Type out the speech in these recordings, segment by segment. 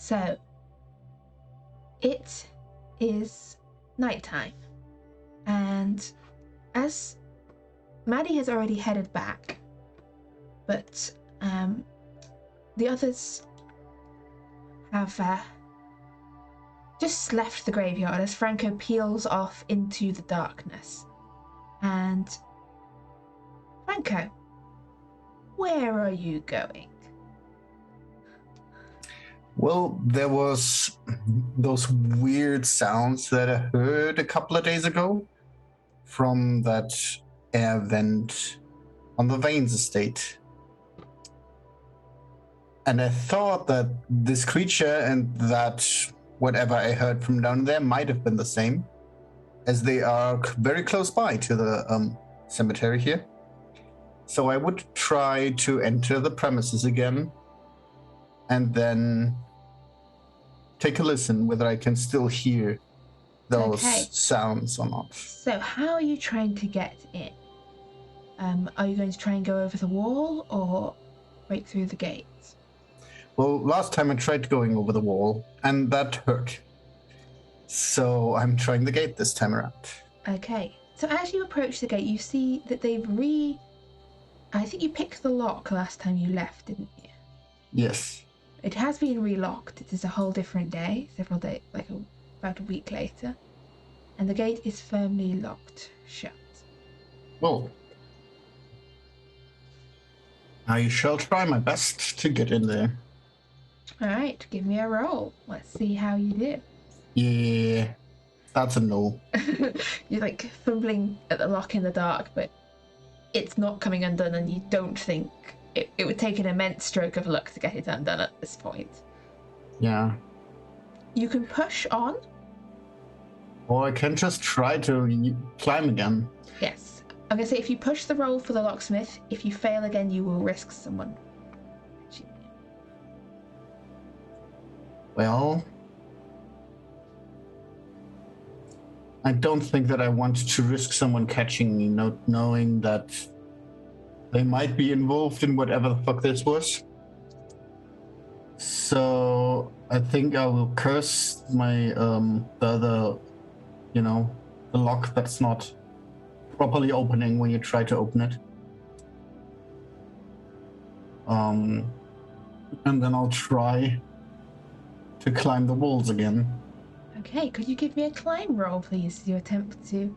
So, it is nighttime, and as Maddie has already headed back, but the others have just left the graveyard as Franco peels off into the darkness. And Franco, where are you going? Well, there was those weird sounds that I heard a couple of days ago from that air vent on the Vanes estate. And I thought that this creature and that whatever I heard from down there might have been the same, as they are very close by to the cemetery here. So I would try to enter the premises again and then take a listen whether I can still hear those sounds or not. So how are you trying to get in? Are you going to try and go over the wall or break through the gates? Well, last time I tried going over the wall, and that hurt. So I'm trying the gate this time around. Okay. So as you approach the gate, you see that they've I think you picked the lock last time you left, didn't you? Yes. It has been relocked. It is a whole different day, several days, about a week later. And the gate is firmly locked shut. Well, I shall try my best to get in there. Alright, give me a roll. Let's see how you do. Yeah, that's a no. You're fumbling at the lock in the dark, but it's not coming undone, and you don't think it would take an immense stroke of luck to get it undone at this point. Yeah. You can push on. Or I can just try to climb again. Yes. I'm going to say if you push the roll for the locksmith, if you fail again, you will risk someone. Well, I don't think that I want to risk someone catching me, knowing that they might be involved in whatever the fuck this was. So I think I will curse my the lock that's not properly opening when you try to open it. And then I'll try to climb the walls again. Okay, could you give me a climb roll, please, as you attempt to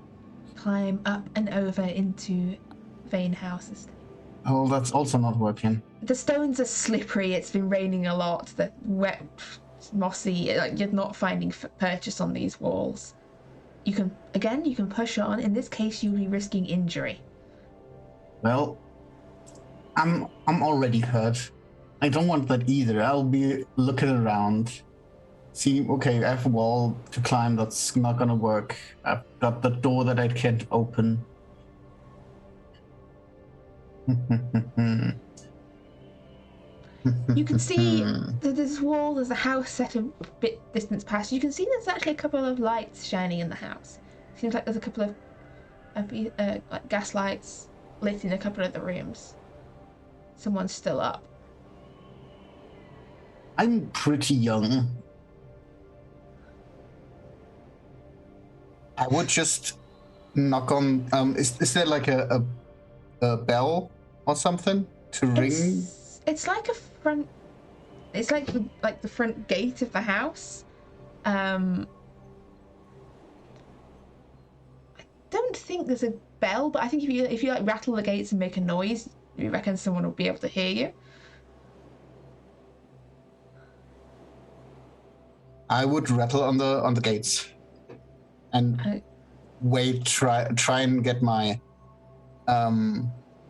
climb up and over into Vane Houses? Oh, that's also not working. The stones are slippery. It's been raining a lot. They're wet, mossy. You're not finding purchase on these walls. You can push on. In this case, you'll be risking injury. Well, I'm already hurt. I don't want that either. I'll be looking around. See, okay, I have a wall to climb. That's not gonna work. I've got the door that I can't open. You can see that this wall, there's a house set a bit distance past. You can see there's actually a couple of lights shining in the house. Seems like there's a couple of gas lights lit in a couple of the rooms. Someone's still up. I'm pretty young. I would just knock on. Is there like a bell or something to ring? It's like a front. It's like the front gate of the house. I don't think there's a bell, but I think if you rattle the gates and make a noise, you reckon someone will be able to hear you. I would rattle on the gates, and wait. Try and get my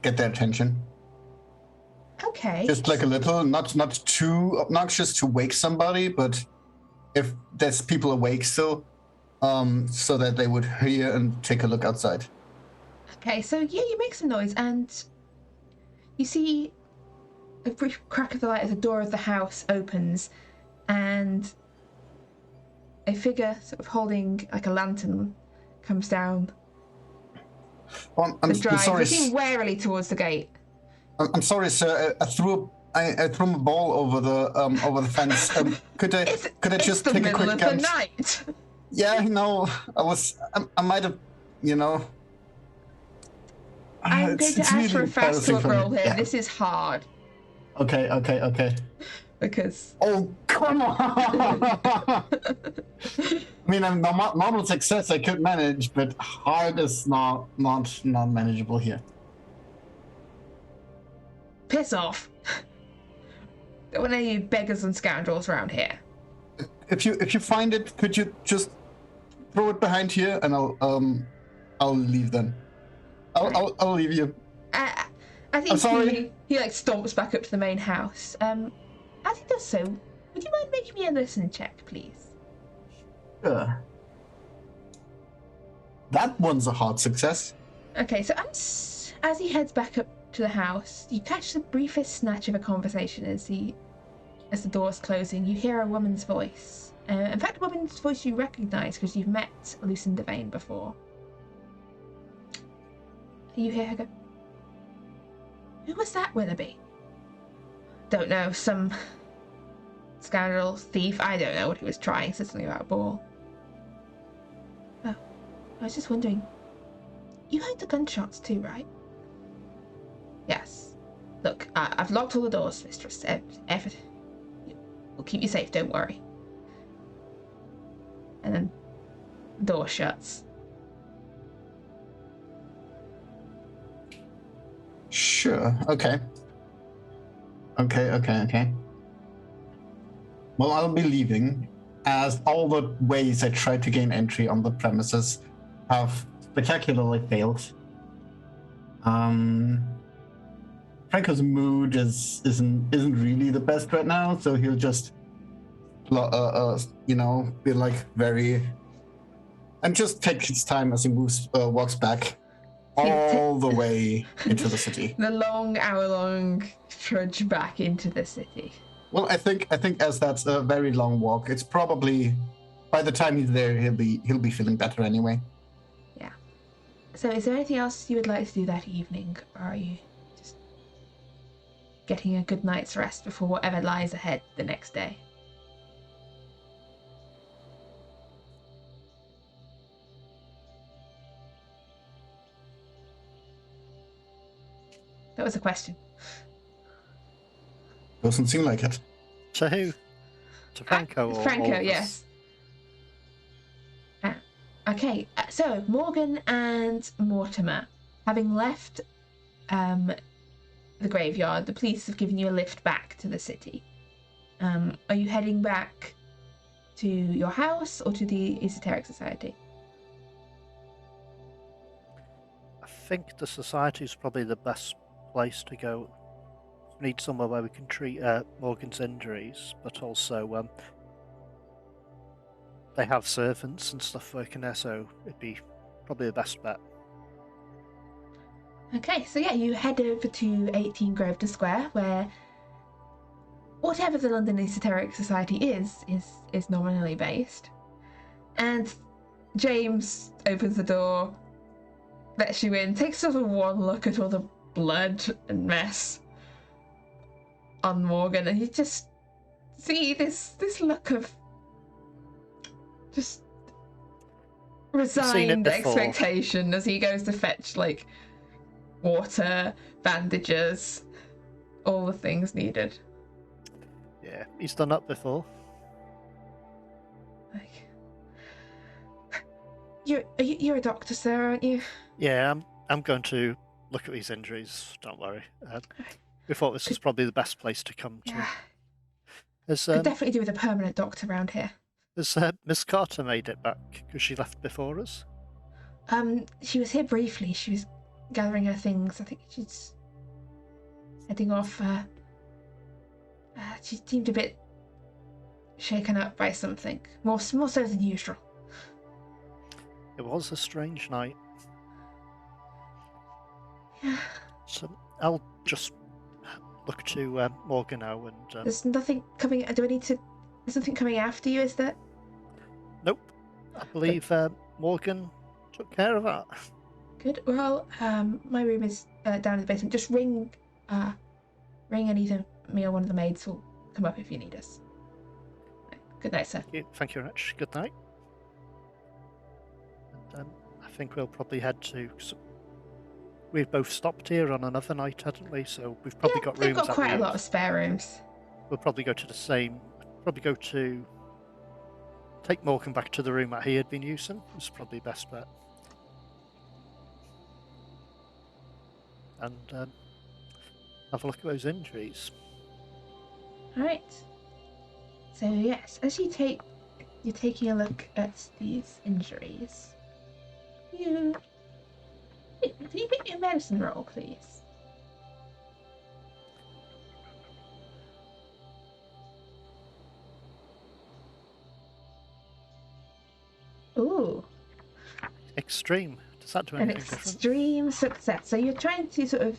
get their attention. Okay. Just like a little, not too obnoxious to wake somebody, but if there's people awake still, so that they would hear and take a look outside. Okay, so yeah, you make some noise and you see a brief crack of the light as the door of the house opens and a figure sort of holding like a lantern comes down I'm the drive, sorry. looking warily towards the gate. I'm sorry, sir. I threw I threw a ball over the fence. Could I just the take a middle quick of the glance? night. Yeah, no, I might have, you know. I'm going to it's ask for really a fast embarrassing talk for me. roll here. Yeah. This is hard Okay. because Oh, come on! I mean, a normal success I could manage, but hard is not manageable here. piss off. Don't want any beggars and scoundrels around here. If you find it, could you just throw it behind here, and I'll leave then. I'll leave you. I think I'm sorry. he like stomps back up to the main house. As he does so, would you mind making me a listen check, please? Sure. That one's a hard success. Okay, so as he heads back up to the house, you catch the briefest snatch of a conversation as the door's closing. You hear a woman's voice. In fact, a woman's voice you recognise because you've met Lucinda Vane before. You hear her go, "Who was that, Willoughby?" "Don't know, some scoundrel, thief, I don't know what he was trying, said something about a ball." "Oh, I was just wondering, you heard the gunshots too, right?" "Yes. Look, I've locked all the doors, mistress. We'll keep you safe, don't worry." And then the door shuts. Sure. Okay. Well, I'll be leaving, as all the ways I tried to gain entry on the premises have spectacularly failed. Franco's mood isn't really the best right now, so he'll just, be like very, and just take his time as he walks back all the way into the city. The long, hour-long trudge back into the city. Well, I think as that's a very long walk, it's probably by the time he's there, he'll be feeling better anyway. Yeah. So, is there anything else you would like to do that evening, or are you just getting a good night's rest before whatever lies ahead the next day? That was a question. Doesn't seem like it. To who? To Franco? Or Franco, yes. Okay, so Morgan and Mortimer, having left the graveyard, the police have given you a lift back to the city. Are you heading back to your house or to the Esoteric Society? I think the society is probably the best place to go. We need somewhere where we can treat Morgan's injuries, but also they have servants and stuff working there, so it'd be probably the best bet. Okay, so yeah, you head over to 18 Grosvenor Square, where whatever the London Esoteric Society is nominally based. And James opens the door, lets you in, takes sort of one look at all the blood and mess on Morgan, and you just see this look of just resigned expectation as he goes to fetch like water, bandages, all the things needed. Yeah, he's done that before. Like, you're a doctor, sir, aren't you? Yeah, I'm going to look at these injuries. Don't worry. We thought this was probably the best place to come to. Yeah. Has, Could definitely do with a permanent doctor around here. Has Miss Carter made it back because she left before us? She was here briefly. She was gathering her things. I think she's heading off. She seemed a bit shaken up by something, more so than usual. It was a strange night. Yeah. So I'll just look to Morgan now and... There's nothing coming... There's nothing coming after you, is there? Nope. I believe Morgan took care of that. Good. Well, my room is down in the basement. Just ring any of the me or one of the maids will come up if you need us. Good night, sir. Thank you very much. Good night. And I think we'll probably head to. We've both stopped here on another night, hadn't we? So we've probably got they've rooms. got quite a lot of spare rooms. We'll probably go to the same. Probably go to. Take Morgan back to the room that he had been using. It's probably best bet. And have a look at those injuries. All right. So yes, as you're taking a look at these injuries, can you make your medicine roll, please? Ooh. Extreme. Does that do An anything different? extreme success. So you're trying to sort of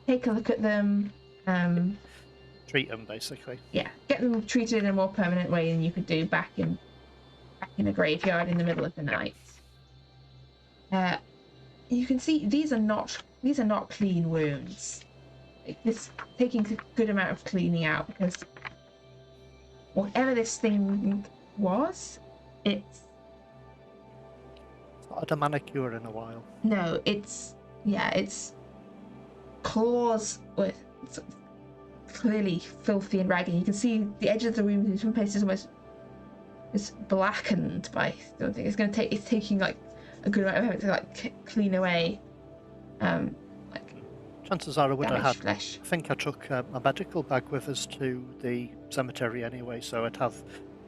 take a look at them, Treat them, basically. yeah, get them treated in a more permanent way than you could do back in a graveyard in the middle of the night. You can see these are not clean wounds. This taking a good amount of cleaning out, because whatever this thing was, it's Not had a manicure in a while. no, it's claws with clearly filthy and ragged. You can see the edge of the wound in some places almost is blackened by something. It's taking like a good amount of effort to like clean away Chances are I would have damaged had. flesh. I think I took a medical bag with us to the cemetery anyway, so I'd have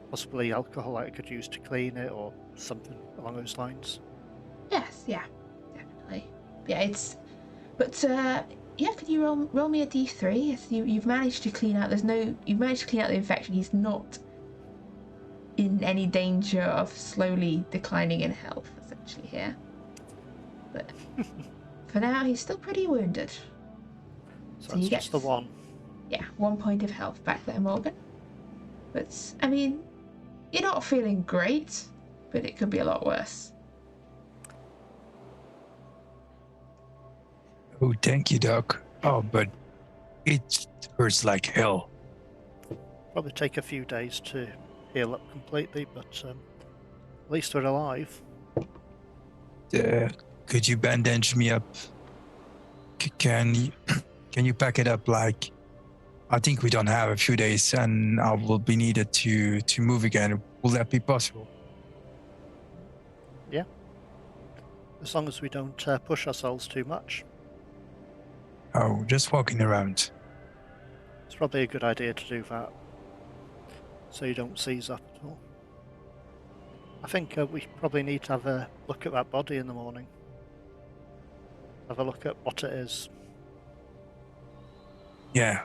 possibly alcohol that I could use to clean it or something along those lines. Yes, yeah, definitely. Yeah, yeah, could you roll me a d3? Yes, you've managed to clean out. You've managed to clean out the infection. He's not in any danger of slowly declining in health, essentially here. But for now, he's still pretty wounded. So you it's get just the one. Yeah, 1 point of health back there, Morgan. But I mean, you're not feeling great, but it could be a lot worse. Oh, thank you, Doc. Oh, but it hurts like hell. Probably take a few days to heal up completely, but at least we're alive. Could you bandage me up? Can you pack it up? Like, I think we don't have a few days, and I will be needed to move again. Will that be possible? Yeah. As long as we don't push ourselves too much. Oh, just walking around. It's probably a good idea to do that, so you don't seize up at all. I think we probably need to have a look at that body in the morning. Have a look at what it is. Yeah,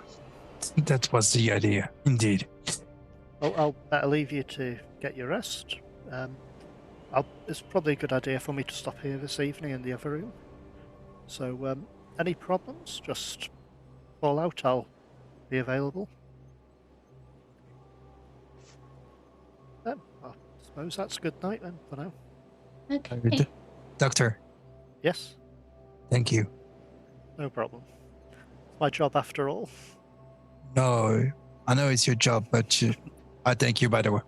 that was the idea, indeed. I'll better leave you to get your rest. It's probably a good idea for me to stop here this evening in the other room. So, any problems, just call out, I'll be available. Then, I suppose that's good night then, for now. Okay. Doctor, Yes, thank you. no problem. It's my job after all. No, I know it's your job, but I thank you, by the way.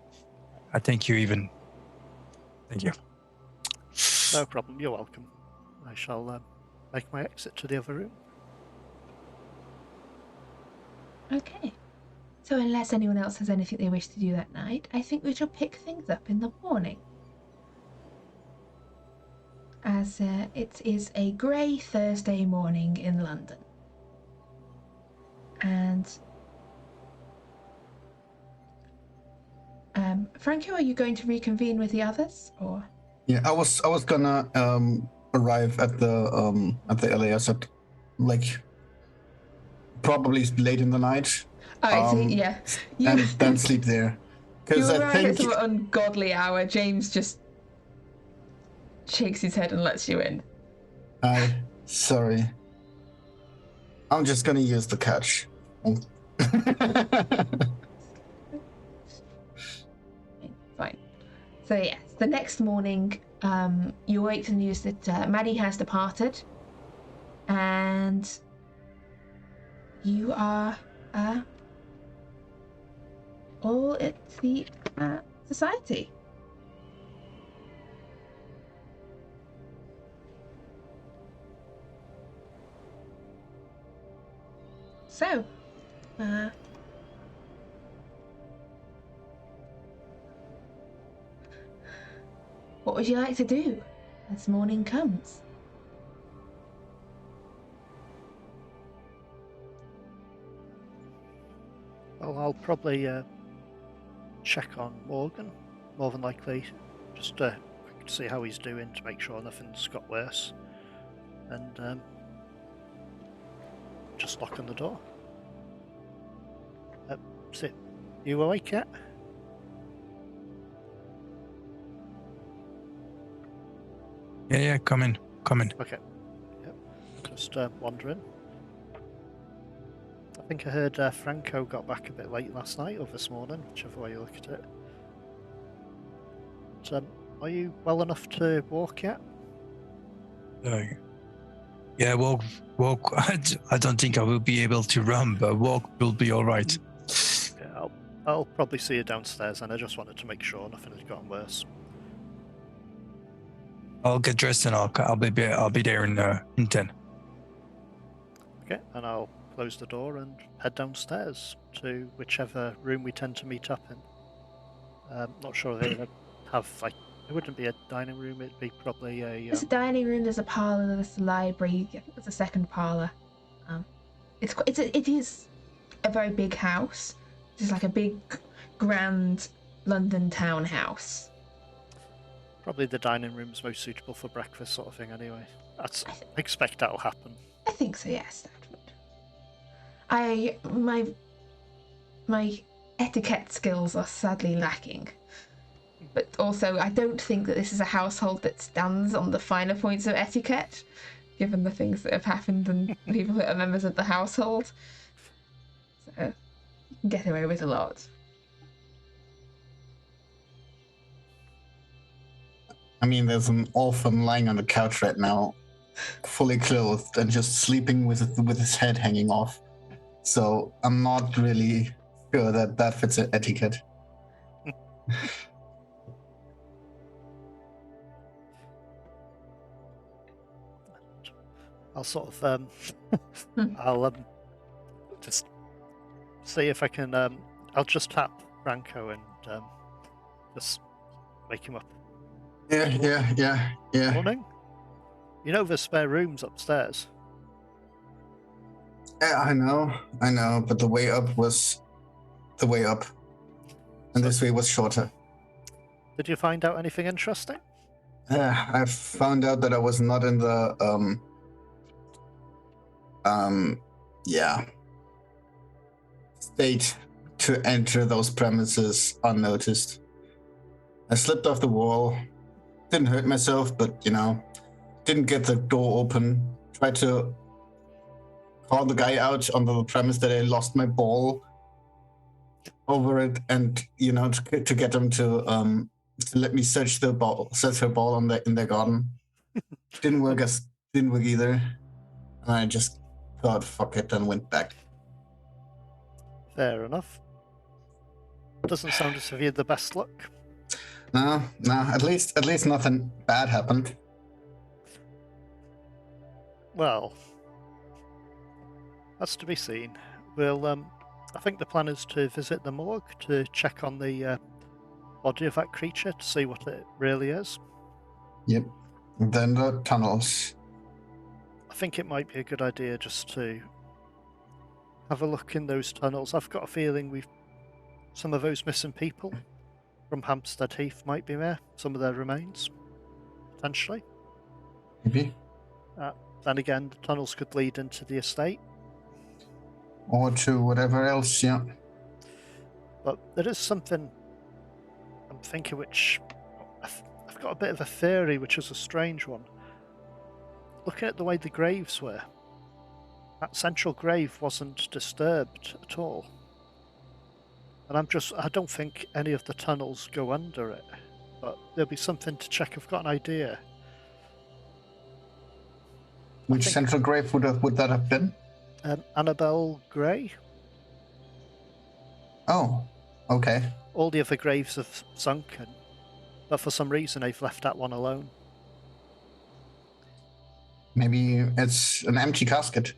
I thank you even. Thank you. No problem, you're welcome. I shall make my exit to the other room. Okay. So unless anyone else has anything they wish to do that night, I think we shall pick things up in the morning. As it is a grey Thursday morning in London. And Franco, are you going to reconvene with the others, or? Yeah, I was gonna arrive at the LAS at like probably late in the night. Oh, I see. Yeah, And then sleep there. You Because I arrive at think some ungodly hour. James just shakes his head and lets you in. Sorry. I'm just gonna use the catch. Fine. So yes, the next morning, you awake to the news that Maddie has departed, and you are all at the society. So, what would you like to do as morning comes? Well, I'll probably check on Morgan, more than likely, just to see how he's doing, to make sure nothing's got worse, and just lock on the door. Sit. You awake yet? Yeah, come in. Okay. Yep. Just wandering. I think I heard Franco got back a bit late last night or this morning, whichever way you look at it. But, are you well enough to walk yet? Yeah, walk. I don't think I will be able to run, but walk will be all right. Yeah, I'll probably see you downstairs, and I just wanted to make sure nothing had gotten worse. I'll get dressed and I'll be there in 10. Okay, and I'll close the door and head downstairs to whichever room we tend to meet up in. Not sure they would have, like, it wouldn't be a dining room, it'd be probably a... There's a dining room, there's a parlour, there's a library, there's a second parlour. It is a very big house. It's like a big, grand London townhouse. Probably the dining room's most suitable for breakfast sort of thing anyway. I expect that'll happen. I think so, yes, that would. My etiquette skills are sadly lacking. But also, I don't think that this is a household that stands on the finer points of etiquette, given the things that have happened and people that are members of the household. So, you can get away with a lot. I mean, there's an orphan lying on the couch right now, fully clothed and just sleeping with his head hanging off. So I'm not really sure that fits etiquette. I'll sort of I'll just see if I can I'll just tap Franco and just wake him up. Yeah. Morning. You know there's spare rooms upstairs. Yeah, I know, but the way up was the way up. And this way was shorter. Did you find out anything interesting? I found out that I was not in the state to enter those premises unnoticed. I slipped off the wall, didn't hurt myself, but didn't get the door open. Tried to call the guy out on the premise that I lost my ball over it, and to get him to let me search her ball in their garden. Didn't work either, and I just thought fuck it and went back. Fair enough. Doesn't sound as if you had the best luck. No, at least nothing bad happened. Well, that's to be seen. We'll I think the plan is to visit the morgue to check on the body of that creature to see what it really is. Yep. And then the tunnels. I think it might be a good idea just to have a look in those tunnels. I've got a feeling some of those missing people from Hampstead Heath might be there. Some of their remains, potentially. Maybe. Then again, the tunnels could lead into the estate. Or to whatever else, yeah. But there is something I'm thinking which I've got a bit of a theory, which is a strange one. Looking at the way the graves were, that central grave wasn't disturbed at all. And I don't think any of the tunnels go under it. But there'll be something to check. I've got an idea. Which central grave would that have been? Annabelle Gray. Oh, Okay. All the other graves have sunken, but for some reason they've left that one alone. Maybe it's an empty casket,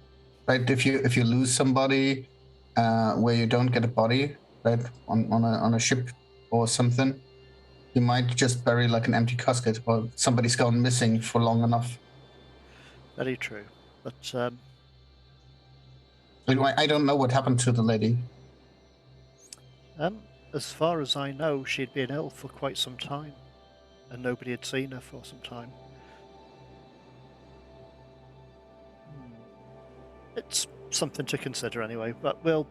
right? If you lose somebody where you don't get a body, right, on a ship or something, you might just bury like an empty casket, or somebody's gone missing for long enough. Very true. But I don't know what happened to the lady. as far as I know, she'd been ill for quite some time, and nobody had seen her for some time. It's something to consider anyway, but we'll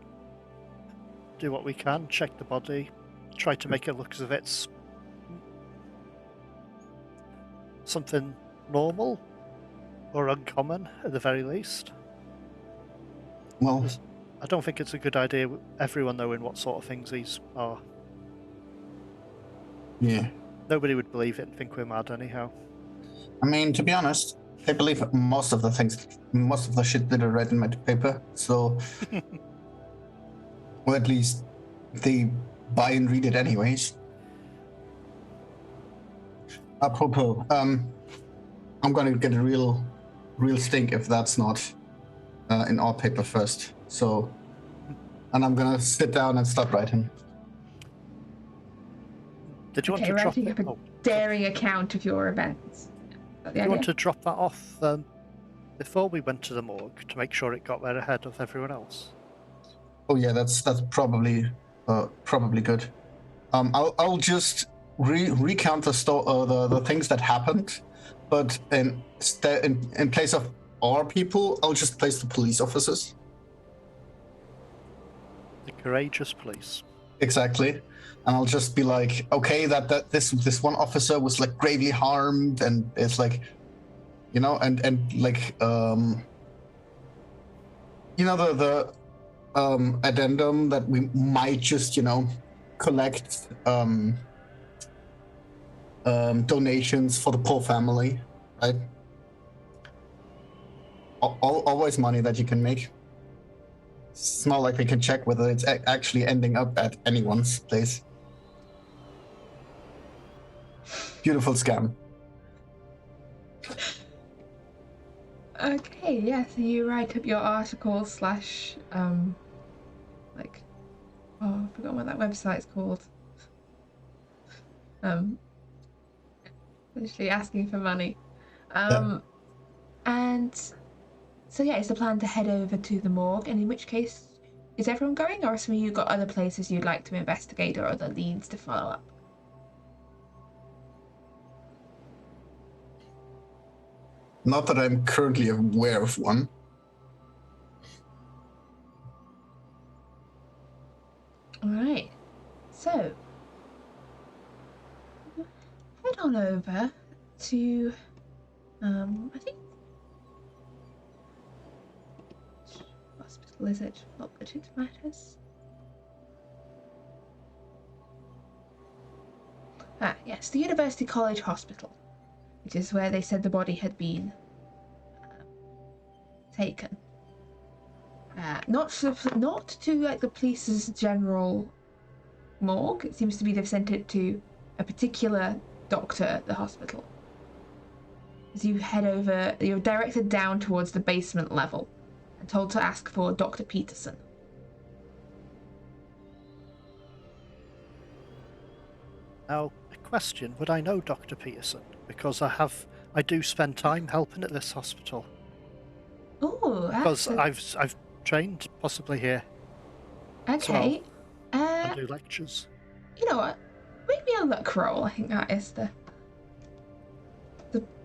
do what we can, check the body, try to make it look as if it's something normal or uncommon at the very least. Well, I don't think it's a good idea everyone knowing what sort of things these are. yeah. Nobody would believe it and think we're mad anyhow. I mean, to be honest, I believe most of the shit that I read in my paper. So, or at least they buy and read it anyways. Apropos, I'm gonna get a real stink if that's not in our paper first. So, and I'm gonna sit down and start writing. Did you want to drop writing it? up a daring account of your events. Do you want to drop that off before we went to the morgue to make sure it got there ahead of everyone else? Oh yeah, that's probably good. I'll just recount the things that happened, but in place of our people, I'll just place the police officers. The courageous police. Exactly. And I'll just be like, okay, that this one officer was like gravely harmed, and it's like, you know, and like you know, the addendum that we might just, you know, collect donations for the poor family, right? Always money that you can make. It's not like we can check whether it's actually ending up at anyone's place. Beautiful scam. Okay, yeah, so you write up your article / like, oh, I forgot what that website's called. Literally asking for money. Yeah. And so yeah, it's the plan to head over to the morgue, and in which case, is everyone going, or some of you got other places you'd like to investigate or other leads to follow up? Not that I'm currently aware of one. Alright, so head on over to, I think, what hospital is it? Not that it matters. Ah, yes, the University College Hospital, which is where they said the body had been taken. Not to like the police's general morgue. It seems to be they've sent it to a particular doctor at the hospital. As you head over, you're directed down towards the basement level and told to ask for Dr. Peterson. Now, a question: would I know Dr. Peterson? Because I do spend time helping at this hospital. Oh, Because I've trained possibly here. Okay. I do lectures. You know what? Make me a luck roll. I think that is the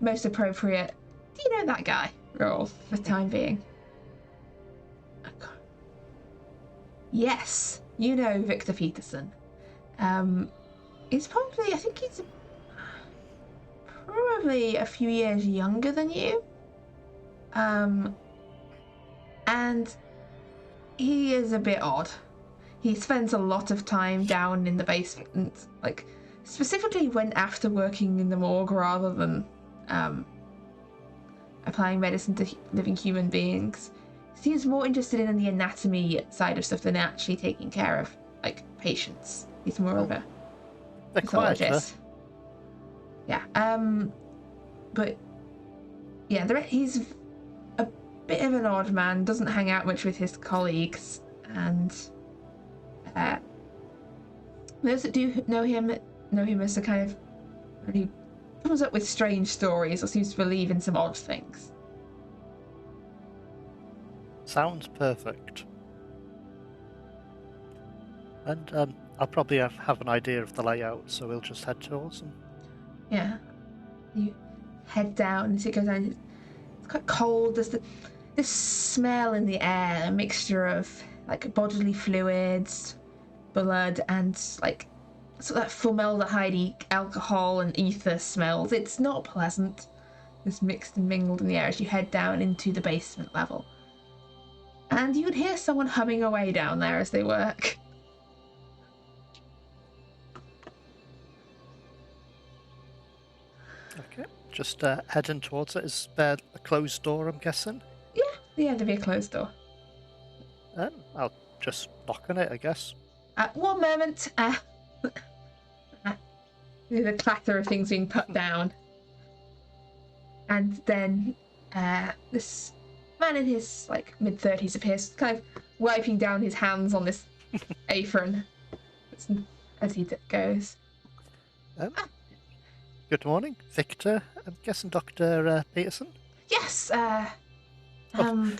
most appropriate. Do you know that guy? Roll for the time being. Yes, you know Victor Peterson. He's probably, I think he's probably a few years younger than you. And he is a bit odd. He spends a lot of time down in the basement, like specifically when after working in the morgue rather than applying medicine to living human beings. Seems more interested in the anatomy side of stuff than actually taking care of like patients. He's more of a They're quieter. pathologist. Yeah. But yeah, he's a bit of an odd man. Doesn't hang out much with his colleagues, and those that do know him as a kind of, he comes up with strange stories or seems to believe in some odd things. Sounds perfect. And I'll probably have an idea of the layout, so we'll just head towards them. Yeah. You head down as it goes down. It's quite cold. There's this smell in the air, a mixture of like bodily fluids, blood, and like sort of that formaldehyde alcohol and ether smells. It's not pleasant. It's mixed and mingled in the air as you head down into the basement level. And you would hear someone humming away down there as they work. Okay, just heading towards it. Is there a closed door, I'm guessing? Yeah, there'd be a closed door. I'll just knock on it, I guess. One moment. The clatter of things being put down. And then this man in his like mid-30s appears, kind of wiping down his hands on this apron as he goes. Good morning, Victor. I'm guessing Dr. Peterson? Yes, I'm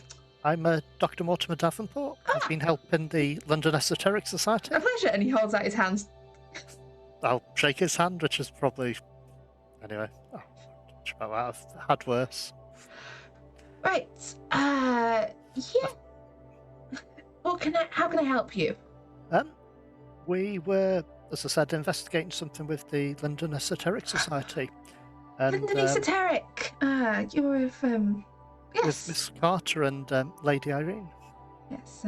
Dr. Mortimer Davenport. I've been helping the London Esoteric Society. a pleasure. And he holds out his hands. I'll shake his hand, which is probably... Anyway, I've had worse. Right. Yeah. How can I help you? We were, as I said, investigating something with the London Esoteric Society. And, London Esoteric. You're with with yes. Miss Carter and Lady Irene. Yes.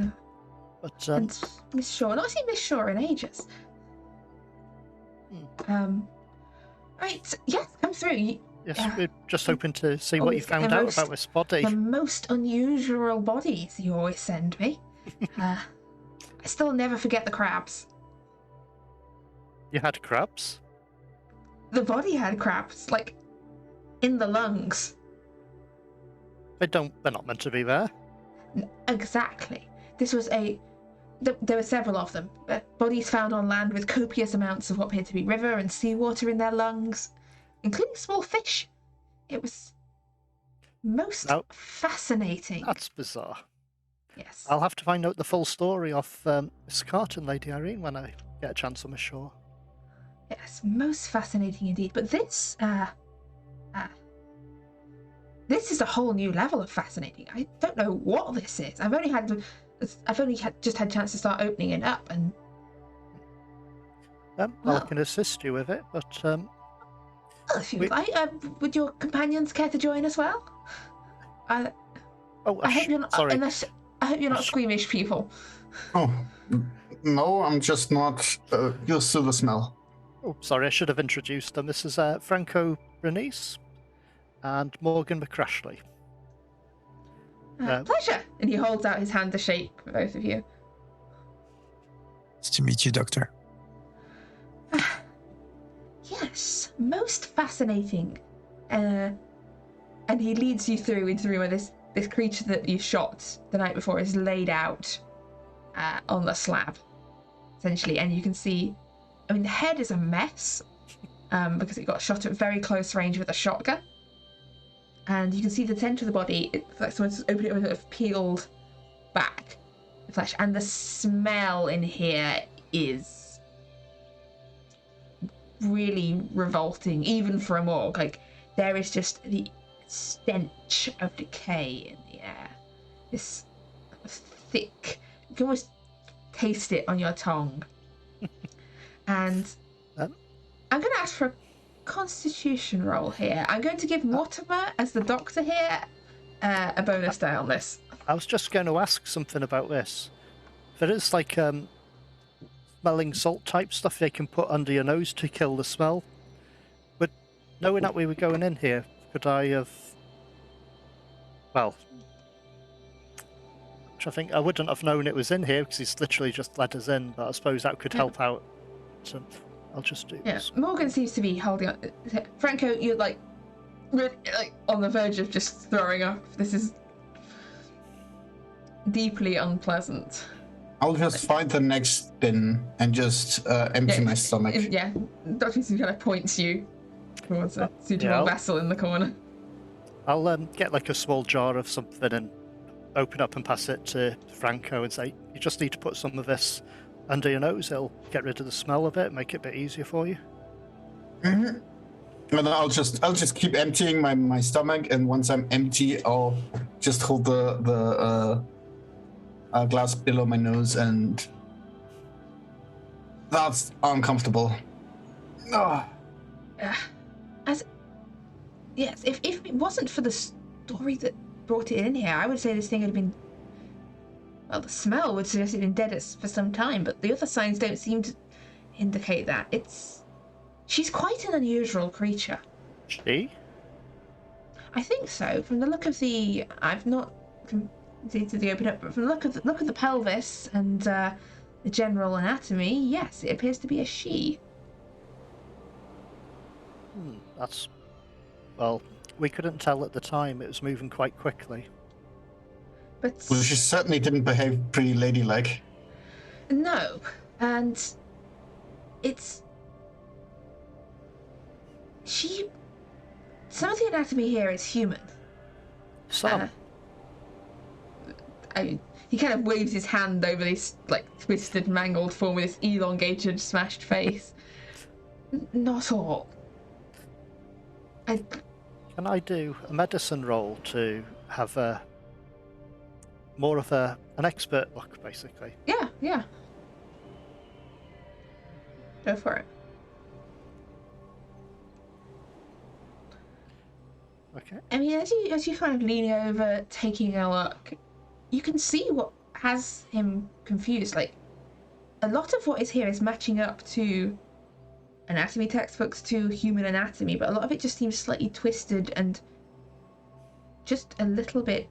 But And Miss Shaw. Not seen Miss Shaw in ages. Right. Yes. Come through. yes, we're just hoping to see what you found out about this body. The most unusual bodies you always send me. I still never forget the crabs. You had crabs? The body had crabs, like in the lungs. They're not meant to be there. Exactly. This was there were several of them. Bodies found on land with copious amounts of what appeared to be river and seawater in their lungs, including small fish. It was most fascinating. That's bizarre. Yes. I'll have to find out the full story of Miss Carter and Lady Irene when I get a chance on the shore. Yes, most fascinating indeed. But this is a whole new level of fascinating. I don't know what this is. I've only just had a chance to start opening it up, and Well, I can assist you with it, but if you like, would your companions care to join as well? I hope you're not. sorry. I hope you're not squeamish people. Oh, no, I'm just not used to the smell. Oh, sorry, I should have introduced them. This is Franco Bernice and Morgan McCrashley. Pleasure. And he holds out his hand to shake for both of you. Nice to meet you, Doctor. Yes, most fascinating. And he leads you through into the room where this creature that you shot the night before is laid out on the slab, essentially. And you can see, I mean, the head is a mess because it got shot at very close range with a shotgun. And you can see the center of the body, it's like someone's opened it with sort of peeled back the flesh. And the smell in here is really revolting, even for a morgue. Like, there is just the stench of decay in the air. This thick, you can almost taste it on your tongue. And I'm going to ask for a constitution roll here. I'm going to give Mortimer, as the doctor here, a bonus die on this. I was just going to ask something about this. There is like smelling salt type stuff they can put under your nose to kill the smell. But knowing that we were going in here, could I have... Well, I'm I think I wouldn't have known it was in here because he's literally just let us in, but I suppose that could help out. So I'll just do this. Morgan seems to be holding on. Franco, you're like on the verge of just throwing up. This is deeply unpleasant. I'll just find the next bin and just empty my stomach. Dr. Sue kind of points you towards a suitable vessel in the corner. I'll get like a small jar of something and open up and pass it to Franco and say, you just need to put some of this under your nose. It'll get rid of the smell of it, make it a bit easier for you. Mm-hmm. And then I'll just keep emptying my stomach, and once I'm empty, I'll just hold the glass below my nose, and that's uncomfortable. Yes, if it wasn't for the story that brought it in here, I would say this thing had been... Well, the smell would suggest it had been dead for some time, but the other signs don't seem to indicate that. She's quite an unusual creature. She? I think so. From the look of the... I've not completed the open up, but from the look of the pelvis and the general anatomy, yes, it appears to be a she. That's... Well, we couldn't tell at the time. It was moving quite quickly. But... Well, she certainly didn't behave pretty ladylike. No, and it's... Some of the anatomy here is human. Some? He kind of waves his hand over this, twisted, mangled form with this elongated, smashed face. Not all. Can I do a medicine roll to have more of an expert look, basically? Yeah. Go for it. Okay. I mean, as you kind of lean over, taking a look, you can see what has him confused. Like, a lot of what is here is matching up to anatomy textbooks, to human anatomy, but a lot of it just seems slightly twisted and just a little bit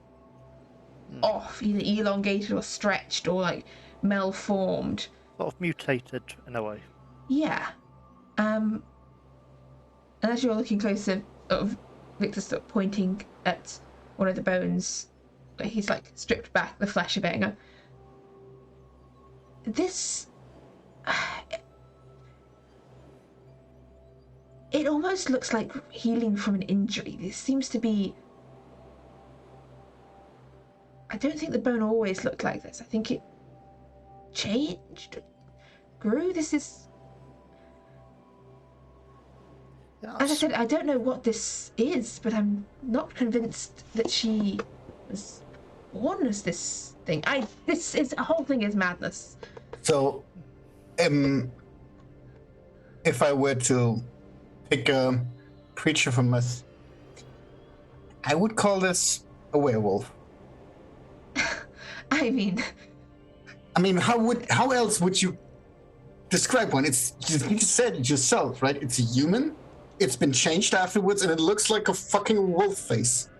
off, either elongated or stretched or malformed. Sort of mutated in a way. Yeah. And as you're looking closer, Victor's sort of pointing at one of the bones. He's stripped back the flesh a bit and go, this... It almost looks like healing from an injury. This seems to be... I don't think the bone always looked like this. I think it changed, grew. This is... As I said, I don't know what this is, but I'm not convinced that she was born as this thing. The whole thing is madness. So, if I were to pick a creature from myth, I would call this a werewolf. I mean, how else would you describe one? You just said it yourself, right? It's a human. It's been changed afterwards, and it looks like a fucking wolf face.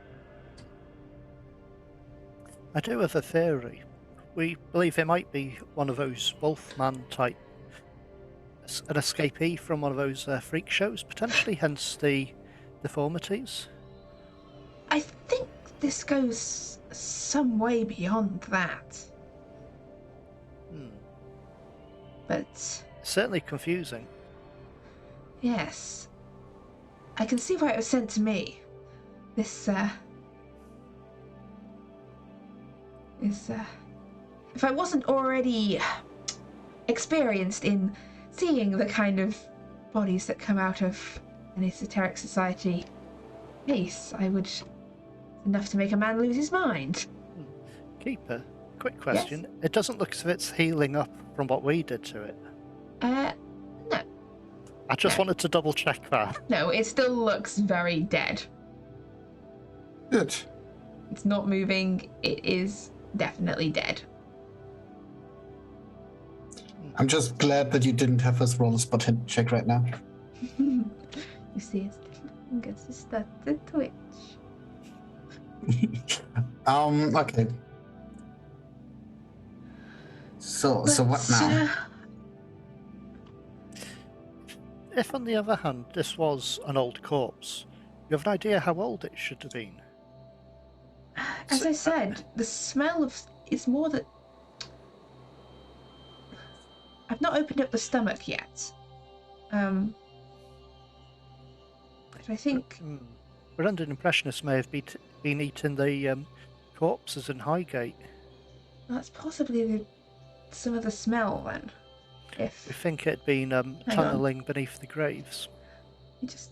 I do have a theory. We believe it might be one of those Wolfman type, an escapee from one of those freak shows, potentially, hence the deformities. I think this goes some way beyond that. But... Certainly confusing. Yes. I can see why it was sent to me. This, if I wasn't already experienced in seeing the kind of bodies that come out of an esoteric society case, I would... enough to make a man lose his mind. Keeper, quick question. Yes? It doesn't look as if it's healing up from what we did to it. No. I just wanted to double check that. No, it still looks very dead. Good. It's not moving. It is definitely dead. I'm just glad that you didn't have us roll a spot hit check right now. You see, his little fingers just start to twitch. Okay. So But, what now? If, on the other hand, this was an old corpse, you have an idea how old it should have been. As I said, the smell of it's more that I've not opened up the stomach yet. But I think We're under the impression this may have been eating the corpses in Highgate. that's possibly some of the smell then. We If think it had been tunneling beneath the graves. you just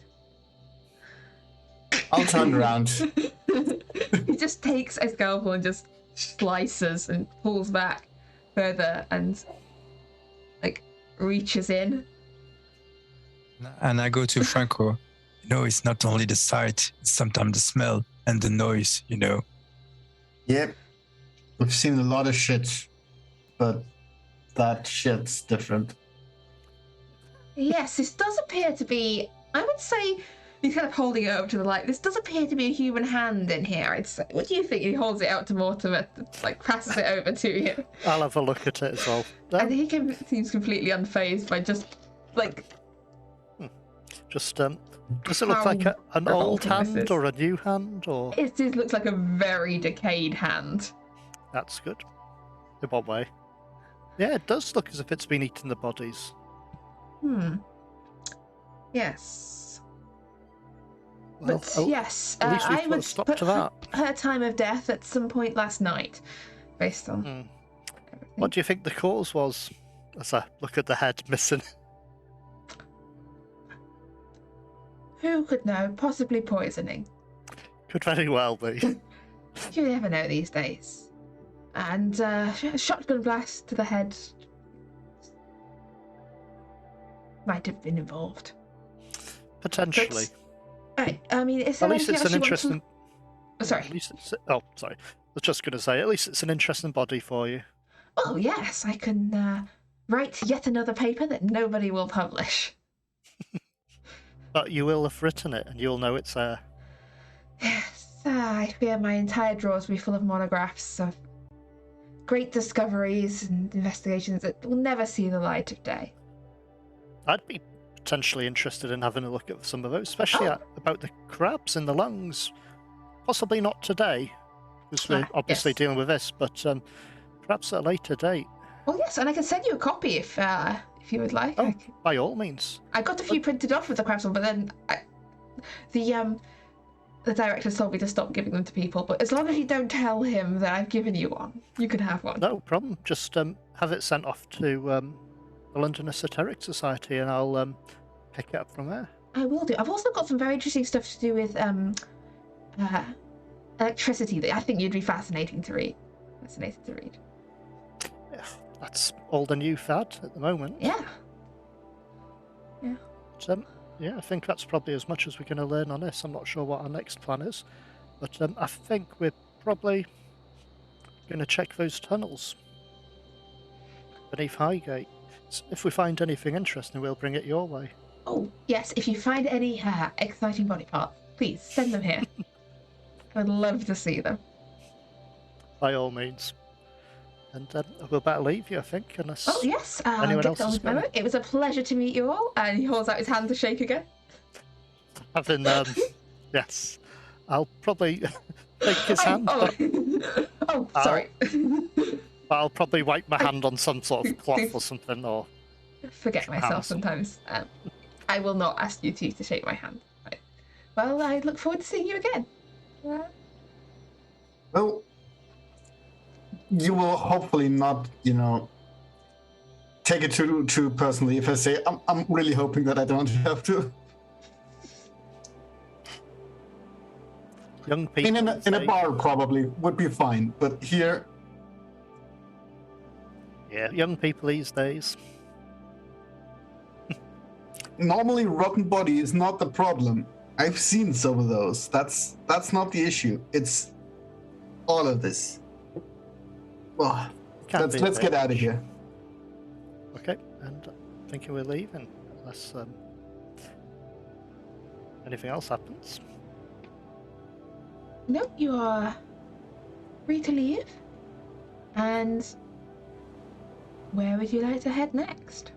I'll turn around. he just takes a scalpel and just slices and pulls back further and like reaches in. And I go to Franco. It's not only the sight, it's sometimes the smell and the noise, Yep. We've seen a lot of shit, but that shit's different. Yes, this does appear to be, I would say, he's kind of holding it up to the light. This does appear to be a human hand in here. I'd say. What do you think? He holds it out to Mortimer, like passes it over to you. I'll have a look at it as well. And he seems completely unfazed by just, like... does it look like an old hand or a new hand? Or It just looks like a very decayed hand. That's good. In what way? Yeah, it does look as if it's been eating the bodies. Yes. Well, But yes, at least we've I put a would stop put to that. her time of death at some point last night, based on everything. What do you think the cause was? As I look at the head missing. Who could know? Possibly poisoning. Could very well be. You never know these days. And shotgun blast to the head might have been involved. Potentially. I mean, is At there least anything it's else an you want to- interesting. Sorry. At least it's. Oh, sorry. I was just going to say, at least it's an interesting body for you. Oh yes, I can write yet another paper that nobody will publish. But you will have written it, and you'll know it's there. Yes, I fear my entire drawers will be full of monographs of great discoveries and investigations that will never see the light of day. I'd be potentially interested in having a look at some of those, especially about the crabs in the lungs. Possibly not today, because we're obviously dealing with this, but perhaps at a later date. Well, yes, and I can send you a copy if you would like. Oh, by all means. I got a few printed off with the crabs on, but then the director told me to stop giving them to people. But as long as you don't tell him that I've given you one, you can have one. No problem. Just have it sent off to the London Esoteric Society, and I'll pick it up from there. I will do. I've also got some very interesting stuff to do with electricity that I think you'd be fascinating to read. Yeah, that's all the new fad at the moment. Yeah. But, yeah, I think that's probably as much as we're going to learn on this. I'm not sure what our next plan is, but I think we're probably going to check those tunnels beneath Highgate. If we find anything interesting, we'll bring it your way. Oh, yes. If you find any exciting body parts, please send them here. I would love to see them. By all means. And we'll better leave you, I think, unless Oh, yes. anyone else is going. It was a pleasure to meet you all. And he holds out his hand to shake again. Having, yes. I'll probably take his hand. Oh, sorry. But I'll probably wipe my hand on some sort of cloth or something, or... Forget myself sometimes. I will not ask you to shake my hand. Right. Well, I look forward to seeing you again. Well, you will hopefully not, take it too personally if I say I'm really hoping that I don't have to. Young people In a bar probably would be fine, but here. Yeah, young people these days. Normally, rotten body is not the problem. I've seen some of those. That's not the issue. It's all of this. Well, let's get out of here. Okay, and thinking we're leaving, unless anything else happens. No, you are free to leave. And where would you like to head next?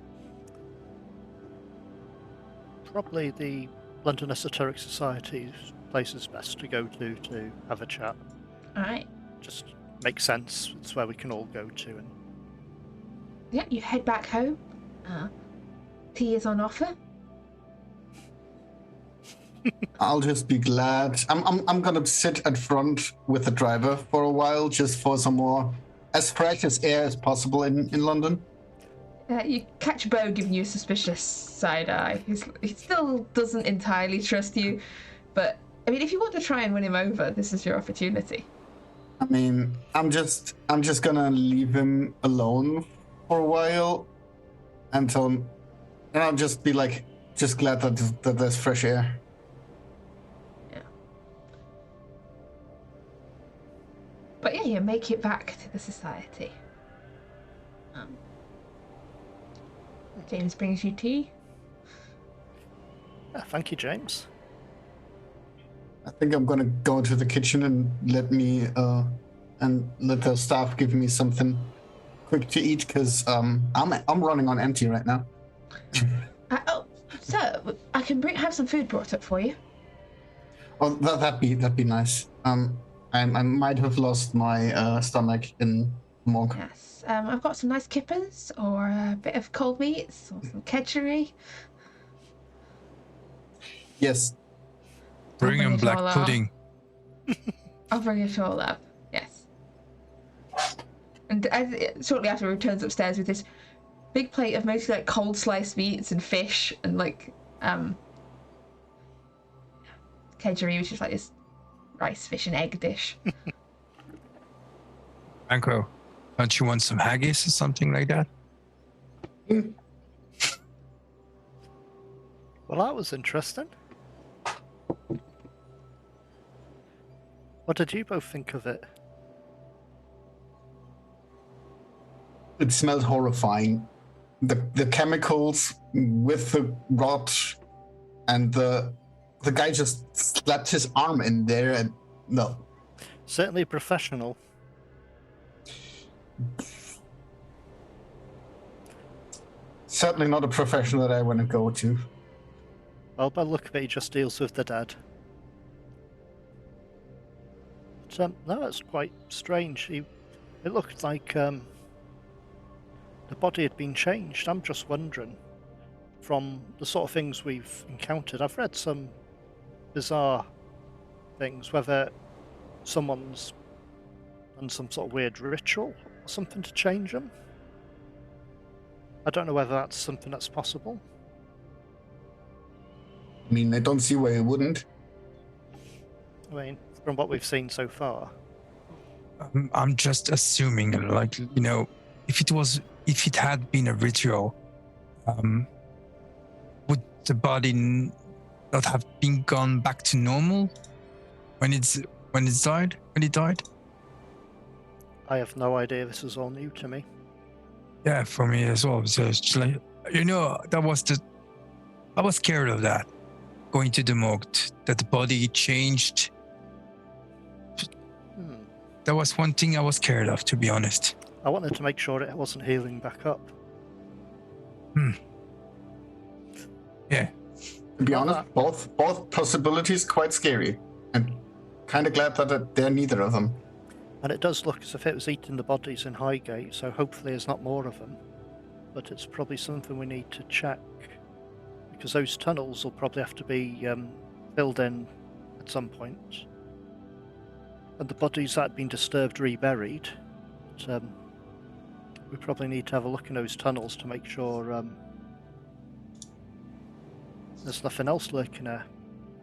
Probably the London Esoteric Society's place is best to go to have a chat. All right. Just makes sense. It's where we can all go to. And Yeah, you head back home. Tea is on offer. I'll just be glad. I'm gonna sit at front with the driver for a while, just for some more as fresh as air as possible in London. You catch Bo giving you a suspicious side eye. He still doesn't entirely trust you, but I mean, if you want to try and win him over, this is your opportunity. I mean, I'm just gonna leave him alone for a while until, and I'll just be like, just glad that there's fresh air. Yeah. But yeah, you make it back to the society. James brings you tea. yeah, thank you, James. I think I'm gonna go to the kitchen and let the staff give me something quick to eat, because I'm running on empty right now. So I can have some food brought up for you. Oh, that'd be nice. I might have lost my stomach in Morg. Yes. I've got some nice kippers, or a bit of cold meats, or some kedgeree. Yes. Bring him black pudding. I'll bring it all up. Yes. And shortly after, he returns upstairs with this big plate of mostly like cold sliced meats and fish, and like kedgeree, which is like this rice, fish, and egg dish. Franco, don't you want some haggis or something like that? Well, that was interesting. What did you both think of it? It smelled horrifying. The chemicals with the rot, and the guy just slapped his arm in there, and no. Certainly professional. Certainly not a professional that I want to go to. Well, by the look of it, he just deals with the dead. But, no, that's quite strange. It looked like the body had been changed. I'm just wondering, from the sort of things we've encountered, I've read some bizarre things, whether someone's done some sort of weird ritual or something to change them. I don't know whether that's something that's possible. I mean, I don't see why it wouldn't. I mean, from what we've seen so far. I'm just assuming, like, you know, if it had been a ritual, would the body not have been gone back to normal when it died? I have no idea. This is all new to me. Yeah, for me as well. So it's like, you know, I was scared of that, going to the morgue, that the body changed. That was one thing I was scared of, to be honest. I wanted to make sure it wasn't healing back up. Yeah. To be honest, both possibilities quite scary, and kind of glad that they're neither of them. And it does look as if it was eating the bodies in Highgate, so hopefully there's not more of them. But it's probably something we need to check, because those tunnels will probably have to be filled in at some point. And the bodies that had been disturbed reburied. But, we probably need to have a look in those tunnels to make sure there's nothing else lurking there.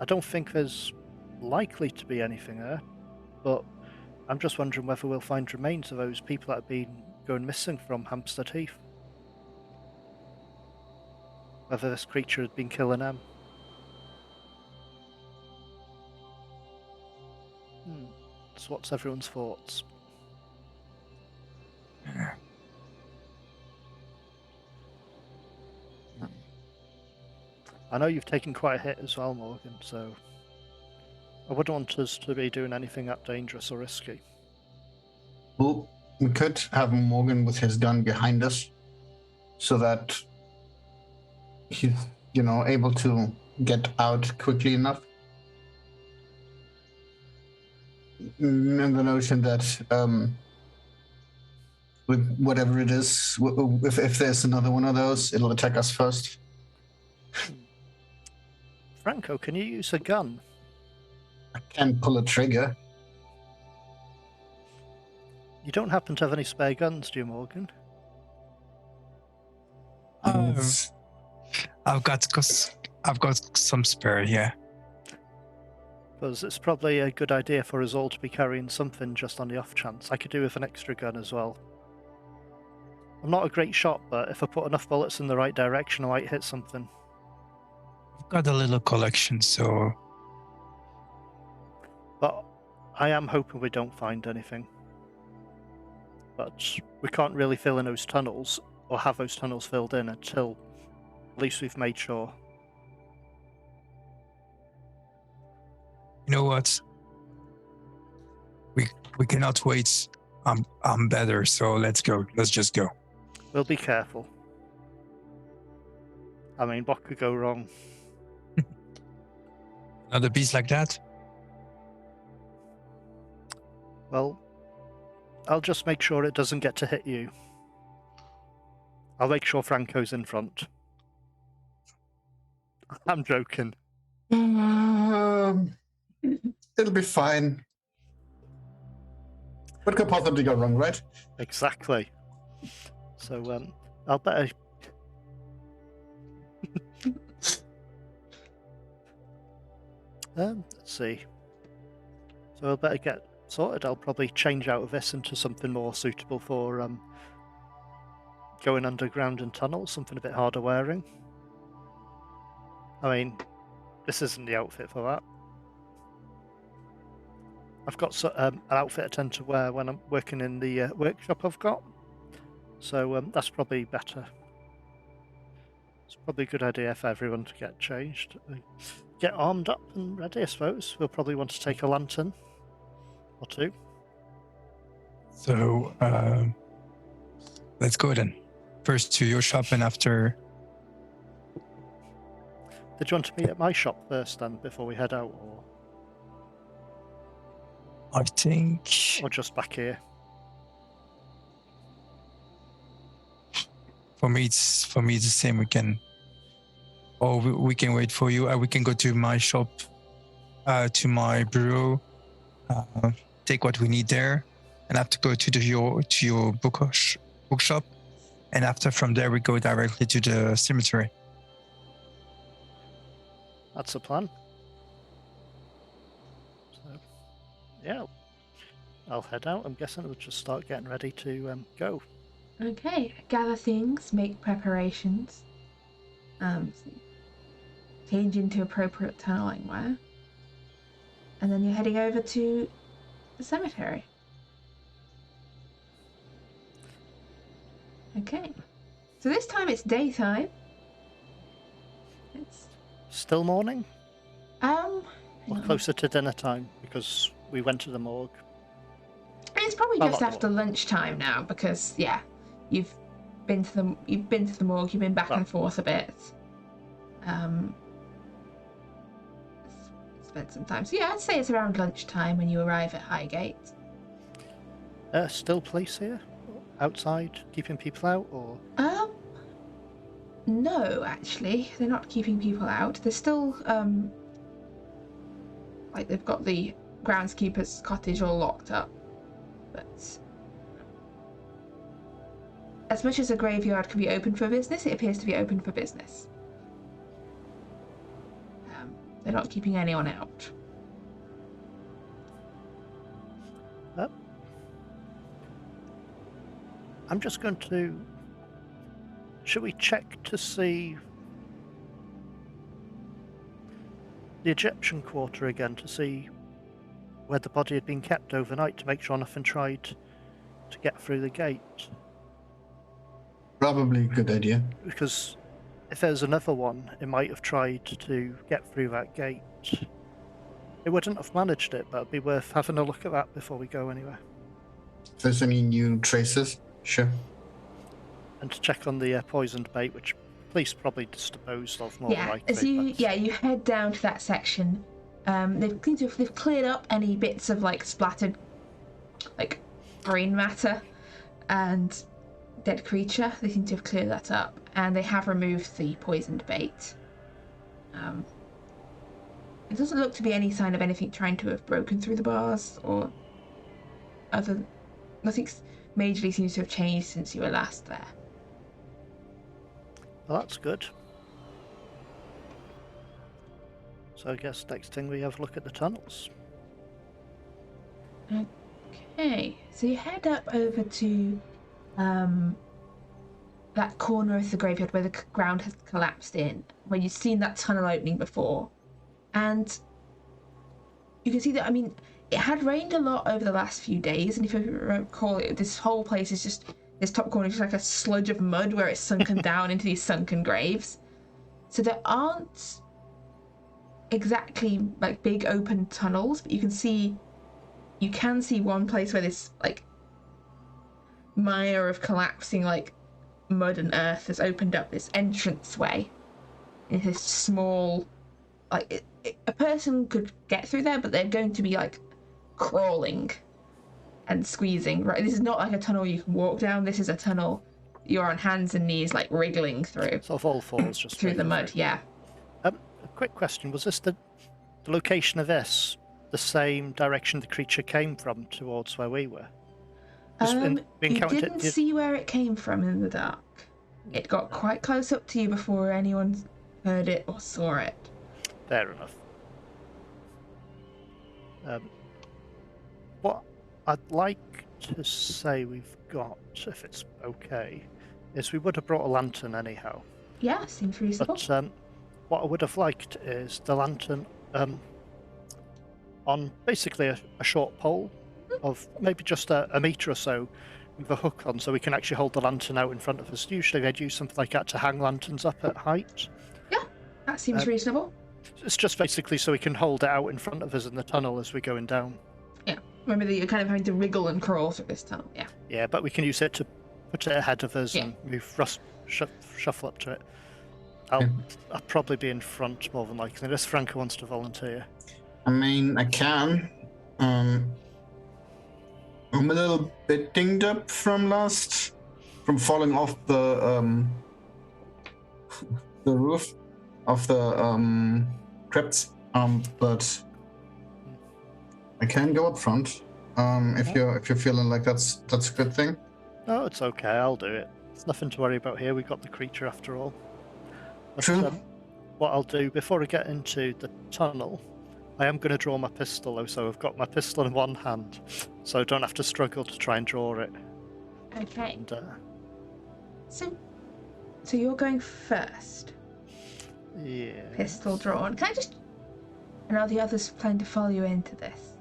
I don't think there's likely to be anything there, but I'm just wondering whether we'll find remains of those people that have been going missing from Hampstead Heath. Whether this creature had been killing them. So what's everyone's thoughts? Yeah. I know you've taken quite a hit as well, Morgan, so I wouldn't want us to be doing anything that dangerous or risky. Well, we could have Morgan with his gun behind us so that he's, able to get out quickly enough. And the notion that with whatever it is, if there's another one of those, it'll attack us first. Franco, can you use a gun? I can't pull a trigger. You don't happen to have any spare guns, do you, Morgan? It's- I've got some spare, yeah. Because it's probably a good idea for us all to be carrying something just on the off chance. I could do with an extra gun as well. I'm not a great shot, but if I put enough bullets in the right direction, I might hit something. I've got a little collection, so But I am hoping we don't find anything. But we can't really fill in those tunnels, or have those tunnels filled in until at least we've made sure. you know what? We cannot wait. I'm better, so let's go. Let's just go. We'll be careful. I mean, what could go wrong? Another beast like that? Well, I'll just make sure it doesn't get to hit you. I'll make sure Franco's in front. I'm joking. It'll be fine. What could possibly go wrong, right? Exactly. So, I'll better... let's see. So I'll better get sorted. I'll probably change out of this into something more suitable for going underground in tunnels, something a bit harder wearing. I mean, this isn't the outfit for that. I've got an outfit I tend to wear when I'm working in the workshop I've got, so that's probably better. It's probably a good idea for everyone to get changed. Get armed up and ready, I suppose. We'll probably want to take a lantern or two. So let's go then. First to your shop, and after. Did you want to meet at my shop first, then, before we head out, I think. or just back here? For me, it's the same. We can. Or we can wait for you. We can go to my shop, to my bureau, take what we need there, and have to go to your bookshop, and after from there we go directly to the cemetery. That's the plan. So, yeah, I'll head out. I'm guessing we'll just start getting ready to go. Okay, gather things, make preparations, change into appropriate tunneling wear, and then you're heading over to the cemetery. Okay, so this time it's daytime. It's Still morning? Or hang on. closer to dinner time, because we went to the morgue. It's probably Well, just not after lunchtime now because you've been to the morgue, you've been back and forth a bit. Spent some time. So yeah, I'd say it's around lunchtime when you arrive at Highgate. Still police here? Outside, keeping people out, or...? No, actually, they're not keeping people out. They're still like they've got the groundskeeper's cottage all locked up. But as much as a graveyard can be open for business, it appears to be open for business. They're not keeping anyone out. I'm just going to... Should we check to see the Egyptian quarter again, to see where the body had been kept overnight, to make sure nothing tried to get through the gate? Probably a good idea. Because if there's another one, it might have tried to get through that gate. It wouldn't have managed it, but it'd be worth having a look at that before we go anywhere. If there's any new traces, sure. And to check on the poisoned bait, which police probably disposed of more Yeah, likely. as you but- you head down to that section. They've cleared up any bits of like splattered like brain matter and dead creature. They seem to have cleared that up, and they have removed the poisoned bait. It doesn't look to be any sign of anything trying to have broken through the bars or other. Nothing majorly seems to have changed since you were last there. Well, that's good. So I guess next thing we have a look at the tunnels. Okay, so you head up over to that corner of the graveyard where the ground has collapsed in, where you've seen that tunnel opening before. And you can see that, I mean, it had rained a lot over the last few days, and if you recall, this whole place is just, this top corner is just like a sludge of mud where it's sunken down into these sunken graves. So there aren't exactly like big open tunnels, but you can see one place where this like mire of collapsing like mud and earth has opened up this entranceway in this small, like a person could get through there, but they're going to be like crawling and squeezing. Right, this is not like a tunnel you can walk down. This is a tunnel you're on hands and knees like wriggling through. So of all falls just through the mud. through. Yeah. A quick question: was this the location of this the same direction the creature came from towards where we were? You didn't see where it came from in the dark. It got quite close up to you before anyone heard it or saw it. Fair enough. What I'd like to say we've got, if it's okay, is we would have brought a lantern anyhow. Yeah, seems reasonable. But what I would have liked is the lantern on basically a short pole of maybe just a metre or so with a hook on, so we can actually hold the lantern out in front of us. Usually they'd use something like that to hang lanterns up at height. Yeah, that seems reasonable. It's just basically so we can hold it out in front of us in the tunnel as we're going down. Yeah, remember that you're kind of having to wriggle and crawl through this tunnel. Yeah. Yeah, but we can use it to put it ahead of us Yeah. and move, shuffle up to it. I'll probably be in front more than likely, unless Franco wants to volunteer. I mean, I can. I'm a little bit dinged up from falling off the roof of the crypts. But I can go up front. If you're feeling like that's a good thing. No, it's okay. I'll do it. It's nothing to worry about here. We got the creature after all. But, True. What I'll do before I get into the tunnel, I am going to draw my pistol, though, so I've got my pistol in one hand, so I don't have to struggle to try and draw it. Okay. And, So you're going first. yeah. Pistol drawn. Can I just? And are the others planning to follow you into this?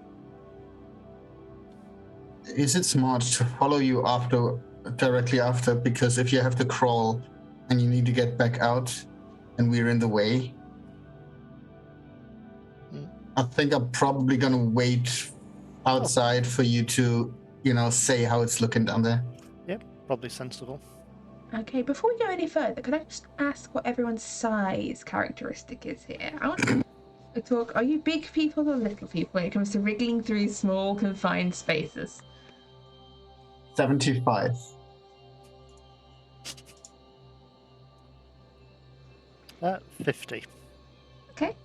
Is it smart to follow you directly after? Because if you have to crawl and you need to get back out, and we're in the way, I think I'm probably gonna wait outside for you to, say how it's looking down there. Yep, probably sensible. Okay, before we go any further, could I just ask what everyone's size characteristic is here? I want to talk. Are you big people or little people when it comes to wriggling through small, confined spaces? 75. 50. Okay.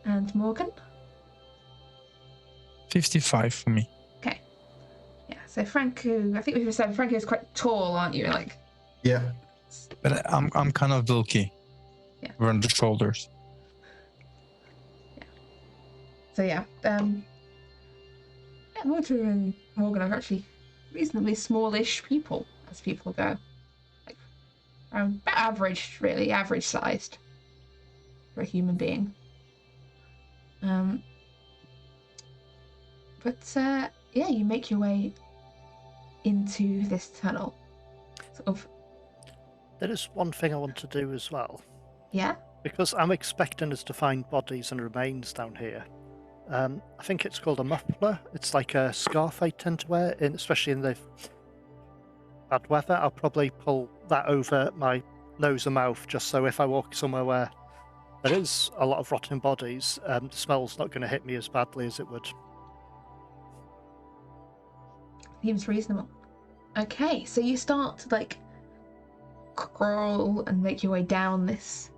And Morgan? 55 for me. Okay. Yeah, so Franco, I think we were saying Franco's quite tall, aren't you? Like, Yeah. But I'm kind of bulky. Yeah. Around the shoulders. so yeah. Walter and Morgan are actually reasonably smallish people, as people go. Like, average, really, average sized for a human being. Yeah, you make your way into this tunnel. Sort of, There is one thing I want to do as well. yeah? Because I'm expecting us to find bodies and remains down here. I think it's called a muffler. It's like a scarf I tend to wear, especially in the bad weather. I'll probably pull that over my nose and mouth, just so if I walk somewhere where there is a lot of rotting bodies, the smell's not going to hit me as badly as it would. Seems reasonable. Okay, so you start to like crawl and make your way down this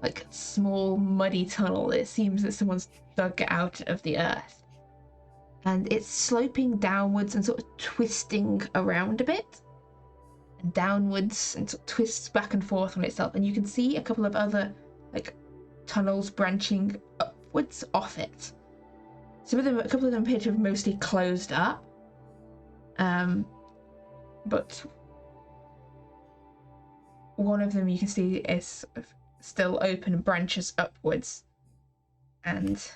like small muddy tunnel. It seems that someone's dug it out of the earth, and it's sloping downwards and sort of twisting around a bit, and downwards, and sort of twists back and forth on itself. And you can see a couple of other like tunnels branching upwards off it. A couple of them appear to have mostly closed up, but one of them you can see is still open and branches upwards, and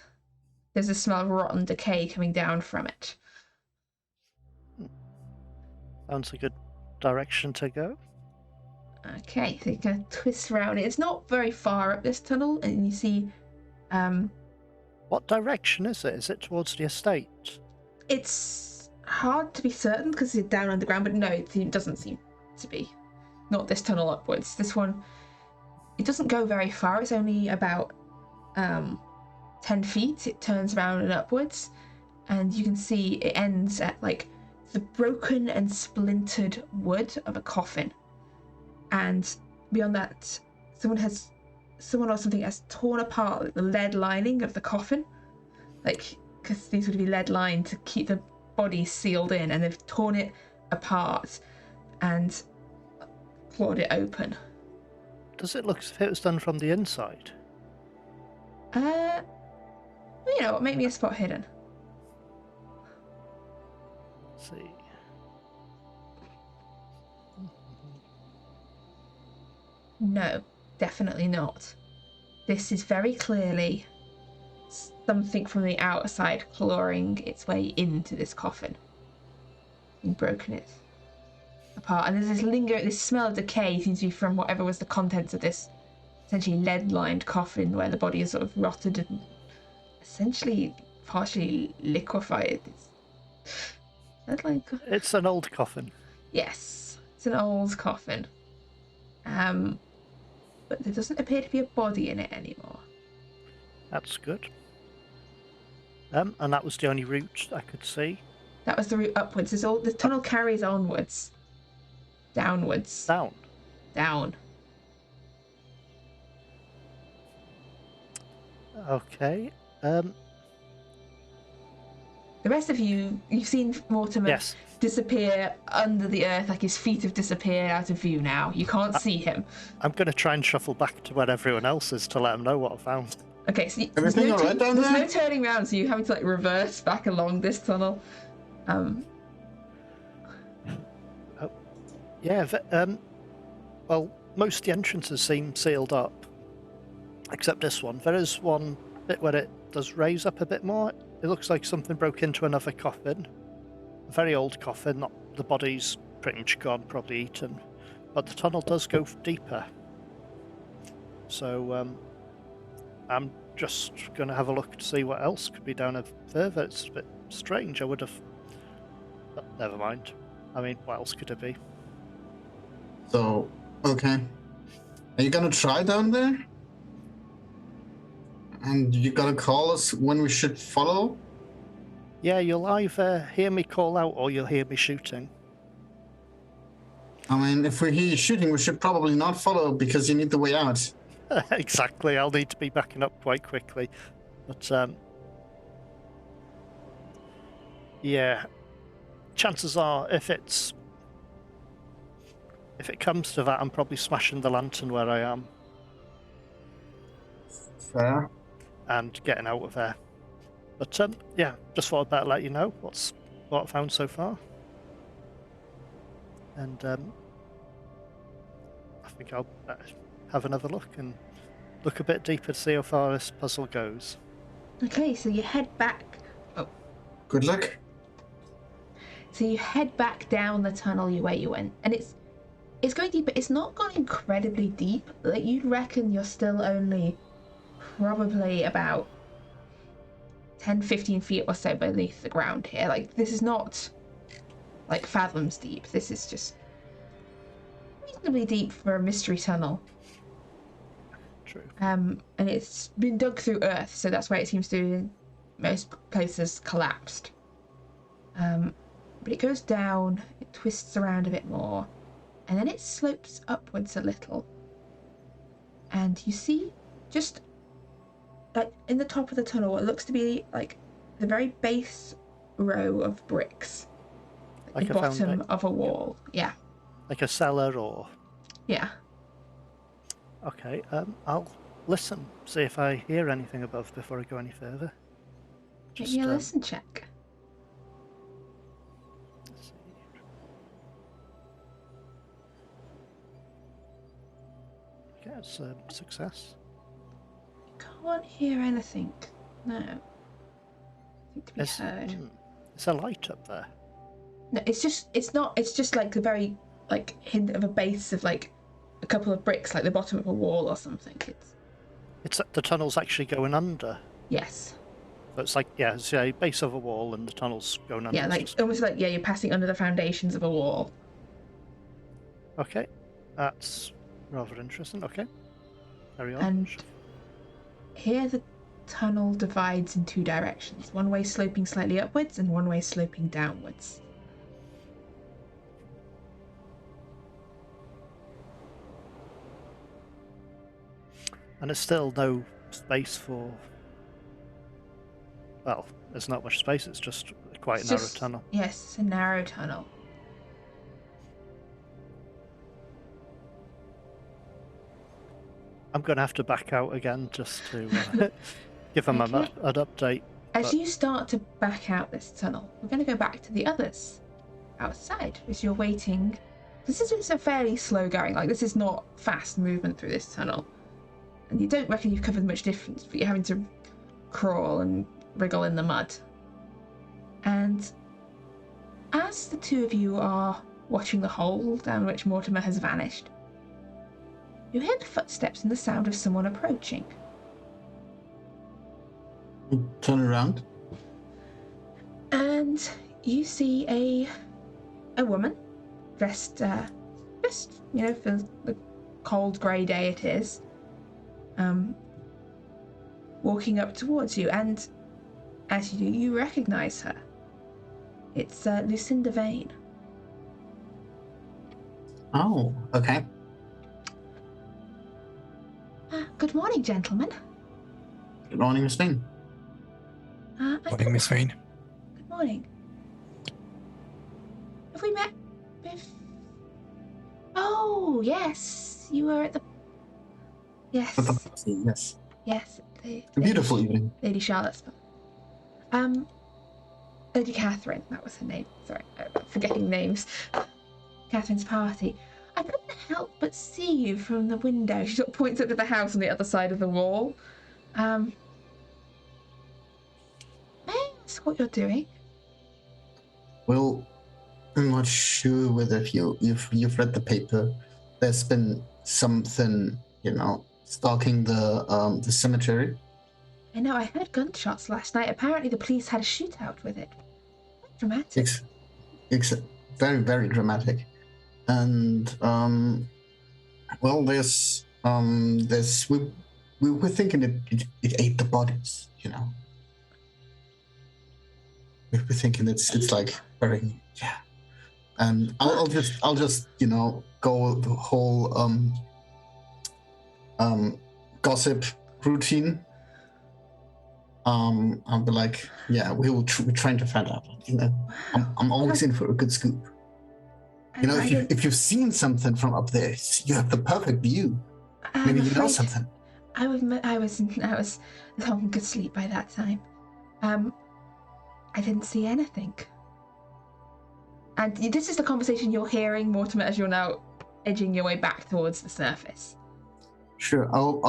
there's a smell of rotten decay coming down from it. Sounds a good direction to go. Okay, so you can twist around it. It's not very far up this tunnel, and you see What direction is it? Is it towards the estate? it's hard to be certain because it's down underground, but no, it doesn't seem to be. Not this tunnel upwards. This one, it doesn't go very far. It's only about 10 feet. It turns around and upwards, and you can see it ends at like the broken and splintered wood of a coffin. And beyond that, someone or something has torn apart the lead lining of the coffin, like, because these would be lead lined to keep the body sealed in, and they've torn it apart and clawed it open. Does it look as if it was done from the inside? You know what, make me a spot hidden. Let's see. No, definitely not. This is very clearly something from the outside clawing its way into this coffin and broken it apart. And there's this smell of decay seems to be from whatever was the contents of this essentially lead-lined coffin, where the body is sort of rotted and essentially partially liquefied. It's an old coffin. Yes, it's an old coffin. But there doesn't appear to be a body in it anymore. That's good. And that was the only route I could see. That was the route upwards. The tunnel carries onwards. Downwards. Down. Okay. The rest of you've seen Mortimer disappear under the earth, like his feet have disappeared out of view now. You can't see him. I'm going to try and shuffle back to where everyone else is to let them know what I found. Okay, so Everything alright down there? There's no turning around, so you're having to like reverse back along this tunnel. Well, most of the entrances seem sealed up, except this one. There is one bit where it does raise up a bit more. It looks like something broke into another coffin. A very old coffin, not the body's pretty much gone, probably eaten. But the tunnel does go deeper. So, I'm just going to have a look to see what else could be down further. It's a bit strange. I would have... But never mind. I mean, what else could it be? So, okay. Are you gonna try down there? And you gotta call us when we should follow? Yeah, you'll either hear me call out or you'll hear me shooting. I mean, if we hear you shooting, we should probably not follow because you need the way out. Exactly, I'll need to be backing up quite quickly. But, yeah. Chances are, if it comes to that, I'm probably smashing the lantern where I am. Fair. And getting out of there. But, yeah, just thought I'd better let you know what I found so far. And, I think I'll have another look and look a bit deeper to see how far this puzzle goes. Okay, so you head back. Oh. Good luck. So you head back down the tunnel where you went, and it's going deep, but it's not gone incredibly deep. Like, you'd reckon you're still only probably about 10, 15 feet or so beneath the ground here. Like, this is not like fathoms deep. This is just reasonably deep for a mystery tunnel. True. And it's been dug through earth, so that's why it seems to in most places collapsed. But it goes down, it twists around a bit more, and then it slopes upwards a little. And you see, just like in the top of the tunnel, what looks to be like the very base row of bricks, Like the a bottom foundation? of a wall. Yeah, Like a cellar or... yeah. Okay, I'll listen, see if I hear anything above before I go any further. Make me a listen check. Let's see. Okay, it's a success. Can't hear anything. No. Nothing to be heard. It's a light up there. No, it's just like the very like hint of a base of like a couple of bricks, like the bottom of a wall or something. It's the tunnel's actually going under. Yes. So it's like, yeah, it's a base of a wall and the tunnel's going under. Yeah, like almost like you're passing under the foundations of a wall. Okay, that's rather interesting. Okay, carry on. And here the tunnel divides in two directions, one way sloping slightly upwards and one way sloping downwards. And there's still no space for... Well, there's not much space, it's just quite a narrow tunnel. Yes, it's a narrow tunnel. I'm going to have to back out again just to give them an update. As you start to back out this tunnel, we're going to go back to the others outside as you're waiting. This is a fairly slow going, like this is not fast movement through this tunnel. And you don't reckon you've covered much difference, but you're having to crawl and wriggle in the mud. And as the two of you are watching the hole down which Mortimer has vanished, you hear the footsteps and the sound of someone approaching. Turn around. And you see a woman dressed just, for the cold grey day it is, walking up towards you, and as you do, you recognise her. It's Lucinda Vane. Oh, okay. Good morning, gentlemen. Good morning, Miss Vane. Morning, Miss Vane. Good morning. Have we met Oh, yes. You were at the... Yes. Yes. Yes. A beautiful evening. Lady Charlotte's... Lady Catherine, that was her name. Sorry, I'm forgetting names. Catherine's party. I couldn't help but see you from the window. She sort of points up to the house on the other side of the wall. May I ask what you're doing? Well, I'm not sure whether you've read the paper. There's been something, stalking the cemetery. I know, I heard gunshots last night. Apparently the police had a shootout with it. Quite dramatic. It's very, very dramatic. And, well, we were thinking it ate the bodies, We were thinking it's like very, yeah. And I'll just go the whole gossip routine. I'll be like, yeah, we're trying to find out. I'm always in for a good scoop. If you've seen something from up there, you have the perfect view. Maybe you know something. I was long asleep by that time. I didn't see anything. And this is the conversation you're hearing, Mortimer, as you're now edging your way back towards the surface. Sure. I'll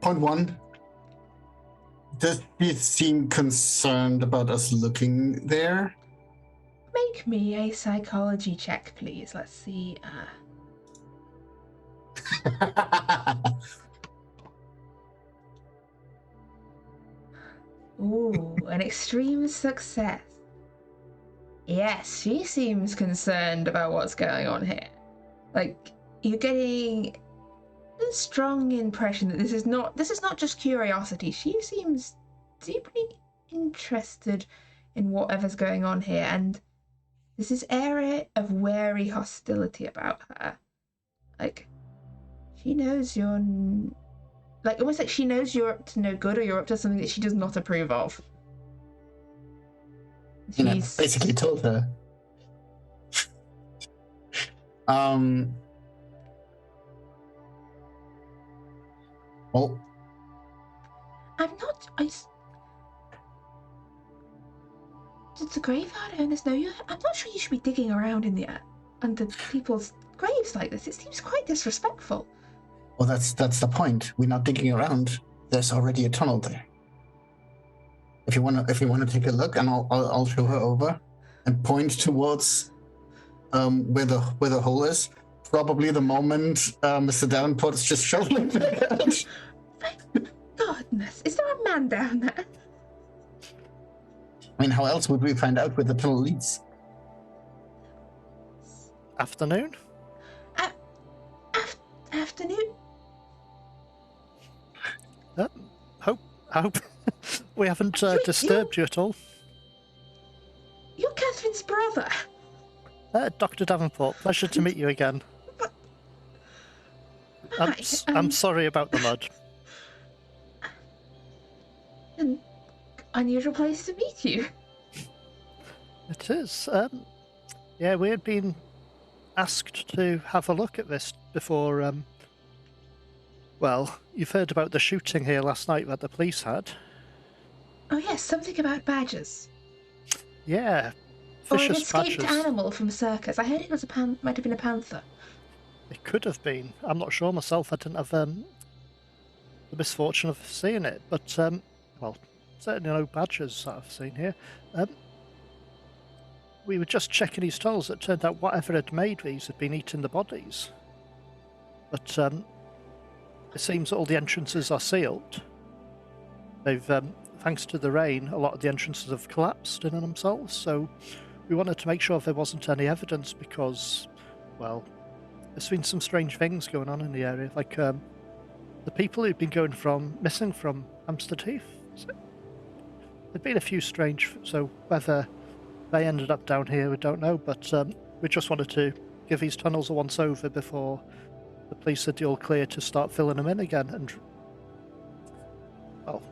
point one. Does he seem concerned about us looking there? Make me a psychology check, please. Let's see. Ooh, an extreme success. Yes, she seems concerned about what's going on here. Like, you're getting a strong impression that this is not just curiosity. She seems deeply interested in whatever's going on here, and there's this area of wary hostility about her. Like, she knows you're like, almost like she knows you're up to no good, or you're up to something that she does not approve of. You know, She's basically told her. Well, I'm not. Did the graveyard owners know you? I'm not sure you should be digging around in the under people's graves like this. It seems quite disrespectful. well, that's the point. We're not digging around. There's already a tunnel there. If you wanna take a look, and I'll show her over, and point towards where the hole is. Probably the moment Mr. Davenport is just shoveling back out. My goodness, is there a man down there? I mean, how else would we find out where the tunnel leads? Afternoon? Afternoon. Hope we haven't disturbed you at all. You're Catherine's brother. Dr. Davenport, pleasure to meet you again. Hi, I'm sorry about the mud. An unusual place to meet you. It is. Yeah, we had been asked to have a look at this before. Well, you've heard about the shooting here last night that the police had. Oh yes, something about badgers. Yeah, Or an vicious escaped badgers. animal from a circus. I heard it was might have been a panther. It could have been. I'm not sure myself. I didn't have the misfortune of seeing it, but well, certainly no badgers that I've seen here. We were just checking these tunnels. It turned out whatever had made these had been eating the bodies. But it seems that all the entrances are sealed. They've, thanks to the rain, a lot of the entrances have collapsed in on themselves. So we wanted to make sure there wasn't any evidence because, well, there's been some strange things going on in the area. Like the people who've been missing from Hampstead Heath. There've been a few strange. So whether they ended up down here, we don't know. But we just wanted to give these tunnels a once over before the police said the all clear to start filling them in again and, well,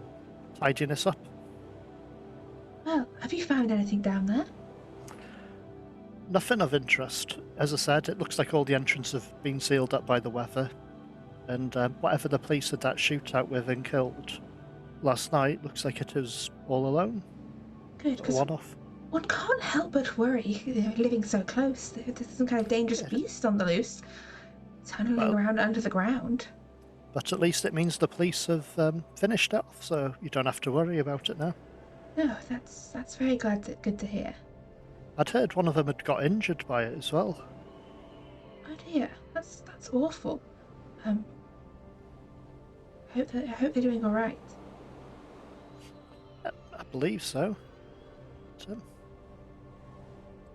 tidying this up. Well, have you found anything down there? Nothing of interest. As I said, it looks like all the entrances have been sealed up by the weather, and whatever the police had that shootout with and killed last night looks like it is all alone. Good, because One-off. one can't help but worry, living so close. There's some kind of dangerous beast on the loose, tunneling around under the ground. But at least it means the police have finished it off, so you don't have to worry about it now. No, that's very good to hear. I'd heard one of them had got injured by it as well. Oh dear, that's awful. I hope they're doing all right. I believe so. But,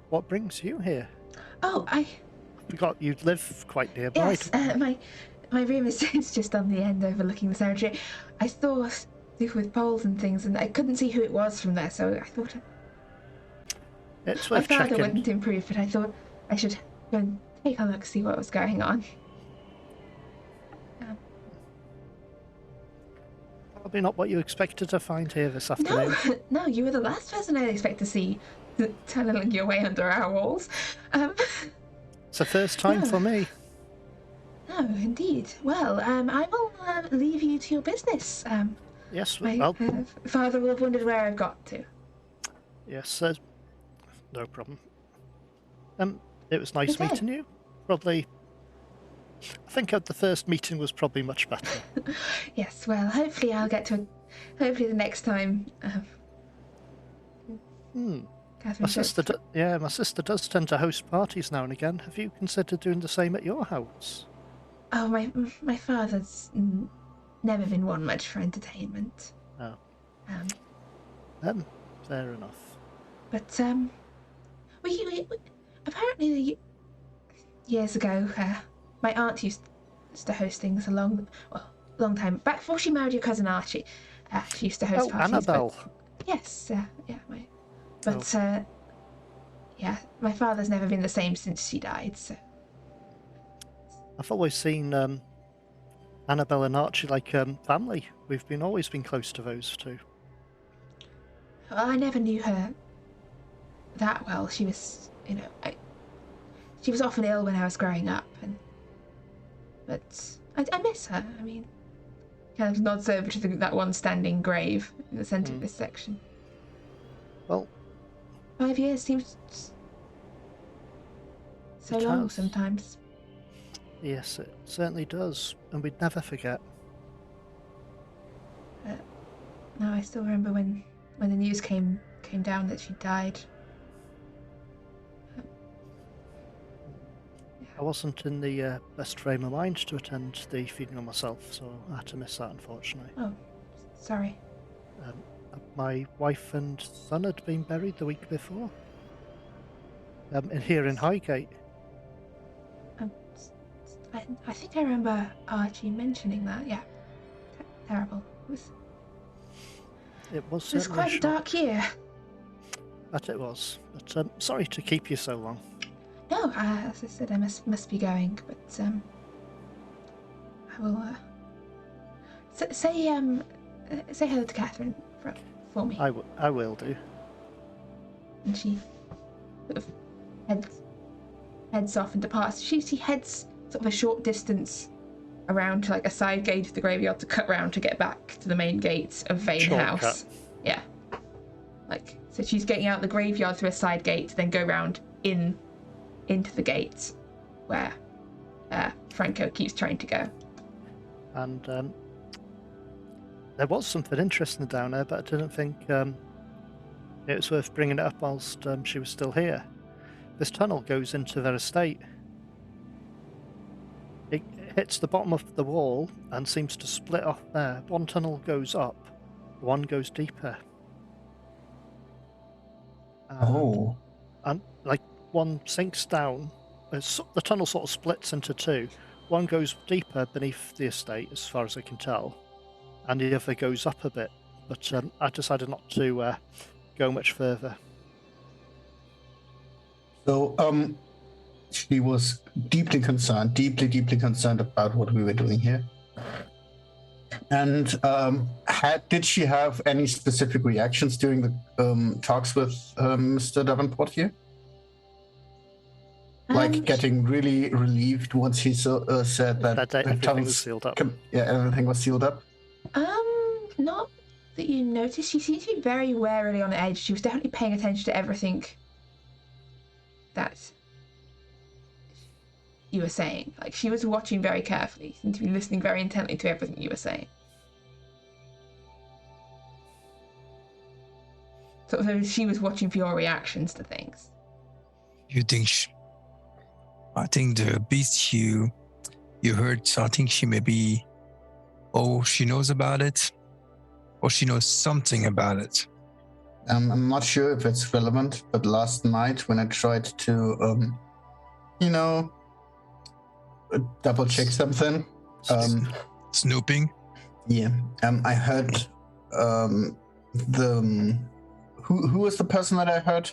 what brings you here? Oh, I Forgot you live quite nearby. yes, my room is just on the end overlooking the cemetery. I saw stuff with poles and things, and I couldn't see who it was from there, so I thought It's my worth father checking. wouldn't improve, but I thought I should go and take a look, see what was going on. Probably not what you expected to find here this afternoon. No, you were the last person I'd expect to see tunneling your way under our walls. It's the first time for me. No, indeed. Well, I will leave you to your business. Yes, My well, father will have wondered where I've got to. yes, no problem. It was nice Okay. meeting you. Probably, I think the first meeting was probably much better. Yes, well, hopefully I'll get to. Hopefully the next time. Catherine My sister, my sister does tend to host parties now and again. Have you considered doing the same at your house? Oh, my father's never been one much for entertainment. Oh. Fair enough. But we apparently years ago, my aunt used to host things long time back before she married your cousin Archie. She used to host parties. Annabelle. Yes, yeah, my father's never been the same since she died. So I've always seen Annabelle and Archie like family. We've always been close to those two. I never knew her that well. She was, she was often ill when I was growing up, but I miss her. I mean, kind of nods over to that one standing grave in the centre of this section. Well, 5 years seems so long sometimes. Yes, it certainly does, and we'd never forget. No, I still remember when the news came down that she died. I wasn't in the best frame of mind to attend the funeral myself, so I had to miss that, unfortunately. Oh, sorry. My wife and son had been buried the week before. Here in Highgate. I think I remember Archie mentioning that. Yeah, terrible. It was quite a dark year. That it was. But sorry to keep you so long. No, as I said, I must be going. But I will say hello to Catherine for me. I will do. And she sort of heads off and departs. She heads sort of a short distance around to like a side gate of the graveyard to cut round to get back to the main gate of Vane House. Yeah. So she's getting out the graveyard through a side gate, then go round into the gate where Franco keeps trying to go. And there was something interesting down there, but I didn't think it was worth bringing it up whilst she was still here. This tunnel goes into their estate. It hits the bottom of the wall and seems to split off there. One tunnel goes up, one goes deeper. And like one sinks down. The tunnel sort of splits into two. One goes deeper beneath the estate, as far as I can tell, and the other goes up a bit. But I decided not to go much further. So, she was deeply concerned about what we were doing here. And did she have any specific reactions during the talks with Mr. Davenport here? Like getting really relieved once he said that everything was sealed up. Everything was sealed up. Not that you noticed. She seemed to be very warily on edge. She was definitely paying attention to everything that you were saying. Like, she was watching very carefully, seemed to be listening very intently to everything you were saying. Sort of, she was watching for your reactions to things. You think I think the beast you heard, so I think she maybe, she knows about it, or she knows something about it. I'm not sure if it's relevant, but last night when I tried to, double check something, Snooping. Yeah, I heard who was the person that I heard?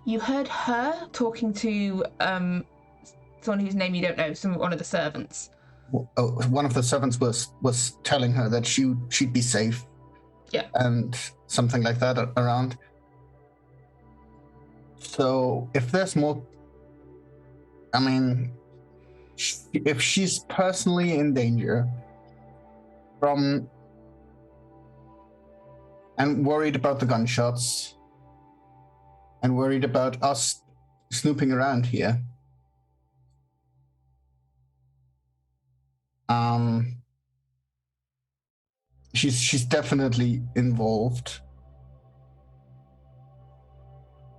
You heard her talking to someone whose name you don't know, one of the servants. One of the servants was telling her that she'd be safe. Yeah. And something like that around. So if there's more, I mean, if she's personally in danger from and worried about the gunshots and worried about us snooping around here, she's definitely involved.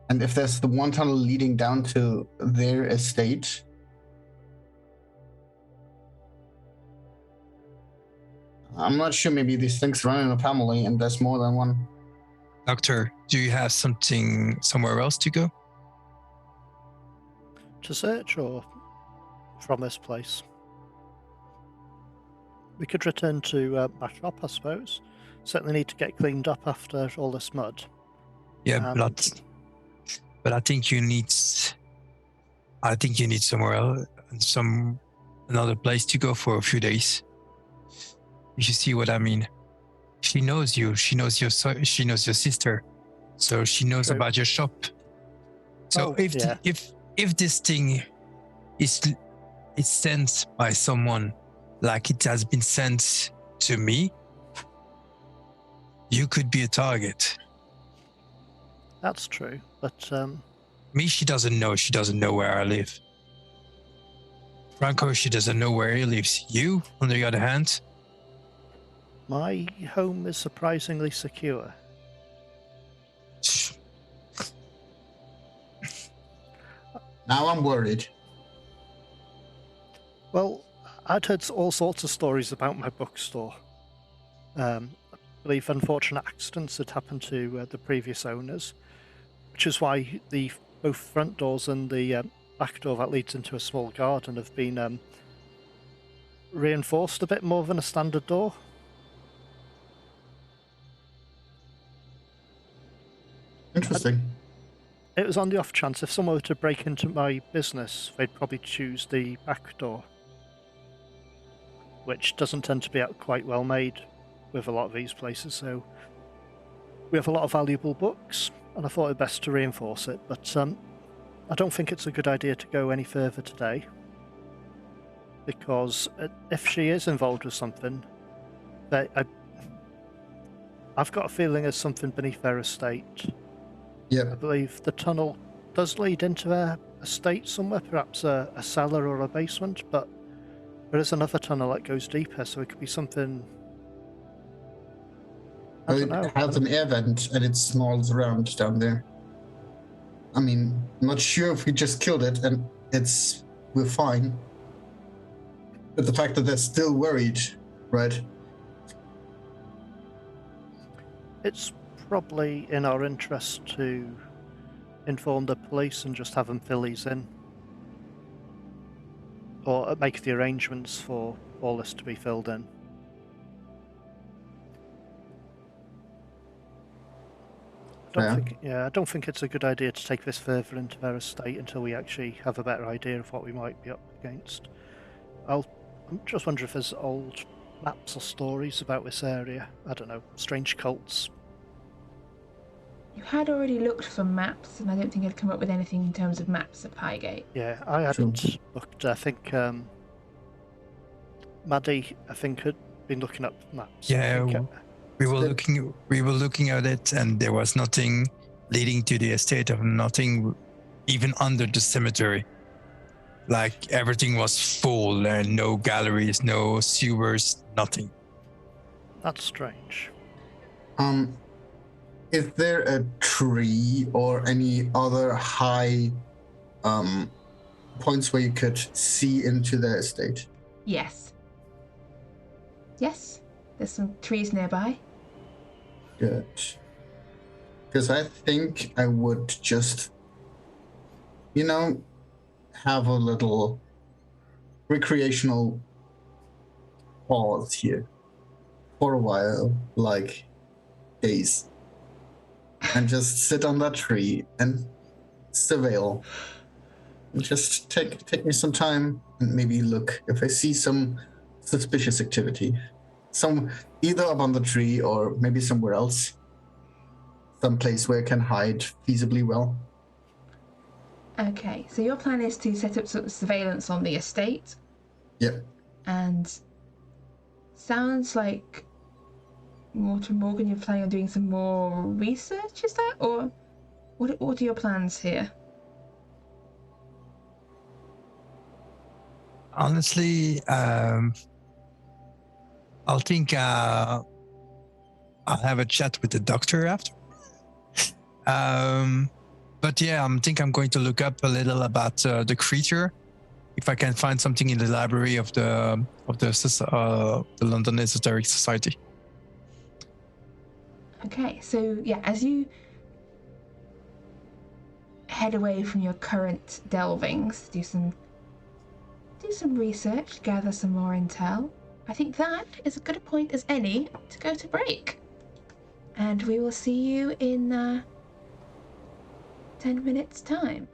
And if there's the one tunnel leading down to their estate, I'm not sure, maybe these things run in a family and there's more than one. Doctor, do you have something somewhere else to go? To search or from this place? We could return to my shop, I suppose. Certainly need to get cleaned up after all this mud. Yeah, but I think you need somewhere else, another place to go for a few days. You see what I mean? She knows you. She knows your sister, so she knows True. about your shop. So if this thing is sent by someone, like it has been sent to me, you could be a target. That's true, but Me, she doesn't know. She doesn't know where I live. Franco, she doesn't know where he lives. You, on the other hand, my home is surprisingly secure. Now I'm worried. Well, I'd heard all sorts of stories about my bookstore. I believe unfortunate accidents had happened to the previous owners, which is why the both front doors and the back door that leads into a small garden have been reinforced a bit more than a standard door. Interesting. It was on the off chance if someone were to break into my business, they'd probably choose the back door, which doesn't tend to be quite well made with a lot of these places. So we have a lot of valuable books, and I thought it best to reinforce it. But I don't think it's a good idea to go any further today, because if she is involved with something, I've got a feeling there's something beneath their estate. Yep. I believe the tunnel does lead into their estate somewhere, perhaps a cellar or a basement, but there is another tunnel that goes deeper, so it could be something. I don't know. It has an air vent and it smells around down there. I mean, I'm not sure if we just killed it and we're fine. But the fact that they're still worried, right? It's probably in our interest to inform the police and just have them fill these in. Or make the arrangements for all this to be filled in. I don't think it's a good idea to take this further into their estate until we actually have a better idea of what we might be up against. I'm just wondering if there's old maps or stories about this area. I don't know, strange cults. You had already looked for maps, and I don't think I'd come up with anything in terms of maps of Highgate. Yeah, I hadn't looked. I think Maddie, had been looking up maps. Yeah, we were looking at it, and there was nothing leading to the estate of nothing, even under the cemetery. Like everything was full, and no galleries, no sewers, nothing. That's strange. Is there a tree or any other high points where you could see into the estate? Yes. Yes, there's some trees nearby. Good. Because I think I would just, have a little recreational pause here for a while, like days. And just sit on that tree and surveil. And just take me some time and maybe look if I see some suspicious activity. Either up on the tree or maybe somewhere else. Some place where I can hide feasibly well. Okay, so your plan is to set up sort of surveillance on the estate. Yep. And sounds like Morgan, you're planning on doing some more research, is that? Or what are your plans here? Honestly, I'll think I'll have a chat with the doctor after. But yeah, I think I'm going to look up a little about the creature. If I can find something in the library of the London Esoteric Society. Okay, so yeah, as you head away from your current delvings, do some research, gather some more intel. I think that is as good a point as any to go to break. And we will see you in 10 minutes time.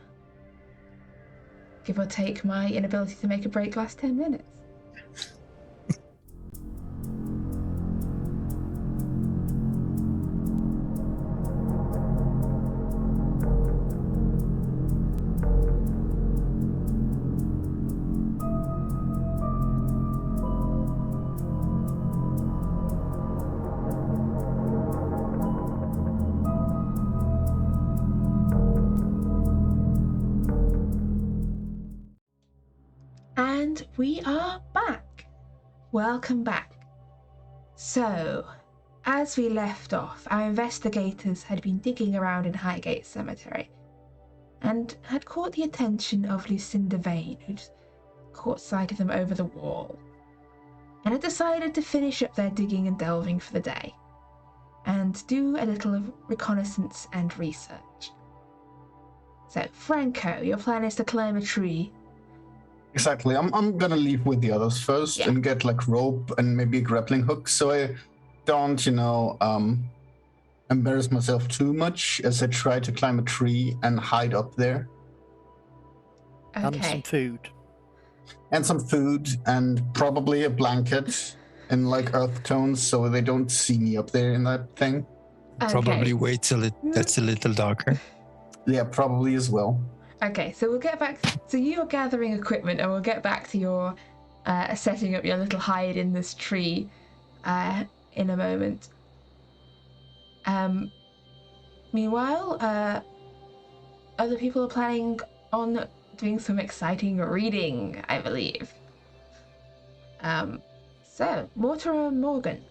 Give or take my inability to make a break last 10 minutes. And we are back. Welcome back. So, as we left off, our investigators had been digging around in Highgate Cemetery and had caught the attention of Lucinda Vane, who'd caught sight of them over the wall, and had decided to finish up their digging and delving for the day and do a little of reconnaissance and research. So, Franco, your plan is to climb a tree. Exactly. I'm gonna leave with the others first Yeah. and get like rope and maybe a grappling hook, so I don't, embarrass myself too much as I try to climb a tree and hide up there. And some Okay. food. And some food and probably a blanket in like earth tones so they don't see me up there in that thing. Probably wait till it gets a little darker. Yeah, probably as well. Okay, so we'll get back. So you're gathering equipment, and we'll get back to your setting up your little hide in this tree in a moment. Meanwhile, other people are planning on doing some exciting reading, I believe. So, Mortimer and Morgan,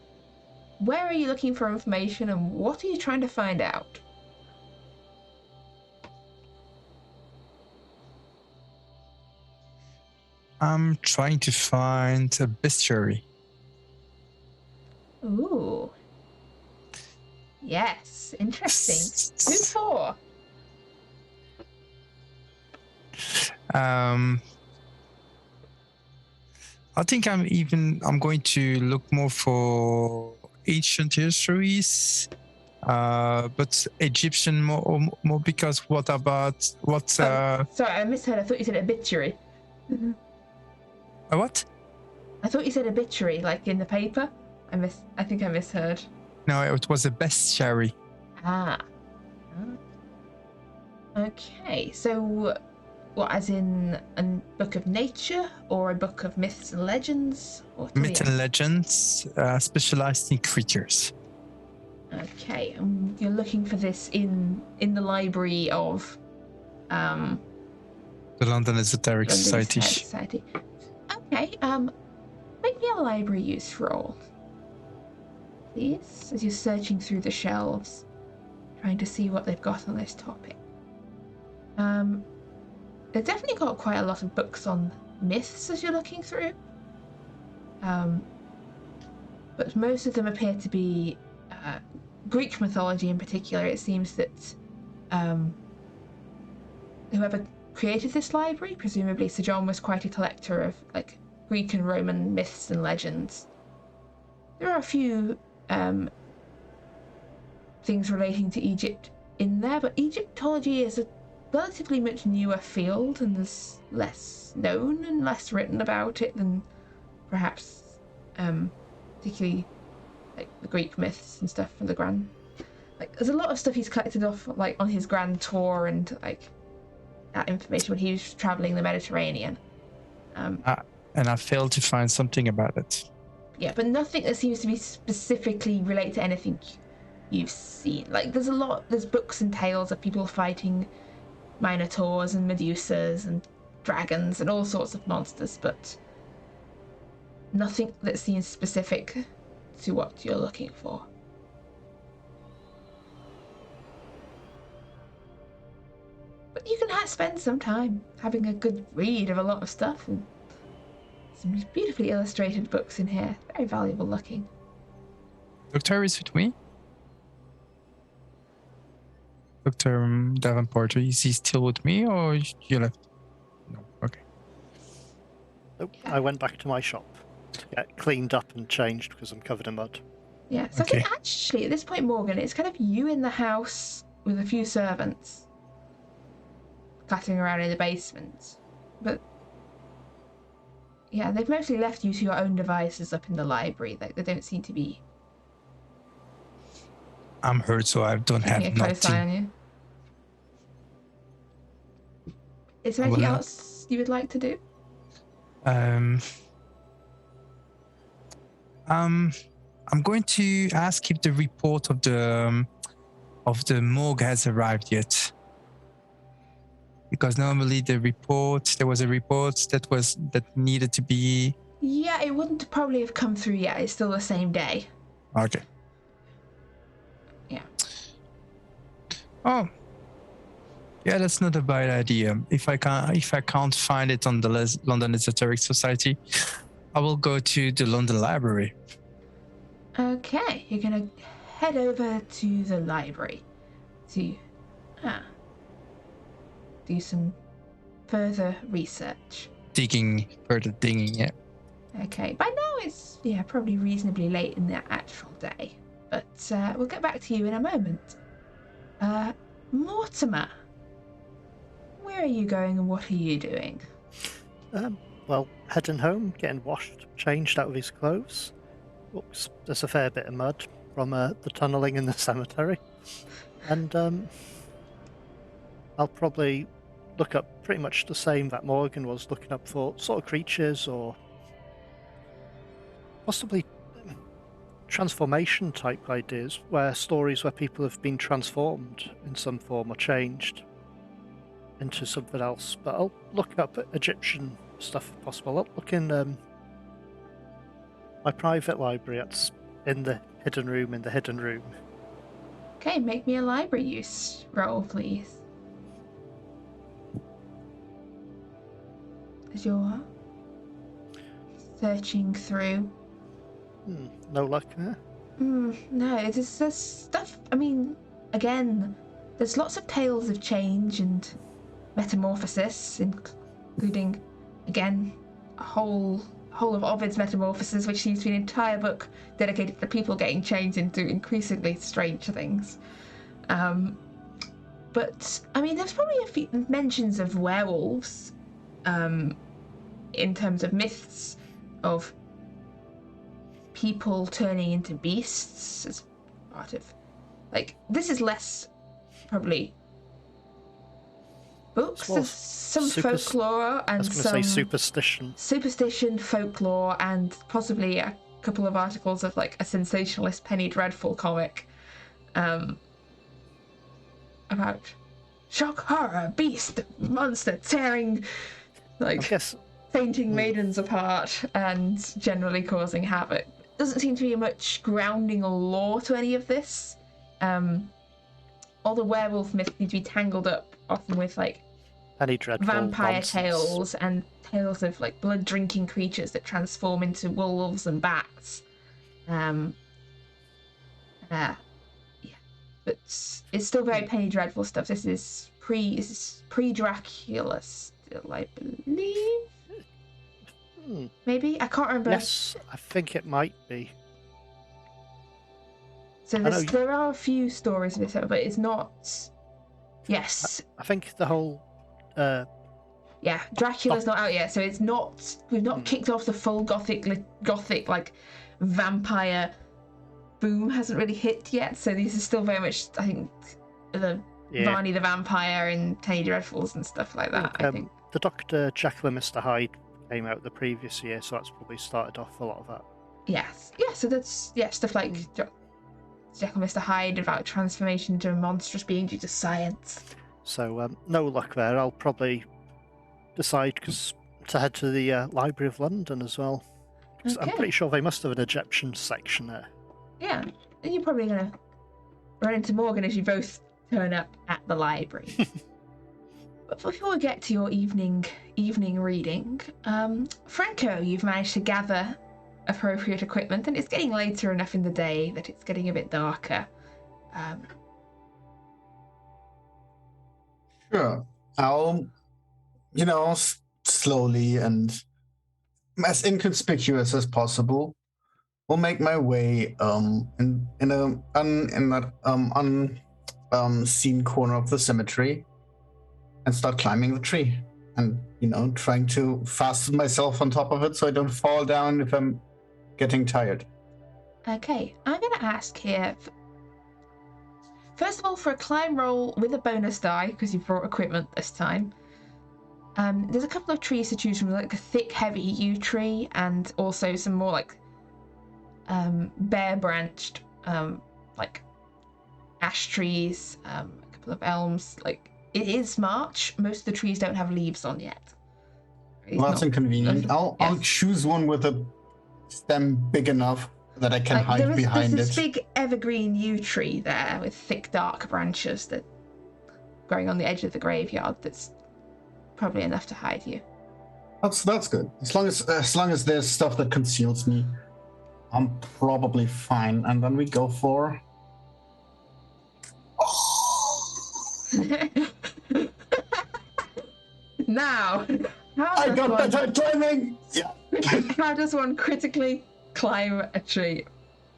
where are you looking for information, and what are you trying to find out? I'm trying to find a bestiary. Ooh. Yes, interesting. Who for? I think I'm going to look more for ancient histories, but Egyptian more because what about what? Sorry, I misheard. I thought you said obituary. What? I thought you said obituary, like in the paper. I think I misheard. No, it was a bestiary. Ah. Okay, so what, as in a book of nature or a book of myths and legends? Myth and legends, specialized in creatures. Okay, and you're looking for this in the library of The London Esoteric Society. Okay, make me a library use roll, please, as you're searching through the shelves, trying to see what they've got on this topic. They've definitely got quite a lot of books on myths as you're looking through. But most of them appear to be Greek mythology in particular. It seems that whoever created this library, presumably Sir John, was quite a collector of like Greek and Roman myths and legends. There are a few things relating to Egypt in there, but Egyptology is a relatively much newer field, and there's less known and less written about it than perhaps particularly like the Greek myths and stuff from the grand. Like, there's a lot of stuff he's collected off like on his grand tour and like that information when he was traveling the Mediterranean. And I failed to find something about it. Yeah, but nothing that seems to be specifically related to anything you've seen. Like, there's books and tales of people fighting minotaurs and medusas and dragons and all sorts of monsters, but nothing that seems specific to what you're looking for. But you can spend some time having a good read of a lot of stuff, and some beautifully illustrated books in here. Very valuable looking. Doctor is with me? Dr. Davenport? Is he still with me, or you left? No. Okay. Nope, I went back to my shop to get cleaned up and changed because I'm covered in mud. Yeah, so Okay. I think actually at this point, Morgan, it's kind of you in the house with a few servants clattering around in the basement. But yeah, they've mostly left you to your own devices up in the library. Like, they don't seem to be I'm hurt, so I don't keeping a have close eye nothing. on you. Is there I will anything not- else you would like to do? I'm going to ask if the report of the morgue has arrived yet. Because normally there was a report that needed to be. Yeah, it wouldn't probably have come through yet. It's still the same day. Okay. Yeah. Oh. Yeah, that's not a bad idea. If I can't find it on the London Esoteric Society, I will go to the London Library. Okay, you're gonna head over to the library to do some further research. Further digging, yeah. Okay, by now it's probably reasonably late in the actual day, but we'll get back to you in a moment. Mortimer, where are you going and what are you doing? Well, heading home, getting washed, changed out of his clothes. Oops, there's a fair bit of mud from the tunnelling in the cemetery. And I'll probably look up pretty much the same that Morgan was looking up for, sort of creatures or possibly transformation type ideas, stories where people have been transformed in some form or changed into something else. But I'll look up Egyptian stuff if possible. I'll look in my private library. That's in the hidden room Okay, make me a library use roll, please. As you're searching through. No luck there. No, there's stuff. I mean, again, there's lots of tales of change and metamorphosis, including, again, a whole of Ovid's Metamorphoses, which seems to be an entire book dedicated to people getting changed into increasingly strange things. But I mean, there's probably a few mentions of werewolves, in terms of myths of people turning into beasts as part of, like, this is less probably books. There's some folklore and some superstition, folklore, and possibly a couple of articles of like a sensationalist Penny Dreadful comic about shock, horror, beast, monster tearing, like, fainting maidens apart and generally causing havoc. Doesn't seem to be much grounding or lore to any of this. All the werewolf myths seem to be tangled up often with like Penny Dreadful vampire nonsense. tales and tales of like blood drinking creatures that transform into wolves and bats. Yeah, but it's still very Penny Dreadful stuff. This is pre-Dracula still, I believe. Maybe, I can't remember. Yes, I think it might be. So there are a few stories of this, but it's not. Yes. I think the whole. Yeah, Dracula's not out yet, so it's not. We've not kicked off the full gothic like vampire boom hasn't really hit yet. So these are still very much, I think, the Varney the Vampire and Penny Dreadfuls and stuff like that. I think the Dr. Jekyll and Mr. Hyde came out the previous year, so that's probably started off a lot of that. Yes, yeah. So that's stuff like Jekyll and Mr. Hyde about transformation into a monstrous being due to science. So no luck there. I'll probably decide to head to the Library of London as well. Okay. I'm pretty sure they must have an Egyptian section there. Yeah, and you're probably gonna run into Morgan as you both turn up at the library. But before we get to your evening reading, Franco, you've managed to gather appropriate equipment, and it's getting later enough in the day that it's getting a bit darker. Sure. I'll, slowly and as inconspicuous as possible, will make my way in that unseen corner of the cemetery and start climbing the tree. And trying to fasten myself on top of it so I don't fall down if I'm getting tired. Okay, I'm going to ask here. First of all, for a climb roll with a bonus die, because you brought equipment this time, there's a couple of trees to choose from, like a thick, heavy yew tree, and also some more like bare-branched, like ash trees, a couple of elms. Like, it is March. Most of the trees don't have leaves on yet. Well, that's inconvenient. I'll choose one with a stem big enough that I can hide behind there's it. this big evergreen yew tree there with thick, dark branches that growing on the edge of the graveyard. That's probably enough to hide you. That's good. As long as there's stuff that conceals me, I'm probably fine. And then we go for. Now, I got better timing. Yeah. How does one critically climb a tree?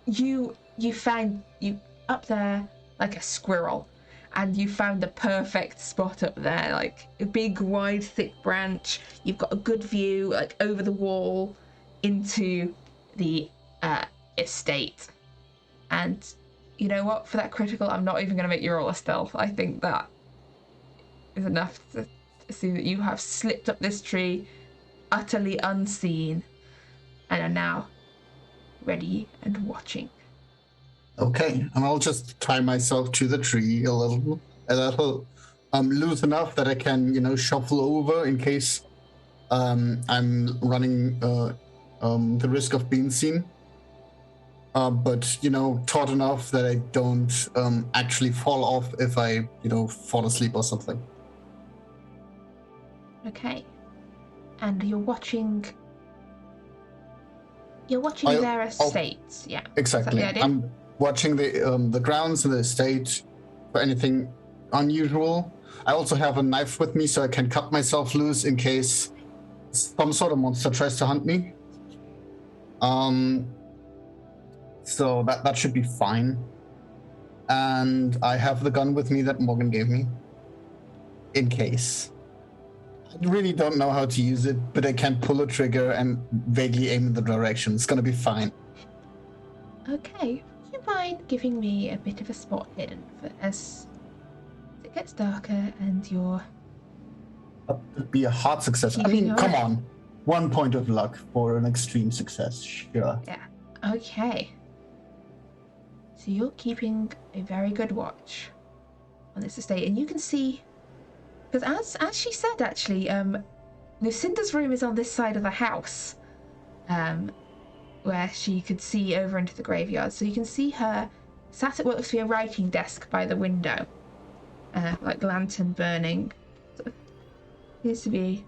You find you up there like a squirrel, and you found the perfect spot up there, like a big, wide, thick branch. You've got a good view, like over the wall, into the estate. And you know what? For that critical, I'm not even going to make you roll a stealth. I think that is enough to see that you have slipped up this tree, utterly unseen, and are now ready and watching. Okay, and I'll just tie myself to the tree a little loose enough that I can, shuffle over in case I'm running the risk of being seen. But taut enough that I don't actually fall off if I, fall asleep or something. Okay, and you're watching their estates. Yeah, Exactly. I'm watching the grounds and the estate for anything unusual. I also have a knife with me so I can cut myself loose in case some sort of monster tries to hunt me. So that should be fine. And I have the gun with me that Morgan gave me in case. I really don't know how to use it, but I can pull a trigger and vaguely aim in the direction. It's gonna be fine. Okay, would you mind giving me a bit of a spot hidden as it gets darker and you're... That would be a hard success. I mean, come on. 1 point of luck for an extreme success, sure. Yeah, okay. So you're keeping a very good watch on this estate, and you can see... Because as she said, actually, Lucinda's room is on this side of the house, where she could see over into the graveyard. So you can see her sat at what looks to be a writing desk by the window, like lantern burning. So it appears to be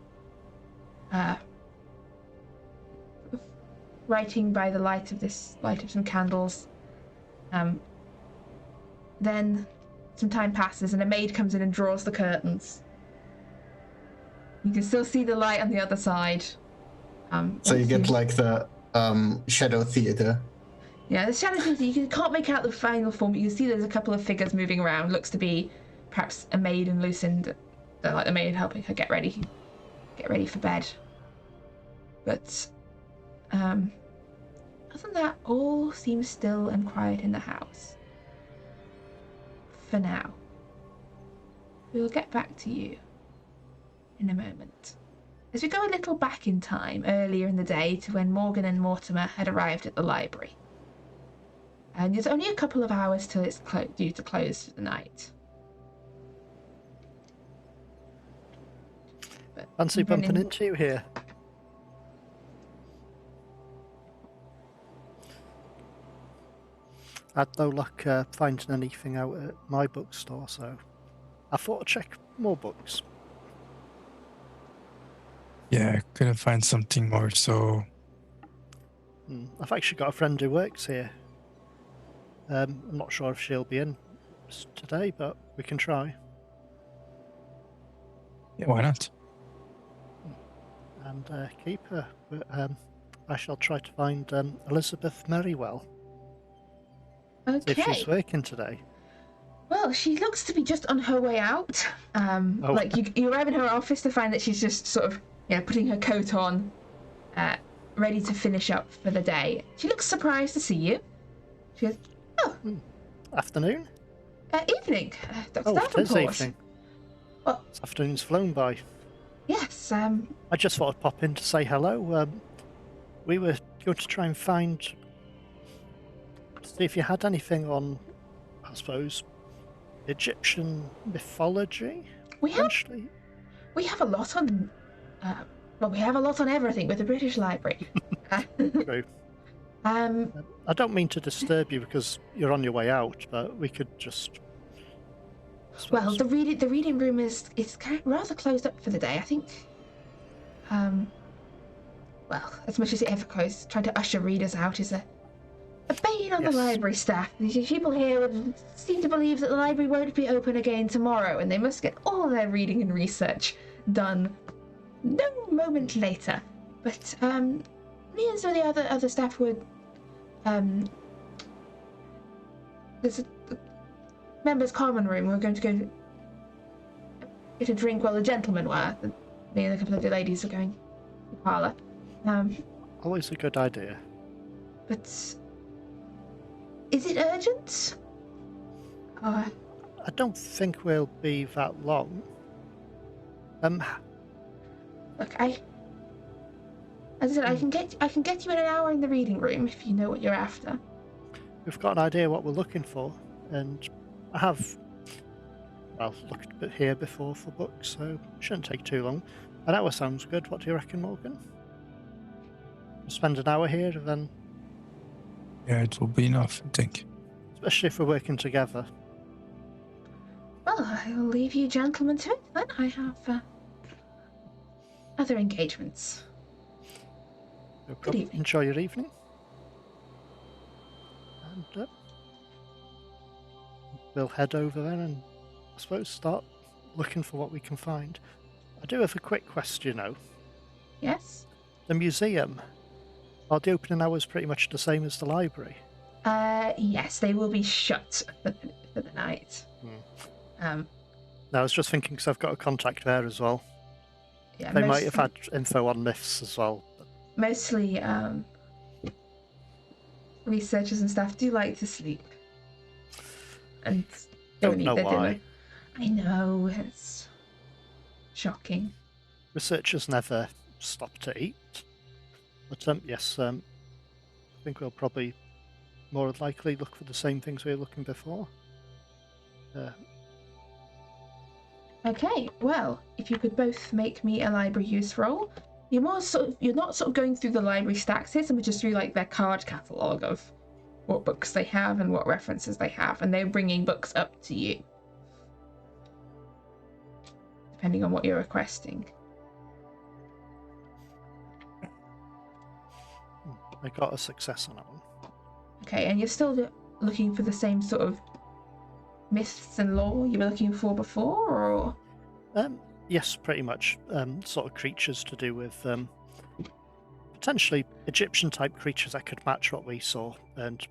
writing by the light of some candles. Then some time passes, and a maid comes in and draws the curtains. You can still see the light on the other side. So you get like the shadow theater. Yeah, the shadow theater, you can't make out the final form, but you can see there's a couple of figures moving around. Looks to be perhaps a maid and Lucinda. They're like the maid helping her get ready for bed. But other than that, all seems still and quiet in the house. For now. We'll get back to you in a moment. As we go a little back in time, earlier in the day, to when Morgan and Mortimer had arrived at the library. And there's only a couple of hours till it's due to close for the night. But Fancy bumping into you here. I had no luck finding anything out at my bookstore, so I thought I'd check more books. Yeah, couldn't find something more, so... I've actually got a friend who works here. I'm not sure if she'll be in today, but we can try. Yeah, why not? And keep her. But, I shall try to find Elizabeth Merrywell. See if Okay. she's working today. Well, she looks to be just on her way out. Oh. Like you arrive in her office to find that she's just sort of, putting her coat on, ready to finish up for the day. She looks surprised to see you. She goes, "Oh, Afternoon? evening, Dr. Oh, it is Davenport." evening. Well, This afternoon's flown by. yes. I just thought I'd pop in to say hello. We were going to try and see if you had anything on, I suppose, Egyptian mythology. We have Potentially. a lot on. We have a lot on everything with the British Library. True. um, I don't mean to disturb you because you're on your way out, but we could just. well, the reading room is rather closed up for the day. I think. Well, as much as it ever goes, trying to usher readers out is a bane on the Yes. library staff. These people here would seem to believe that the library won't be open again tomorrow, and they must get all their reading and research done no moment later. But me and some of the other staff would there's a members' common room. We're going to go get a drink while the gentlemen were. Me and a couple of the ladies are going to the parlour. Always a good idea. But is it urgent? I don't think we'll be that long. Look, as I said, I can get you in an hour in the reading room if you know what you're after. We've got an idea what we're looking for, and I have, looked a bit here before for books, so it shouldn't take too long. An hour sounds good. What do you reckon, Morgan? We'll spend an hour here, and then, Yeah, it will be enough, I think. especially if we're working together. Well, I will leave you gentlemen to it then. I have other engagements. No Good problem. evening. Enjoy your evening. And we'll head over there and, I suppose, start looking for what we can find. I do have a quick question, though. Yes? The museum, are the opening hours pretty much the same as the library? Yes, they will be shut for the night. No, I was just thinking because I've got a contact there as well. Yeah, They might have had info on myths as well. mostly researchers and staff do like to sleep. And Don't need know their why. dinner. I know, it's shocking. Researchers never stop to eat. But yes, I think we'll probably more than likely look for the same things we were looking before. Okay, well, if you could both make me a library use roll. You're not sort of going through the library stacks here, so we're just through like their card catalogue of what books they have and what references they have, and they're bringing books up to you, depending on what you're requesting. I got a success on that one. Okay, and you're still looking for the same sort of myths and lore you were looking for before, or? Yes, pretty much. Sort of creatures to do with potentially Egyptian type creatures that could match what we saw,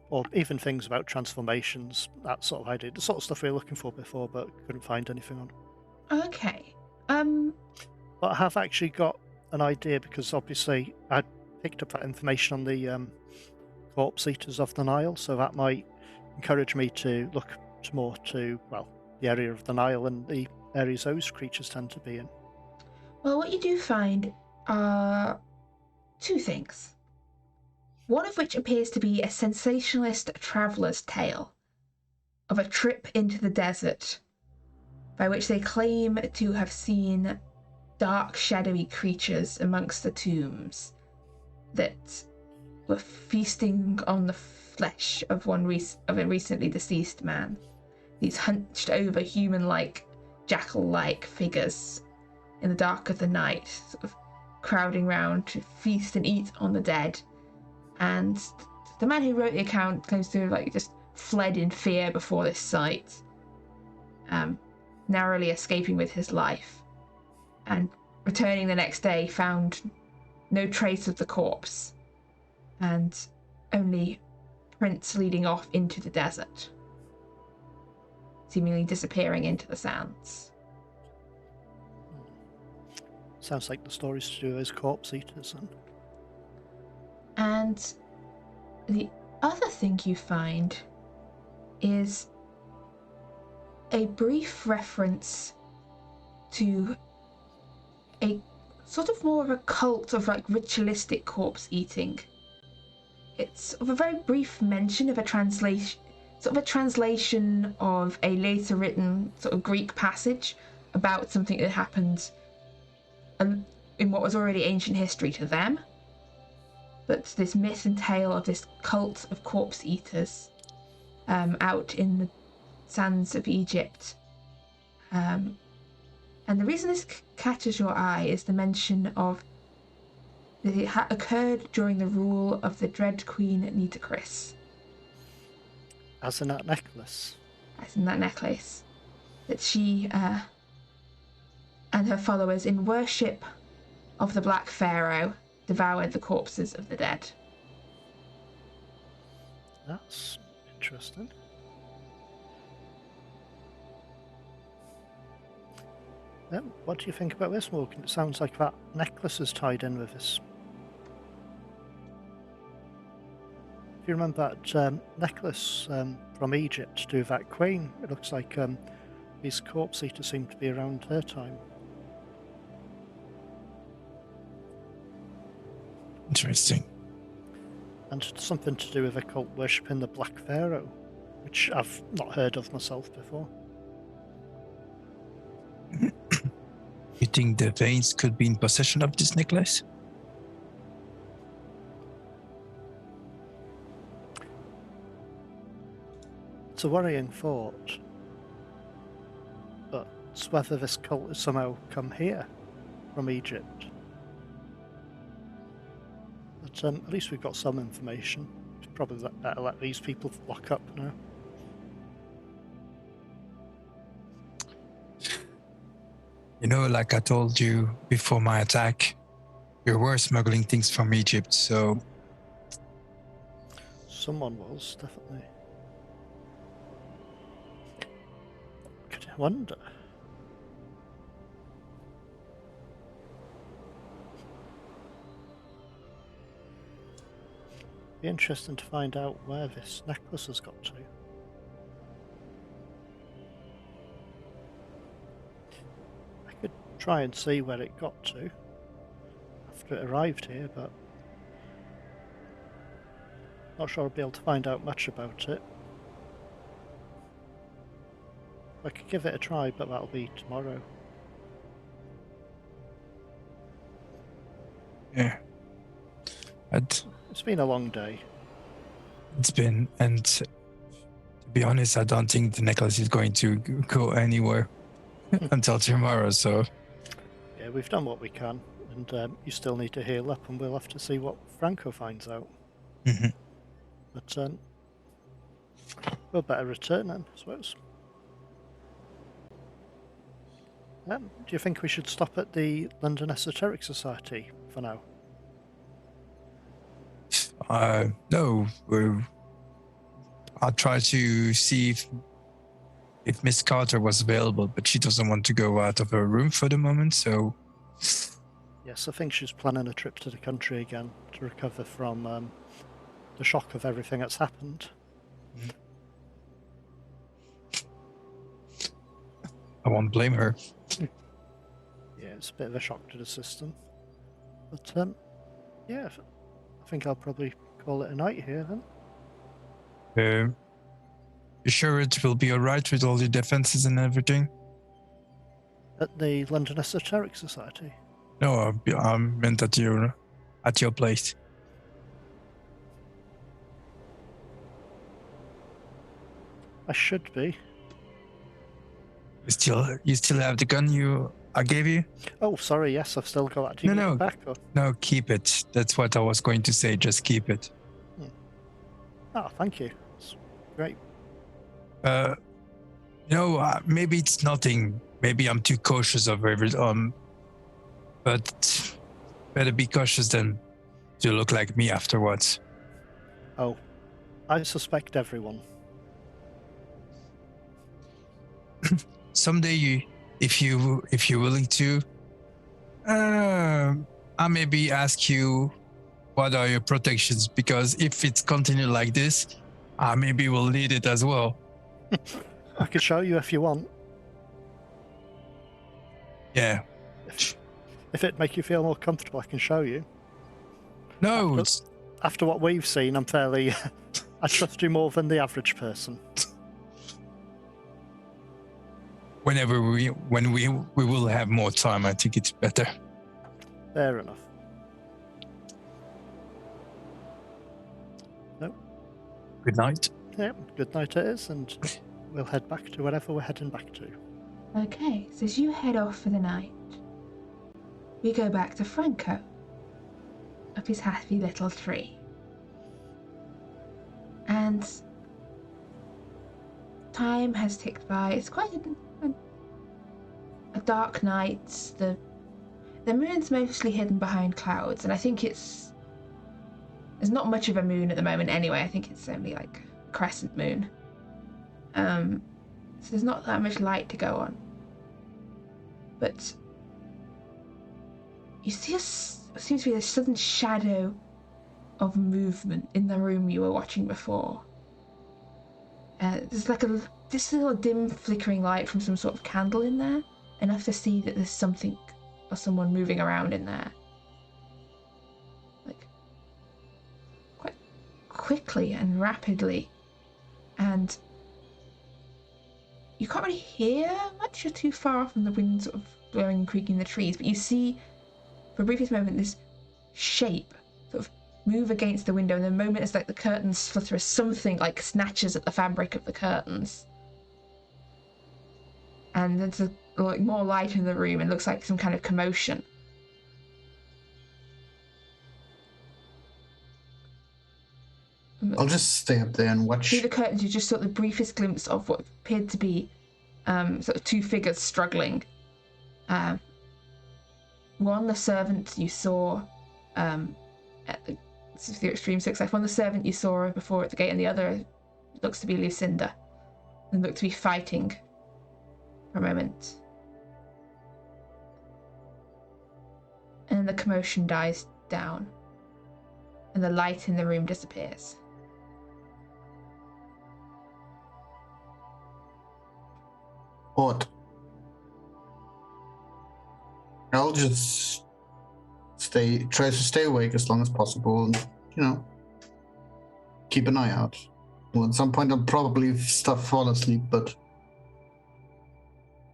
or even things about transformations, that sort of idea. The sort of stuff we were looking for before, but couldn't find anything on. Okay. But I have actually got an idea because obviously I picked up that information on the corpse eaters of the Nile, so that might encourage me to look more to, the area of the Nile and the areas those creatures tend to be in. Well, what you do find are two things. One of which appears to be a sensationalist traveller's tale of a trip into the desert, by which they claim to have seen dark, shadowy creatures amongst the tombs that were feasting on the flesh of a recently deceased man. These hunched over, human-like, jackal-like figures in the dark of the night, sort of crowding round to feast and eat on the dead. And the man who wrote the account claims to have just fled in fear before this sight, narrowly escaping with his life. and returning the next day found no trace of the corpse and only prints leading off into the desert, seemingly disappearing into the sands. Sounds like the story's to do with those corpse eaters. And the other thing you find is a brief reference to a sort of more of a cult of like ritualistic corpse eating. It's of a very brief mention of a translation of a later written sort of Greek passage about something that happened in what was already ancient history to them. But this myth and tale of this cult of corpse eaters out in the sands of Egypt. And the reason this catches your eye is the mention of that it occurred during the rule of the dread Queen Nitocris. As in that necklace? As in that necklace. That she and her followers, in worship of the Black Pharaoh, devoured the corpses of the dead. That's interesting. What do you think about this, Morgan? It sounds like that necklace is tied in with this. If you remember that necklace from Egypt to do with that queen, it looks like these corpse eaters seem to be around her time. Interesting. And something to do with a cult worshipping the Black Pharaoh, which I've not heard of myself before. You think the veins could be in possession of this necklace? It's a worrying thought, but it's whether this cult has somehow come here from Egypt. But at least we've got some information. It's probably better let these people lock up now. You know, like I told you before my attack, we were smuggling things from Egypt, so... Someone was, definitely. Could you wonder? Be interesting to find out where this necklace has got to. I could try and see where it got to after it arrived here, but not sure I'll be able to find out much about it. I could give it a try, but that'll be tomorrow. Yeah. It's been a long day. It's been, and to be honest, I don't think the necklace is going to go anywhere until tomorrow, so... Yeah, we've done what we can, and you still need to heal up, and we'll have to see what Franco finds out. Mm-hmm. But we'll better return then, I suppose. Do you think we should stop at the London Esoteric Society for now? No, I'll try to see if Miss Carter was available, but she doesn't want to go out of her room for the moment, so... Yes, I think she's planning a trip to the country again to recover from the shock of everything that's happened. I won't blame her. Yeah, it's a bit of a shock to the system. But, yeah, I think I'll probably call it a night here then. You sure it will be alright with all the defenses and everything? At the London Esoteric Society? No, I meant at your place. I should be. You still have the gun I gave you? Oh, sorry, yes, I've still got that. Do you need it back? Or? No, keep it. That's what I was going to say. Just keep it. Oh, thank you. It's great. Maybe it's nothing. Maybe I'm too cautious of But better be cautious than to look like me afterwards. Oh, I suspect everyone. Someday, if you're willing to, I maybe ask you what are your protections, because if it's continue like this, I maybe will need it as well. I could show you if you want. Yeah. If it'd make you feel more comfortable, I can show you. No, After what we've seen, I'm fairly... I trust you more than the average person. when we will have more time, I think it's better. Fair enough. Good night. Yeah, good night it is, and we'll head back to wherever we're heading back to. Okay, so as you head off for the night, we go back to Franco, up his happy little tree. And time has ticked by. It's quite a dark night. The moon's mostly hidden behind clouds, and I think there's not much of a moon at the moment anyway. I think it's only like a crescent moon. So there's not that much light to go on. But you see seems to be a sudden shadow of movement in the room you were watching before. There's like this little dim flickering light from some sort of candle in there, enough to see that there's something or someone moving around in there. Like, quite quickly and rapidly. And you can't really hear much, you're too far off, and the wind sort of blowing and creaking the trees, but you see, for a briefest moment, this shape sort of move against the window, and the moment it's like the curtains flutter as something like snatches at the fabric of the curtains. And there's like more light in the room, and looks like some kind of commotion. I'll just stay up there and watch. Through the curtains, you just saw the briefest glimpse of what appeared to be sort of two figures struggling. One, the servant you saw at the extreme success. One, the servant you saw before at the gate, and the other looks to be Lucinda, and look to be fighting for a moment. And then the commotion dies down, and the light in the room disappears. What? I'll just try to stay awake as long as possible, and, keep an eye out. Well, at some point I'll probably fall asleep, but...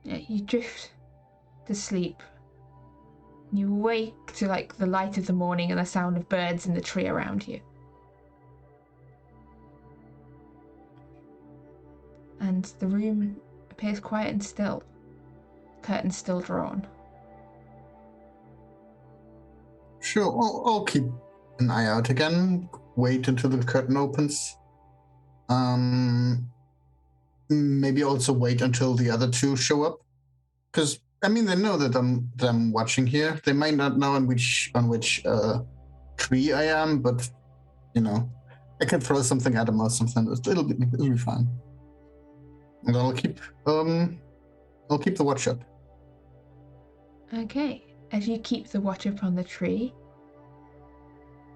Yeah, you drift to sleep. You wake to like the light of the morning and the sound of birds in the tree around you. And the room appears quiet and still. Curtains still drawn. Sure, I'll keep an eye out again. Wait until the curtain opens. Maybe also wait until the other two show up, because they know that I'm watching here. They might not know on which tree I am, but I can throw something at them or something. It'll be fine. And I'll keep the watch up. Okay, as you keep the watch up on the tree,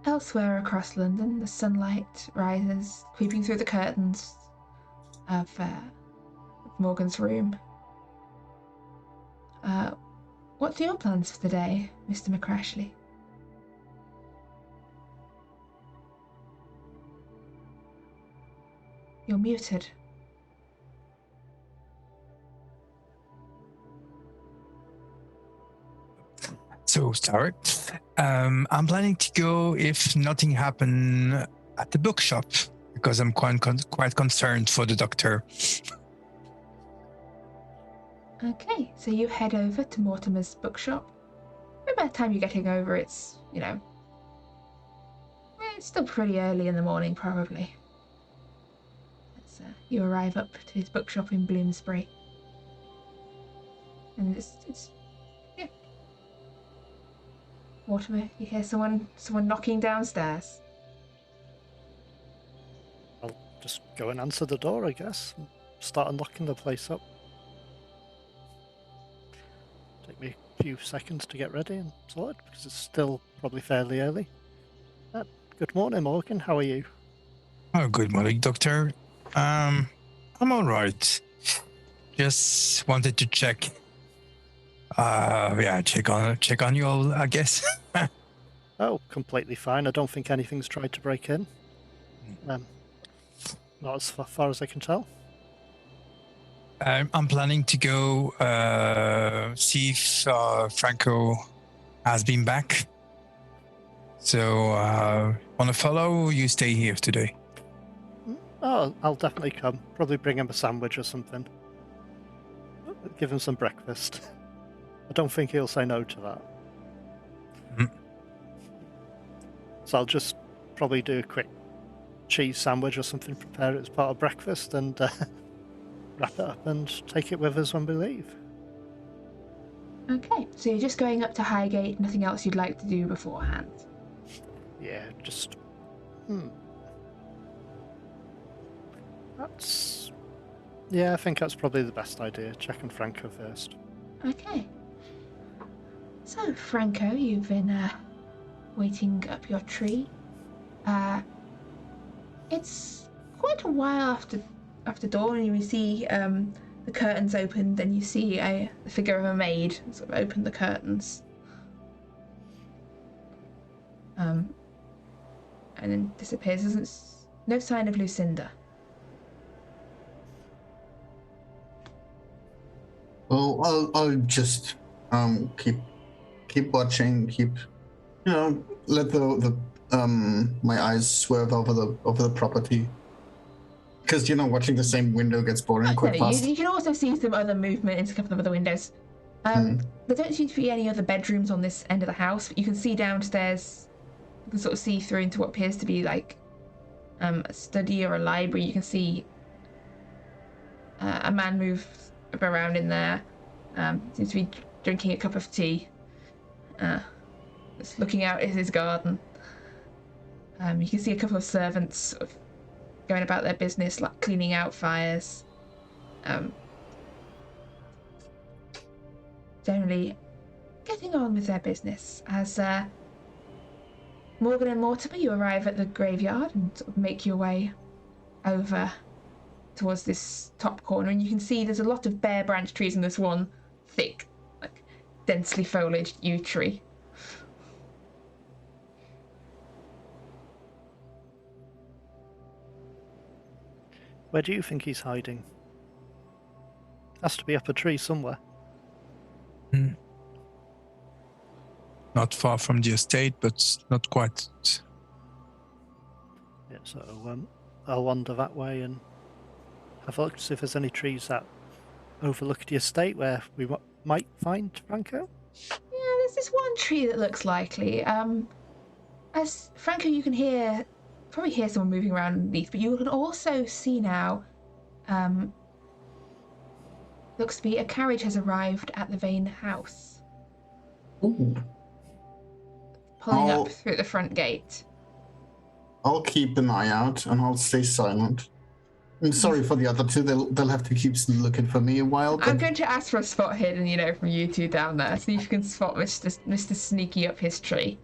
elsewhere across London, the sunlight rises, creeping through the curtains of Morgan's room. What are your plans for the day, Mr. McCrashley? You're muted. So sorry. I'm planning to go if nothing happen at the bookshop, because I'm quite concerned for the doctor. Okay, so you head over to Mortimer's bookshop. By the time you're getting over, it's still pretty early in the morning, probably. You arrive up to his bookshop in Bloomsbury, and it's Mortimer, you hear someone knocking downstairs. I'll just go and answer the door, I guess, and start unlocking the place up. Take me a few seconds to get ready and sorted, because it's still probably fairly early. Good morning, Morgan. How are you? Oh, good morning, Doctor. I'm all right. Just wanted to check. Check on you all, I guess. Oh, completely fine. I don't think anything's tried to break in. Not as far as I can tell. I'm planning to go see if Franco has been back. So, want to follow? Or you stay here today. Oh, I'll definitely come. Probably bring him a sandwich or something. Give him some breakfast. I don't think he'll say no to that. Mm. So I'll just probably do a quick cheese sandwich or something, prepare it as part of breakfast, and wrap it up and take it with us when we leave. Okay, so you're just going up to Highgate. Nothing else you'd like to do beforehand. Yeah, just... Yeah, I think that's probably the best idea. Checking Franco first. Okay. So, Franco, you've been waiting up your tree. It's quite a while after dawn, and you see the curtains opened, and you see the figure of a maid sort of open the curtains. And then disappears. There's no sign of Lucinda. Well, I'll just keep watching, let the my eyes swerve over the property, because watching the same window gets boring quite fast. You can also see some other movement into a couple of other windows. There don't seem to be any other bedrooms on this end of the house, but you can see downstairs. You can sort of see through into what appears to be like a study or a library. You can see a man move around in there. Seems to be drinking a cup of tea. Just looking out at his garden. You can see a couple of servants sort of going about their business, like cleaning out fires. Generally getting on with their business. As Morgan and Mortimer, you arrive at the graveyard and sort of make your way over towards this top corner, and you can see there's a lot of bare branch trees and this one thick, like densely foliaged yew tree. Where do you think he's hiding? Has to be up a tree somewhere. Not far from the estate, but not quite. Yeah, so I'll wander that way and have a look to see if there's any trees that overlook the estate where we might find Franco. Yeah, there's this one tree that looks likely. As Franco, you can probably hear someone moving around underneath, but you can also see now, looks to be a carriage has arrived at the Vane house. Ooh. Pulling up through the front gate. I'll keep an eye out and I'll stay silent. I'm sorry for the other two. They'll have to keep looking for me a while. I'm going to ask for a spot hidden, from you two down there. See if you can spot Mr. Sneaky up his tree.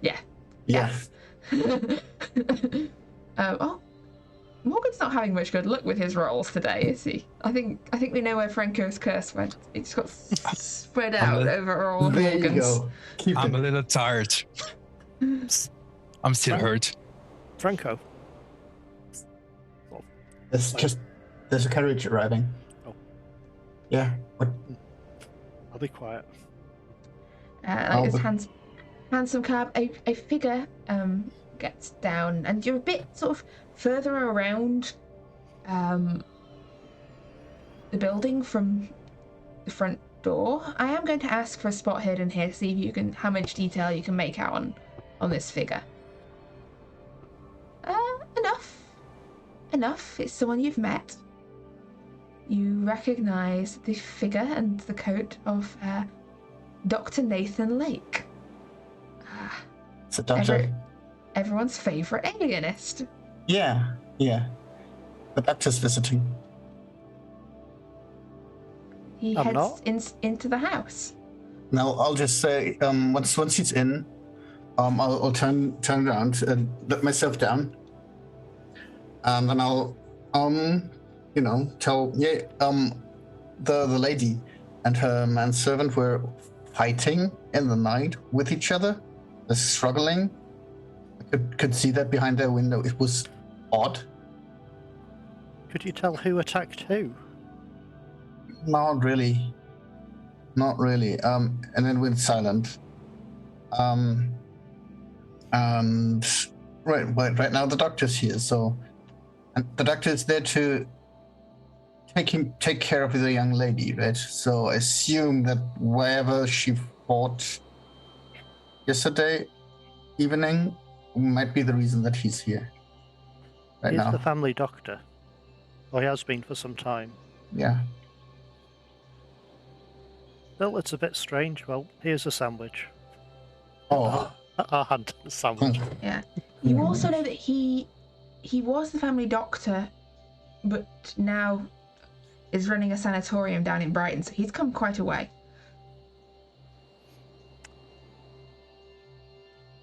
Yeah. Yeah. Morgan's not having much good luck with his rolls today, is he? I think we know where Franco's curse went. It just got spread out over all of There Morgan's. you go. I'm a little tired. I'm still hurt. Franco. There's a carriage arriving. Oh. Yeah. What? I'll be quiet. Like this handsome cab, a figure gets down, and you're a bit sort of further around the building from the front door. I am going to ask for a spot hidden here to see if how much detail you can make out on this figure. Enough. It's someone you've met. You recognise the figure and the coat of Dr. Nathan Lake. It's a doctor. Everyone's favourite alienist. Yeah. The doctor's visiting. He I'm heads into the house. Now I'll just say, once he's in, I'll turn around and let myself down, and then I'll tell the lady and her manservant were fighting in the night with each other. They're struggling. I could see that behind their window. It was odd. Could you tell who attacked who? Not really. And then went silent. And right now the doctor's here, and the doctor is there to take care of the young lady, right? So I assume that wherever she fought yesterday evening might be the reason that he's here right He's now. the family doctor. Or he has been for some time. Yeah. Still, it's a bit strange. Well, here's a sandwich. Oh. Our hand sandwich. Yeah. You also know that he was the family doctor, but now is running a sanatorium down in Brighton, so he's come quite a way.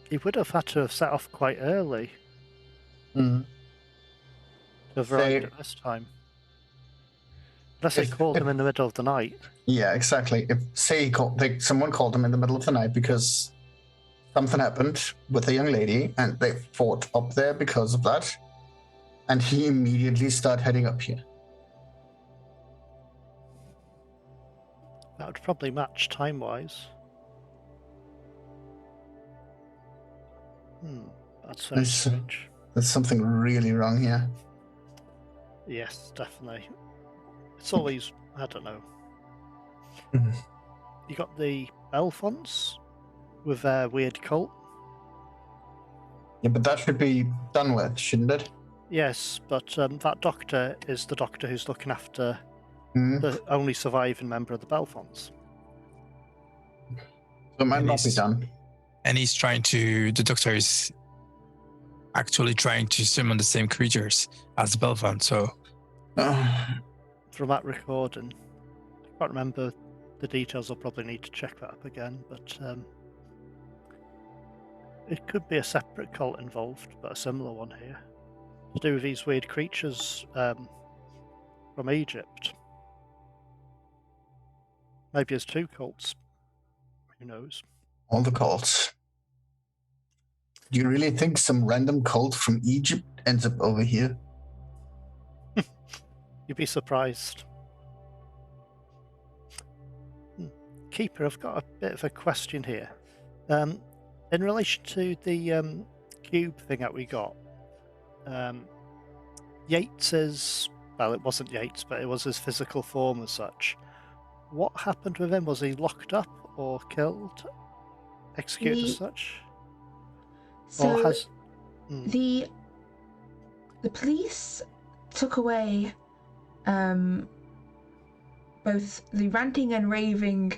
He would have had to have set off quite early Mm. to have arrived at this time. Unless they called him in the middle of the night. Yeah, exactly. If someone called him in the middle of the night because something happened with a young lady and they fought up there because of that, and he immediately started heading up here. That would probably match time-wise. That's very strange. There's something really wrong here. Yes, definitely. It's always, I don't know. Mhm. You got the Belfonts with their weird cult. Yeah, but that should be done with, shouldn't it? Yes, but that doctor is the doctor who's looking after Mm. the only surviving member of the Belfonts. So it might And not be done. And the doctor is actually trying to summon the same creatures as the Belfont, so From that recording, I can't remember the details. I'll probably need to check that up again, but it could be a separate cult involved, but a similar one here. To do with these weird creatures from Egypt. Maybe there's two cults. Who knows? all the cults. Do you really think some random cult from Egypt ends up over here? You'd be surprised. Keeper, I've got a bit of a question here. In relation to the cube thing that we got, Yates's, well, it wasn't Yates, but it was his physical form as such. What happened with him? Was he locked up or killed? Executed as such? So Or has... the police took away both the ranting and raving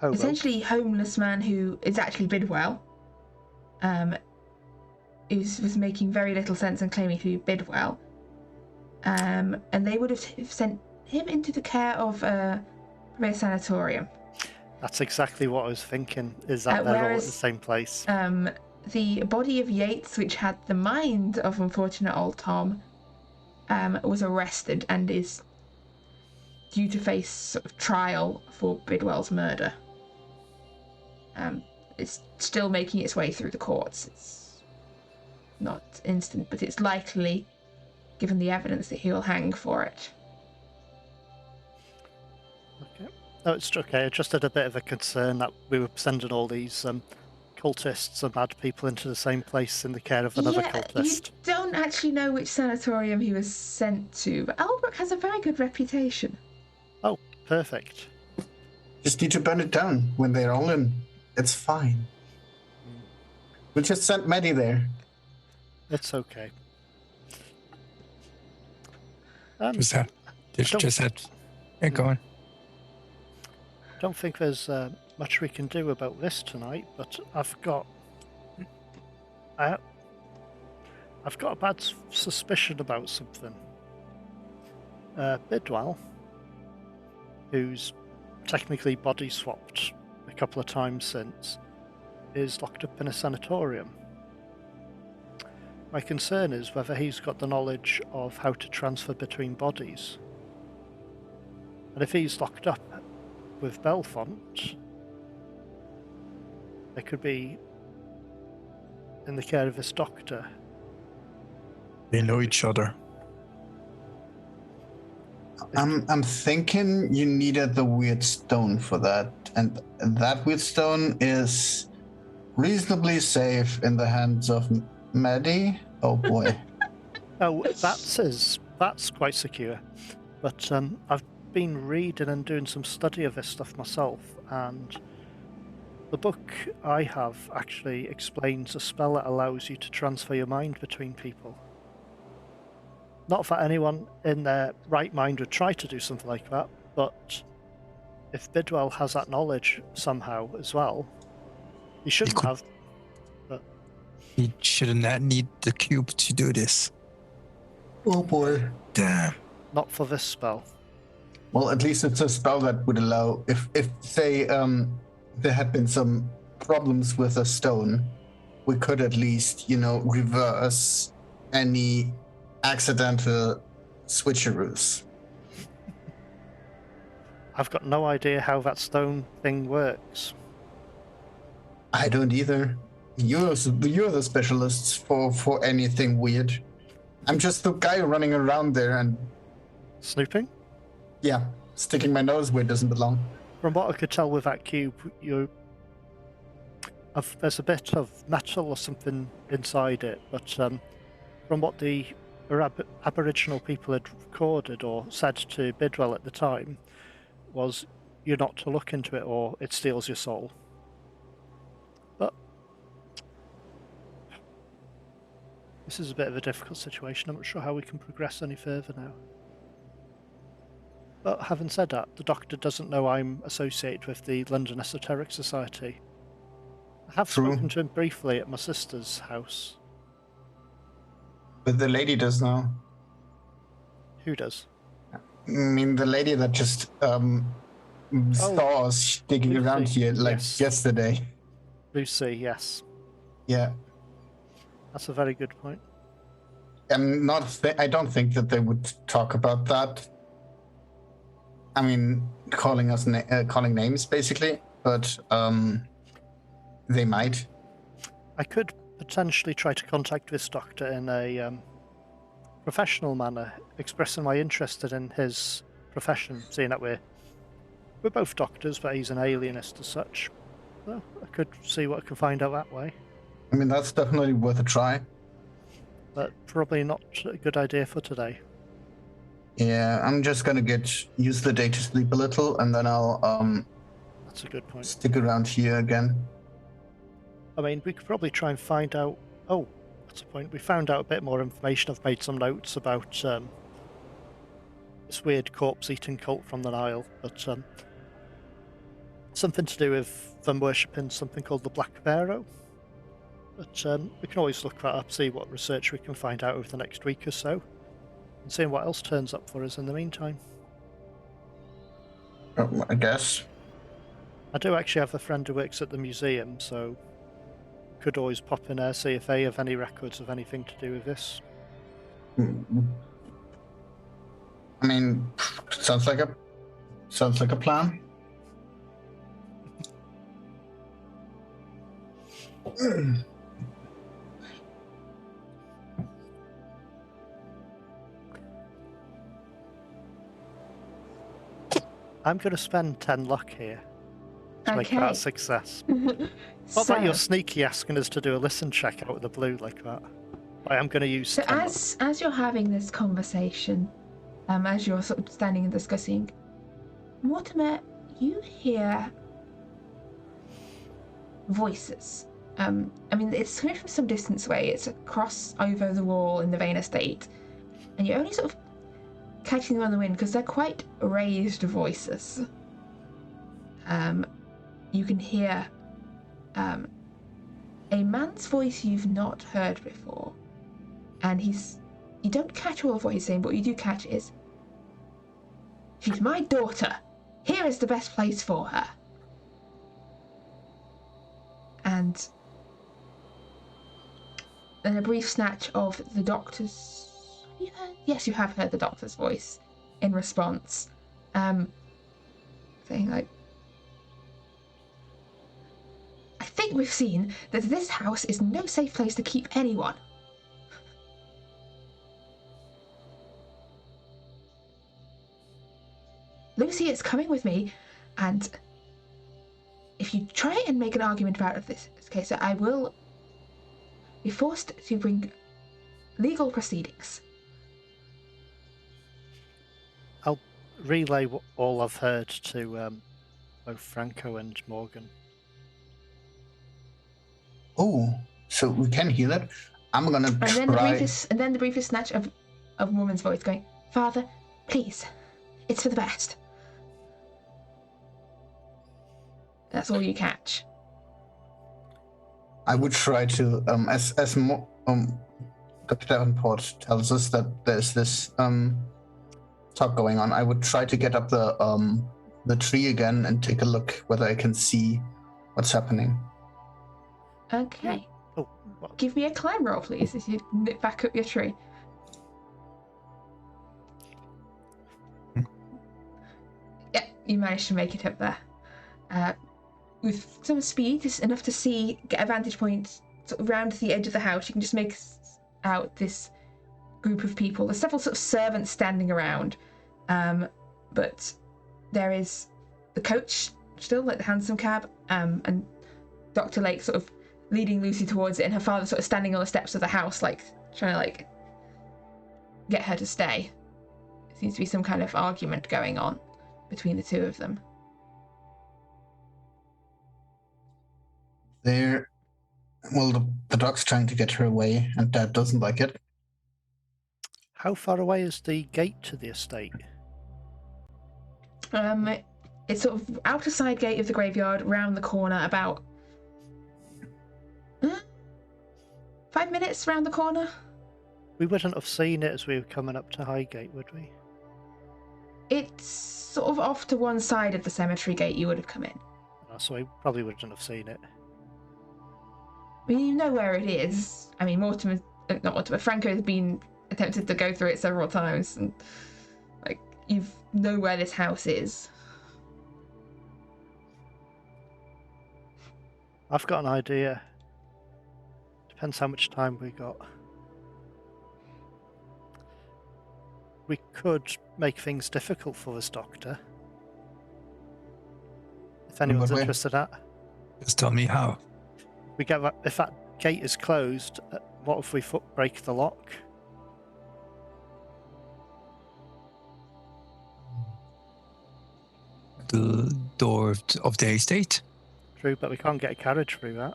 essentially homeless man who is actually Bidwell, who was making very little sense and claiming to be Bidwell, and they would have sent him into the care of a sanatorium. That's exactly what I was thinking, is that they're all at the same place. The body of Yates, which had the mind of unfortunate old Tom, was arrested and is due to face sort of trial for Bidwell's murder. It's still making its way through the courts. It's not instant, but it's likely, given the evidence, that he'll hang for it. Okay. No, it's okay. I just had a bit of a concern that we were sending all these cultists and mad people into the same place in the care of another cultist. You don't actually know which sanatorium he was sent to, but Albrook has a very good reputation. Oh, perfect. Just need to burn it down when they're all in. It's fine. We just sent Maddie there. It's okay. just that. Yeah, go on. don't think there's much we can do about this tonight, but I've got a bad suspicion about something. Bidwell, who's technically body swapped a couple of times since, is locked up in a sanatorium. My concern is whether he's got the knowledge of how to transfer between bodies. And if he's locked up with Belfont, they could be in the care of this doctor. They know each other. I'm thinking you needed the weird stone for that, and that weird stone is reasonably safe in the hands of Maddie. Oh boy. Oh, that's quite secure. But I've been reading and doing some study of this stuff myself, and the book I have actually explains a spell that allows you to transfer your mind between people. Not that anyone in their right mind would try to do something like that, but if Bidwell has that knowledge somehow as well, he shouldn't could- have. But He shouldn't need the cube to do this. Oh boy. Damn. not for this spell. Well, at least it's a spell that would allow, if say there had been some problems with a stone, we could at least, reverse any accidental switcheroos. I've got no idea how that stone thing works. I don't either. You're the specialists for anything weird. I'm just the guy running around there and, Snooping? yeah, sticking my nose where it doesn't belong. From what I could tell with that cube, there's a bit of metal or something inside it, but from what the Aboriginal people had recorded or said to Bidwell at the time, was you're not to look into it or it steals your soul. But this is a bit of a difficult situation. I'm not sure how we can progress any further now. But having said that, the doctor doesn't know I'm associated with the London Esoteric Society. I have True. spoken to him briefly at my sister's house. But the lady does know. Who does? I mean, the lady that just saw us digging Lucy, around here like yes. yesterday. Lucy, yes. Yeah. That's a very good point. I don't think that they would talk about that. I mean, calling names basically, but they might. I could potentially try to contact this doctor in a professional manner, expressing my interest in his profession, seeing that we're both doctors, but he's an alienist as such. Well, I could see what I can find out that way, I mean, that's definitely worth a try. but probably not a good idea for today. Yeah, I'm just gonna use the day to sleep a little, and then I'll That's a good point. stick around here again. I mean, we could probably try and find out... Oh, that's a point. We found out a bit more information. I've made some notes about this weird corpse-eating cult from the Nile, but something to do with them worshipping something called the Black Pharaoh. But we can always look that up, see what research we can find out over the next week or so, and see what else turns up for us in the meantime. I guess. I do actually have a friend who works at the museum, so could always pop in there, see if they have any records of anything to do with this. I mean, sounds like a plan. I'm going to spend 10 luck here to make that a success. Not So, that you're sneaky asking us to do a listen check out of the blue like that. I am going to use 10 luck. as you're having this conversation, as you're sort of standing and discussing, Mortimer, you hear voices. I mean, it's coming from some distance away. It's across over the wall in the Vane estate, and you're only sort of catching them on the wind because they're quite raised voices. you can hear a man's voice you've not heard before. And you don't catch all of what he's saying, but what you do catch is, "She's my daughter. Here is the best place for her." And then a brief snatch of the doctor's... Have you heard? Yes, you have heard the doctor's voice in response. Saying like, "I think we've seen that this house is no safe place to keep anyone. Lucy is coming with me, and if you try and make an argument about this case, I will be forced to bring legal proceedings." I'll relay all I've heard to both Franco and Morgan. Oh, so we can heal it. I'm gonna And try. then the briefest snatch of a woman's voice going, "Father, please, it's for the best." That's all you catch. I would try to, as Dr. Davenport tells us that there's this talk going on. I would try to get up the tree again and take a look whether I can see what's happening. Okay. Oh, well, Give me a climb roll, please, as you nip back up your tree. Yeah, you managed to make it up there. With some speed, just enough to get a vantage point sort of round the edge of the house. You can just make out this group of people. There's several sort of servants standing around, but there is the coach still, like the hansom cab, and Dr. Lake sort of leading Lucy towards it, and her father sort of standing on the steps of the house, like trying to like get her to stay. There seems to be some kind of argument going on between the two of them. The dog's trying to get her away, and Dad doesn't like it. how far away is the gate to the estate? It's sort of outer side gate of the graveyard, round the corner, about 5 minutes round the corner. We wouldn't have seen it as we were coming up to Highgate, would we? It's sort of off to one side of the cemetery gate you would have come in. Oh, so we probably wouldn't have seen it. I mean, you know where it is. I mean, Franco has been attempted to go through it several times, and like you know where this house is. I've got an idea. Depends how much time we got. We could make things difficult for this doctor. If anyone's what way? interested at. Just tell me how. We get that, if that gate is closed, what if we break the lock? The door of the estate. True, but we can't get a carriage through that.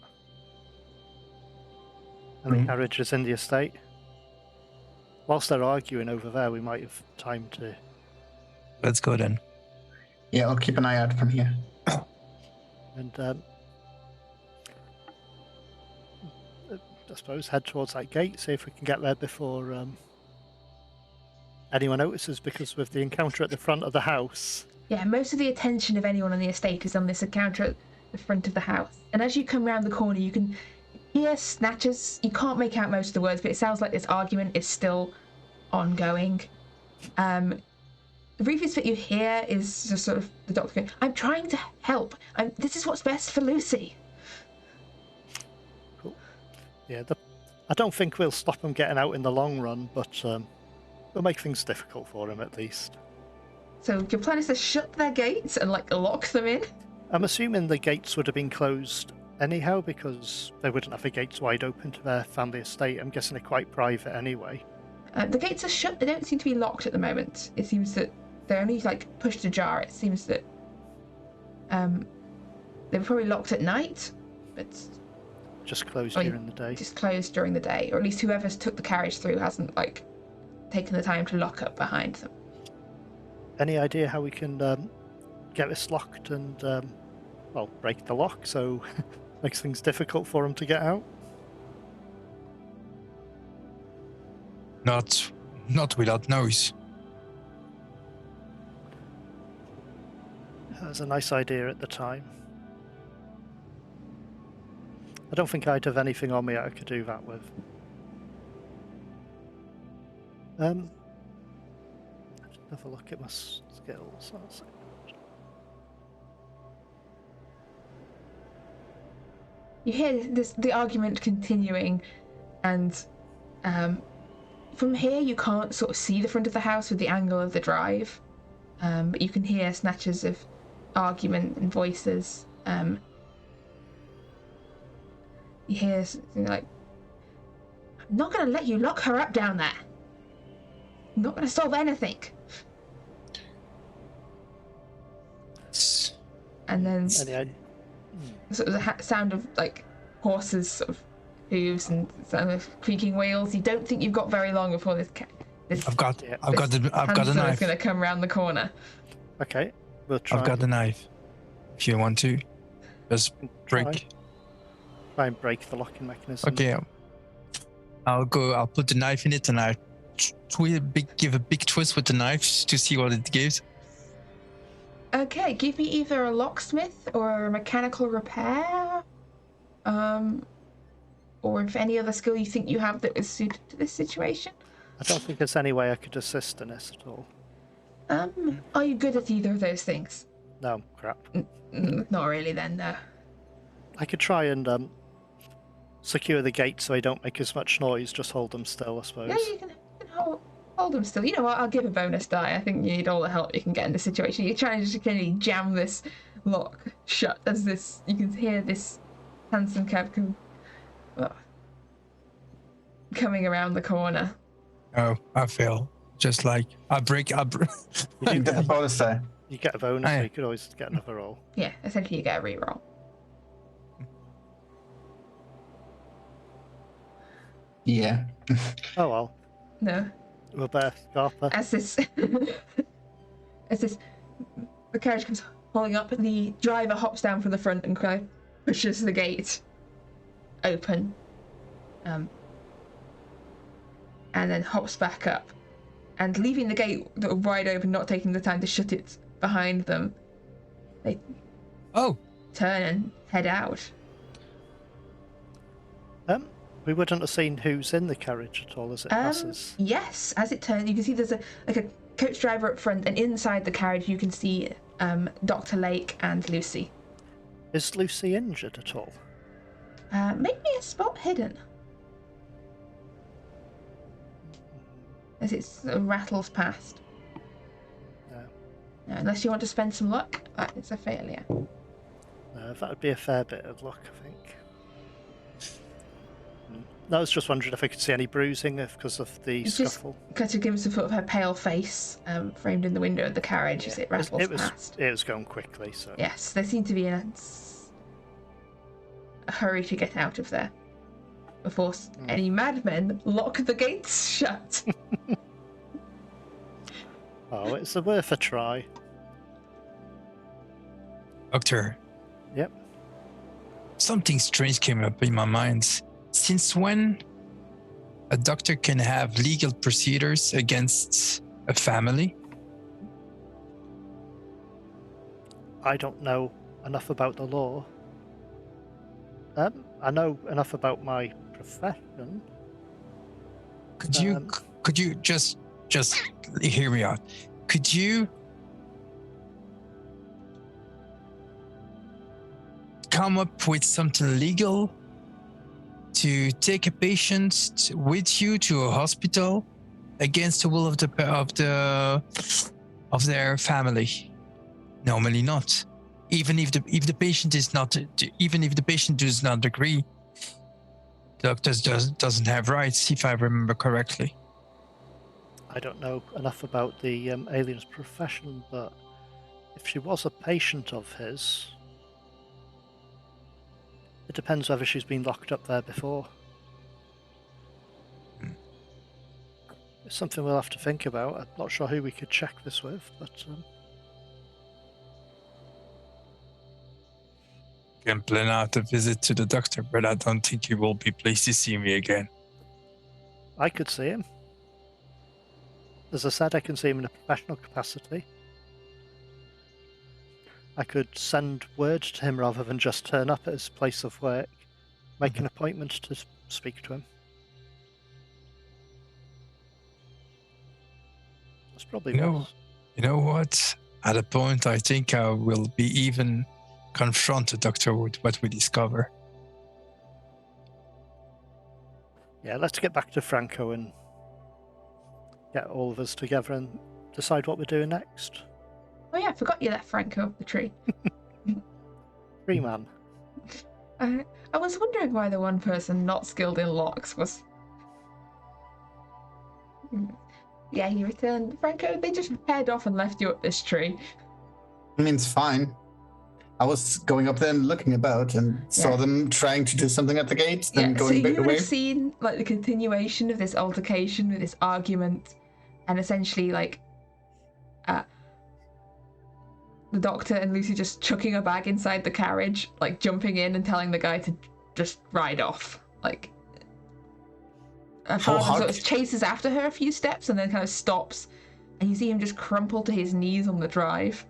And the carriage is in the estate. Whilst they're arguing over there, we might have time to... Let's go then. Yeah, I'll keep an eye out from here. And I suppose head towards that gate, see if we can get there before anyone notices, because with the encounter at the front of the house... Yeah, most of the attention of anyone on the estate is on this encounter at the front of the house. And as you come round the corner, you can hear snatches. You can't make out most of the words, but it sounds like this argument is still ongoing. The briefest bit you hear is just sort of the doctor going, "I'm trying to help. This is what's best for Lucy." Cool. Yeah, I don't think we'll stop him getting out in the long run, but we'll make things difficult for him at least. So your plan is to shut their gates and like lock them in? I'm assuming the gates would have been closed anyhow, because they wouldn't have the gates wide open to their family estate. I'm guessing they're quite private anyway. The gates are shut. They don't seem to be locked at the moment. It seems that they're only like pushed ajar. It seems that they were probably locked at night, but Just closed during the day. just closed during the day, or at least whoever's took the carriage through hasn't like taken the time to lock up behind them. Any idea how we can get this locked and, well, break the lock, so makes things difficult for him to get out. Not without noise. That was a nice idea at the time. I don't think I'd have anything on me I could do that with. Let's have a look at my skills. You hear the argument continuing, and from here you can't sort of see the front of the house with the angle of the drive, but you can hear snatches of argument and voices. You hear something like, "I'm not going to let you lock her up down there. I'm not going to solve anything." And then sort of the sound of like horses sort of hooves and sound of creaking wheels. You don't think you've got very long before this I've got a knife. Going to come around the corner. Okay, we'll try. I've got the knife. If you want to, just break. Try and break the locking mechanism. Okay, I'll put the knife in it and I give a big twist with the knife to see what it gives. Okay, give me either a locksmith or a mechanical repair, or if any other skill you think you have that is suited to this situation. I don't think there's any way I could assist in this at all. Are you good at either of those things? No, crap. Not really then, no. I could try and secure the gate so they don't make as much noise, just hold them still, I suppose. Yeah, you can hold them still. You know what, I'll give a bonus die. I think you need all the help you can get in this situation. You're trying to just kind of jam this lock shut as this, you can hear this handsome cab coming around the corner. Oh, I fail. Just like, I break. You get the bonus die. You get a bonus, so you could always get another roll. Yeah, essentially you get a reroll. Yeah. Oh well. No. We're both Garper. As the carriage comes pulling up, the driver hops down from the front and kind of pushes the gate open, and then hops back up, and leaving the gate wide open, not taking the time to shut it behind them. They turn and head out. We wouldn't have seen who's in the carriage at all as it passes. Yes, as it turns, you can see there's a coach driver up front, and inside the carriage you can see Dr. Lake and Lucy. Is Lucy injured at all? Make me a spot hidden. As it sort of rattles past. No. No, unless you want to spend some luck, that is a failure. No, that would be a fair bit of luck, I think. I was just wondering if I could see any bruising because of the scuffle. Just to give us a sort of her pale face framed in the window of the carriage as it rattles past. It was going quickly, so... Yes, they seem to be in a hurry to get out of there before any madmen lock the gates shut. Oh, it's worth a try. Doctor. Yep. Something strange came up in my mind. Since when a doctor can have legal procedures against a family? I don't know enough about the law. I know enough about my profession. Could you just hear me out? Could you come up with something legal to take a patient with you to a hospital against the will of their family? Normally not. Even if the patient does not agree, the doctor doesn't have rights, if I remember correctly. I don't know enough about the alien's profession, but if she was a patient of his, it depends whether she's been locked up there before. It's something we'll have to think about. I'm not sure who we could check this with, but... can plan out a visit to the doctor, but I don't think he will be pleased to see me again. I could see him. As I said, I can see him in a professional capacity. I could send word to him rather than just turn up at his place of work, make an appointment to speak to him. That's probably best. You know what? At a point, I think I will be even confront the doctor with what we discover. Yeah, let's get back to Franco and get all of us together and decide what we're doing next. Oh yeah, I forgot you left Franco up the tree. 3 man. I was wondering why the one person not skilled in locks was... Yeah, you returned. Franco, they just paired off and left you up this tree. I mean, it's fine. I was going up there and looking about and saw them trying to do something at the gate, then so going you would away. have seen like the continuation of this altercation with this argument, and essentially like the doctor and Lucy just chucking a bag inside the carriage, like jumping in and telling the guy to just ride off. Like her father sort of chases after her a few steps and then kind of stops, and you see him just crumple to his knees on the drive.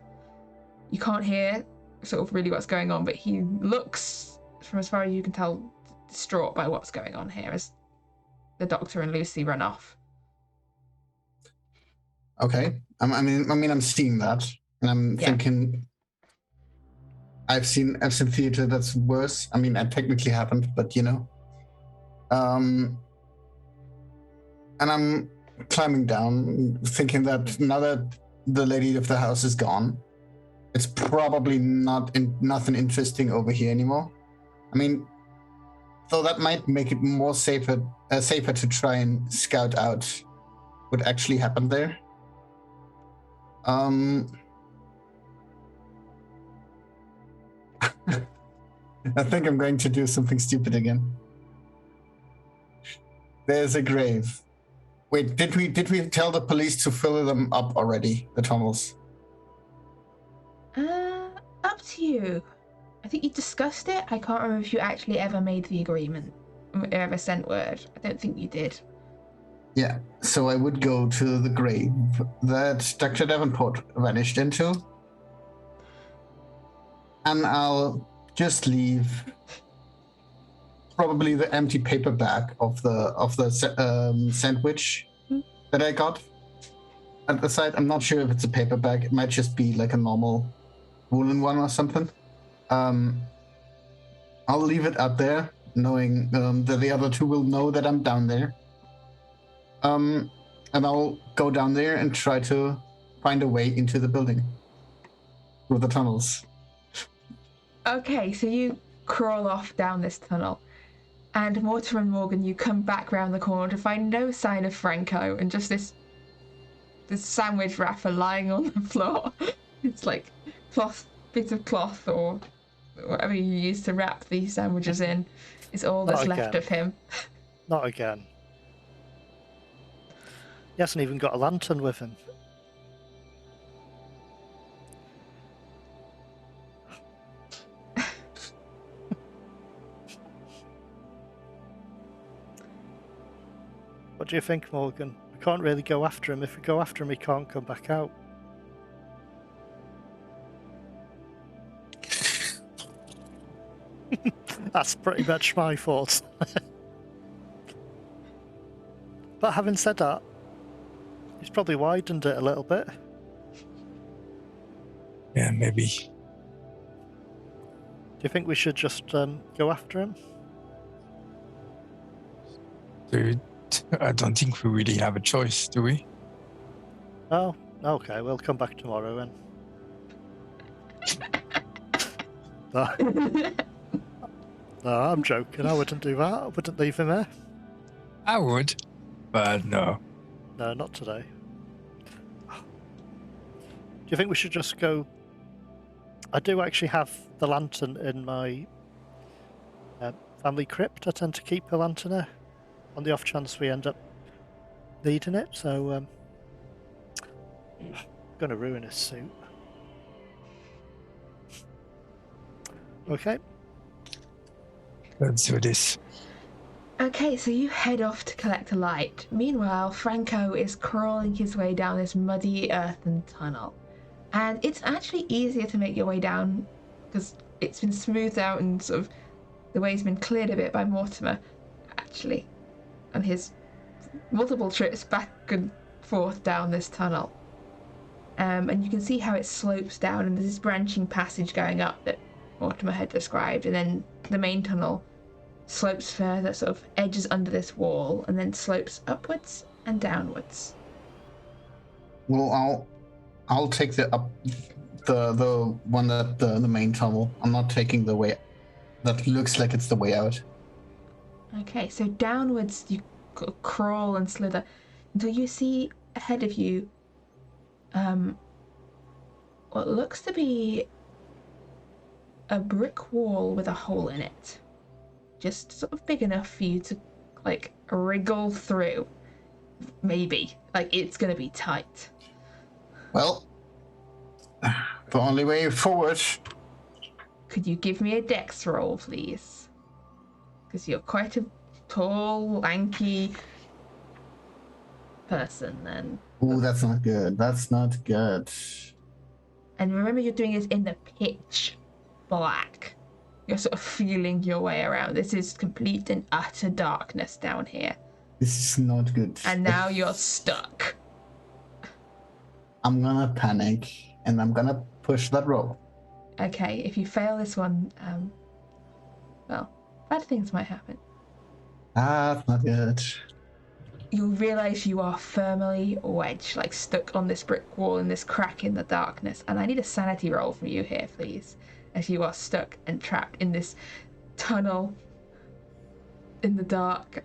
You can't hear sort of really what's going on, but he looks, from as far as you can tell, distraught by what's going on here as the doctor and Lucy run off. Okay. I mean, I'm seeing that, and I'm thinking, I've seen theater that's worse. I mean, I technically haven't, but you know. And I'm climbing down, thinking that now that the lady of the house is gone, it's probably nothing interesting over here anymore. I mean, though that might make it more safer to try and scout out what actually happened there. I think I'm going to do something stupid again. There's a grave. Wait, did we tell the police to fill them up already, the tunnels? Up to you. I think you discussed it. I can't remember if you actually ever made the agreement or ever sent word. I don't think you did. Yeah, so I would go to the grave that Dr. Davenport vanished into, and I'll just leave probably the empty paper bag of the sandwich that I got at the site. I'm not sure if it's a paper bag. It might just be like a normal woolen one or something. I'll leave it out there, knowing that the other two will know that I'm down there. And I'll go down there and try to find a way into the building through the tunnels. Okay, so you crawl off down this tunnel, and Mortimer and Morgan, you come back round the corner to find no sign of Franco and just this sandwich wrapper lying on the floor. It's like bits of cloth or whatever you use to wrap these sandwiches in. Is all that's left of him. Not again. He hasn't even got a lantern with him. What do you think, Morgan? We can't really go after him. If we go after him, he can't come back out. That's pretty much my fault. But having said that, he's probably widened it a little bit. Yeah, maybe. Do you think we should just go after him? Dude, I don't think we really have a choice, do we? Oh, okay, we'll come back tomorrow then. No, I'm joking. I wouldn't do that. I wouldn't leave him there. I would, but no. No, not today. Do you think we should just go? I do actually have the lantern in my family crypt. I tend to keep a lantern there on the off chance we end up needing it. So I'm going to ruin his suit. Okay, Let's do this. Okay, so you head off to collect a light. Meanwhile, Franco is crawling his way down this muddy earthen tunnel. And it's actually easier to make your way down because it's been smoothed out and sort of the way's been cleared a bit by Mortimer, actually, and his multiple trips back and forth down this tunnel. And you can see how it slopes down, and there's this branching passage going up that Mortimer had described, and then the main tunnel slopes further, sort of edges under this wall, and then slopes upwards and downwards. Well, I'll take the one that the main tunnel. I'm not taking the way that looks like it's the way out. Okay, so downwards you crawl and slither until you see ahead of you what looks to be a brick wall with a hole in it. Just sort of big enough for you to, like, wriggle through. Maybe. Like, it's gonna be tight. Well, the only way forward. Could you give me a dex roll, please? Because you're quite a tall, lanky person, then. Ooh, that's not good. That's not good. And remember, you're doing this in the pitch black. You're sort of feeling your way around. This is complete and utter darkness down here. This is not good. And now you're stuck. I'm gonna panic and I'm gonna push that roll. Okay, if you fail this one, well, bad things might happen. That's not good. You'll realise you are firmly wedged, like stuck on this brick wall in this crack in the darkness. And I need a sanity roll from you here, please, as you are stuck and trapped in this tunnel in the dark.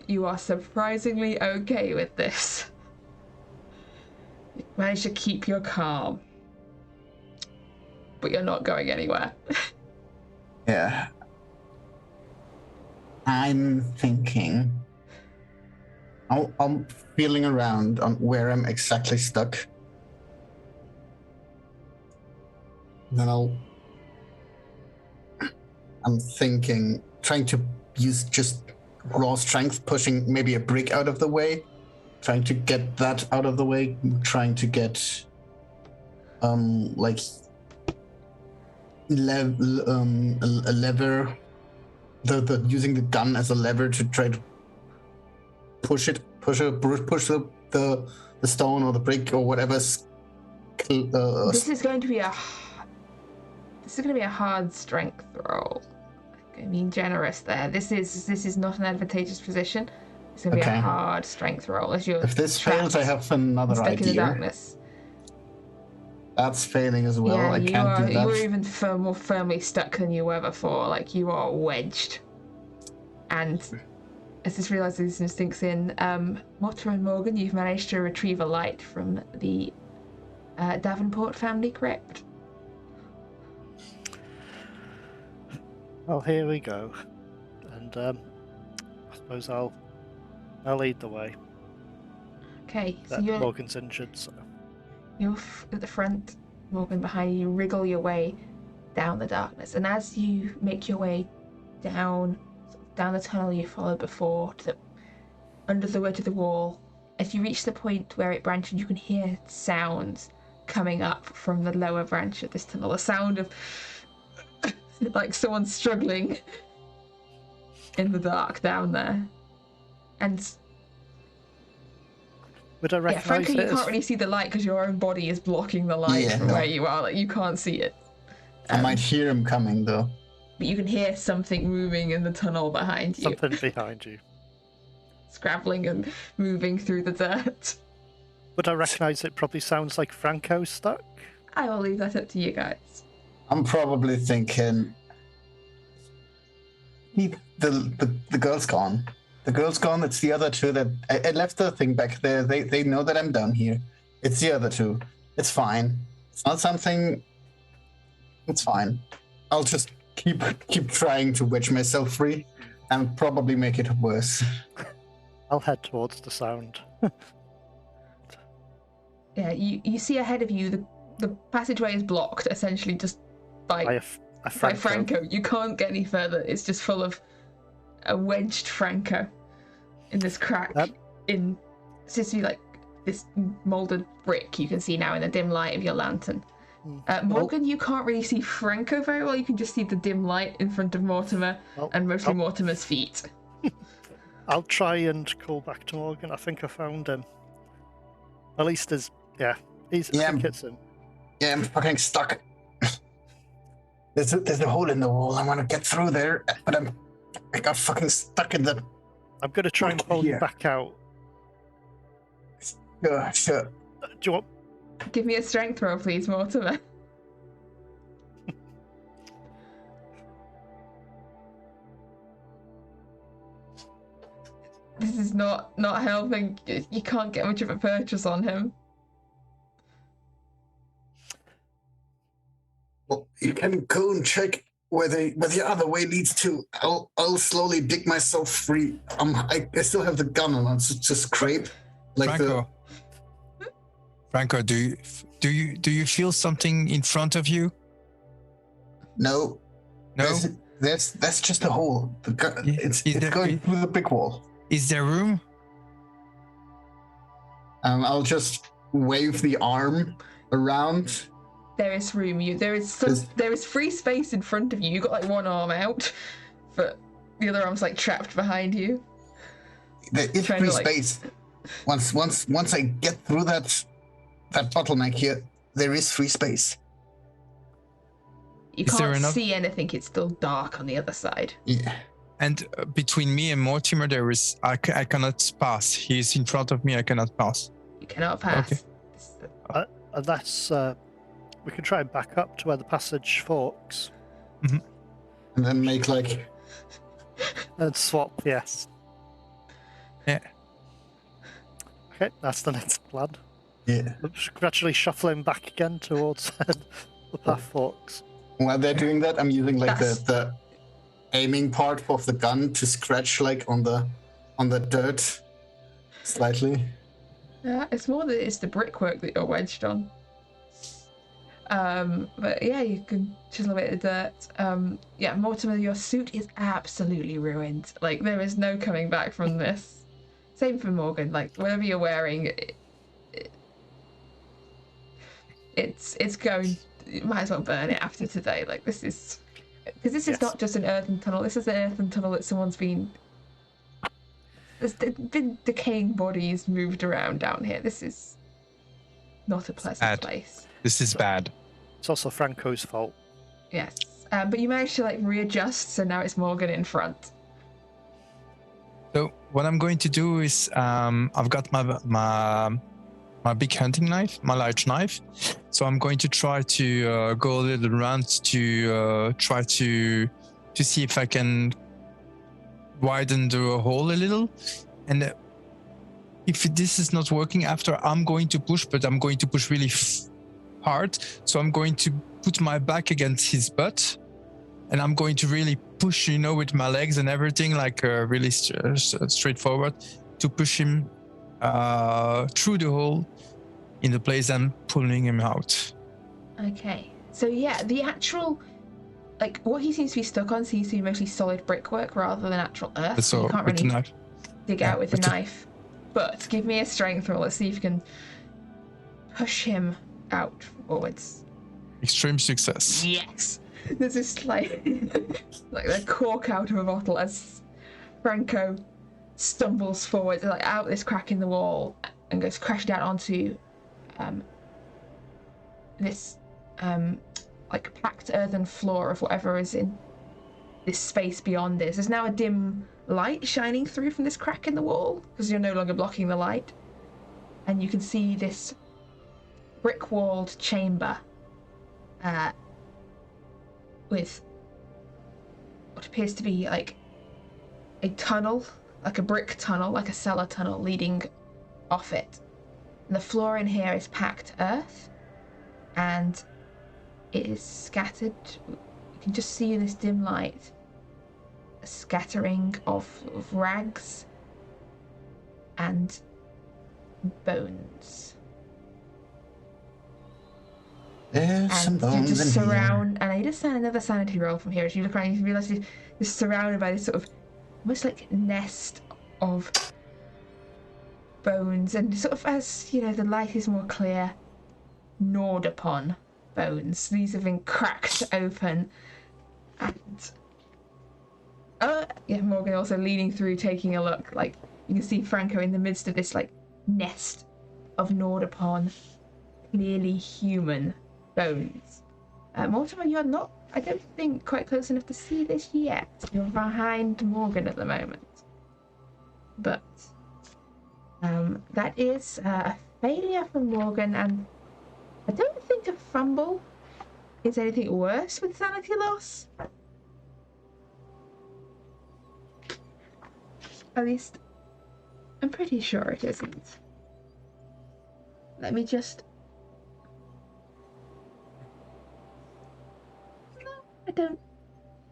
You are surprisingly okay with this. You managed to keep your calm, but you're not going anywhere. Yeah. I'm thinking. I'm feeling around on where I'm exactly stuck. Then I'm thinking, trying to use just raw strength, pushing maybe a brick out of the way, trying to get that out of the way, trying to get, like, a lever, using the gun as a lever to try to push the stone or the brick or whatever. This is going to be a hard strength roll. I'm being generous there. This is not an advantageous position. It's going to be a hard strength roll as you're. If this fails, I have another stuck idea. In the darkness. That's failing as well. Yeah, I can't do that. You are even more firmly stuck than you were before. Like, you are wedged. And as this realization sinks in, Mortimer and Morgan, you've managed to retrieve a light from the Davenport family crypt. Well, here we go. And I suppose I'll lead the way. Okay, so Morgan's injured, so... You're at the front, Morgan behind you, wriggle your way down the darkness. And as you make your way down the tunnel you followed before, under the wedge of the wall, as you reach the point where it branches, you can hear sounds coming up from the lower branch of this tunnel. A sound of like someone struggling in the dark down there. And would I recognize frankly, it? You can't really see the light because your own body is blocking the light from where you are. Like, you can't see it. I might hear him coming, though. But you can hear something moving in the tunnel behind you. Something behind you. Scrabbling and moving through the dirt. Would I recognize it? Probably sounds like Franco stuck. I will leave that up to you guys. I'm probably thinking... The girl's gone. The girl's gone. It's the other two that... I left the thing back there. They know that I'm down here. It's the other two. It's fine. It's not something... It's fine. I'll just keep trying to wedge myself free and probably make it worse. I'll head towards the sound. Yeah, you see ahead of you the passageway is blocked, essentially just by by Franco. You can't get any further. It's just full of a wedged Franco in this crack in seems to be like this molded brick you can see now in the dim light of your lantern. Morgan, you can't really see Franco very well. You can just see the dim light in front of Mortimer and mostly Mortimer's feet. I'll try and call back to Morgan. I think I found him. At least I think it's him. Yeah, I'm fucking stuck. There's a hole in the wall. I want to get through there, but I got fucking stuck in the... I'm going to try and pull you back out. Sure. Do you want... Give me a strength roll, please, Mortimer. This is not helping. You can't get much of a purchase on him. Well, you can go and check where the other way leads to. I'll slowly dig myself free. I still have the gun on. It's just scrape like Franco, do you feel something in front of you? No. That's just a hole. It's going through the brick wall. Is there room? I'll just wave the arm around. There is room. There is free space in front of you. You got like one arm out, but the other arm's like trapped behind you. There is free space. Once I get through that bottleneck here, there is free space. You can't see anything. It's still dark on the other side. Yeah. And between me and Mortimer, there is I cannot pass. He's in front of me. I cannot pass. You cannot pass. Okay. That's we can try and back up to where the passage forks. Mm-hmm. And then make like... and swap, yes. Yeah. Okay, that's the next plan. Yeah. Gradually shuffling back again towards the path forks. While they're doing that, I'm using like the aiming part of the gun to scratch like on the dirt slightly. Yeah, it's more that it's the brickwork that you're wedged on. But yeah, you can chisel a bit of dirt. Yeah, Mortimer, your suit is absolutely ruined. Like, there is no coming back from this. Same for Morgan. Like, whatever you're wearing, it's going. You might as well burn it after today. Like, this is because this is not just an earthen tunnel. This is an earthen tunnel that someone's been. There's been decaying bodies moved around down here. This is not a pleasant place. This is bad. It's also Franco's fault. Yes, but you managed to like readjust, so now it's Morgan in front. So what I'm going to do is, I've got my big hunting knife, my large knife. So I'm going to try to go a little around to try to see if I can widen the hole a little, and if this is not working after, I'm going to push, but I'm going to push really hard. So I'm going to put my back against his butt, and I'm going to really push, with my legs and everything, like really straightforward, to push him through the hole in the place I'm pulling him out. Okay, so yeah, the actual, like, what he seems to be stuck on seems to be mostly solid brickwork rather than actual earth. So you can't with really the knife. dig out with the knife. But give me a strength roll. Let's see if you can push him out forwards. Extreme success. Yes. There's this like the cork out of a bottle as Franco stumbles forward, like out this crack in the wall, and goes crashing down onto this like packed earthen floor of whatever is in this space beyond this. There's now a dim light shining through from this crack in the wall because you're no longer blocking the light, and you can see this brick-walled chamber with what appears to be like a tunnel, like a brick tunnel, like a cellar tunnel leading off it. And the floor in here is packed earth, and it is scattered. You can just see in this dim light a scattering of rags and bones. There's some And you're bones just in here. surrounded, and I just send another sanity roll from here as you look around and you realise you're just surrounded by this sort of almost like nest of bones, and sort of as you know the light is more clear, gnawed upon bones. These have been cracked open, and yeah, Morgan also leaning through, taking a look. Like you can see Franco in the midst of this like nest of gnawed upon, clearly human bones. Mortimer, you're not, I don't think, quite close enough to see this yet. You're behind Morgan at the moment. But that is a failure from Morgan, and I don't think a fumble is anything worse with sanity loss. At least, I'm pretty sure it isn't. Let me just... No,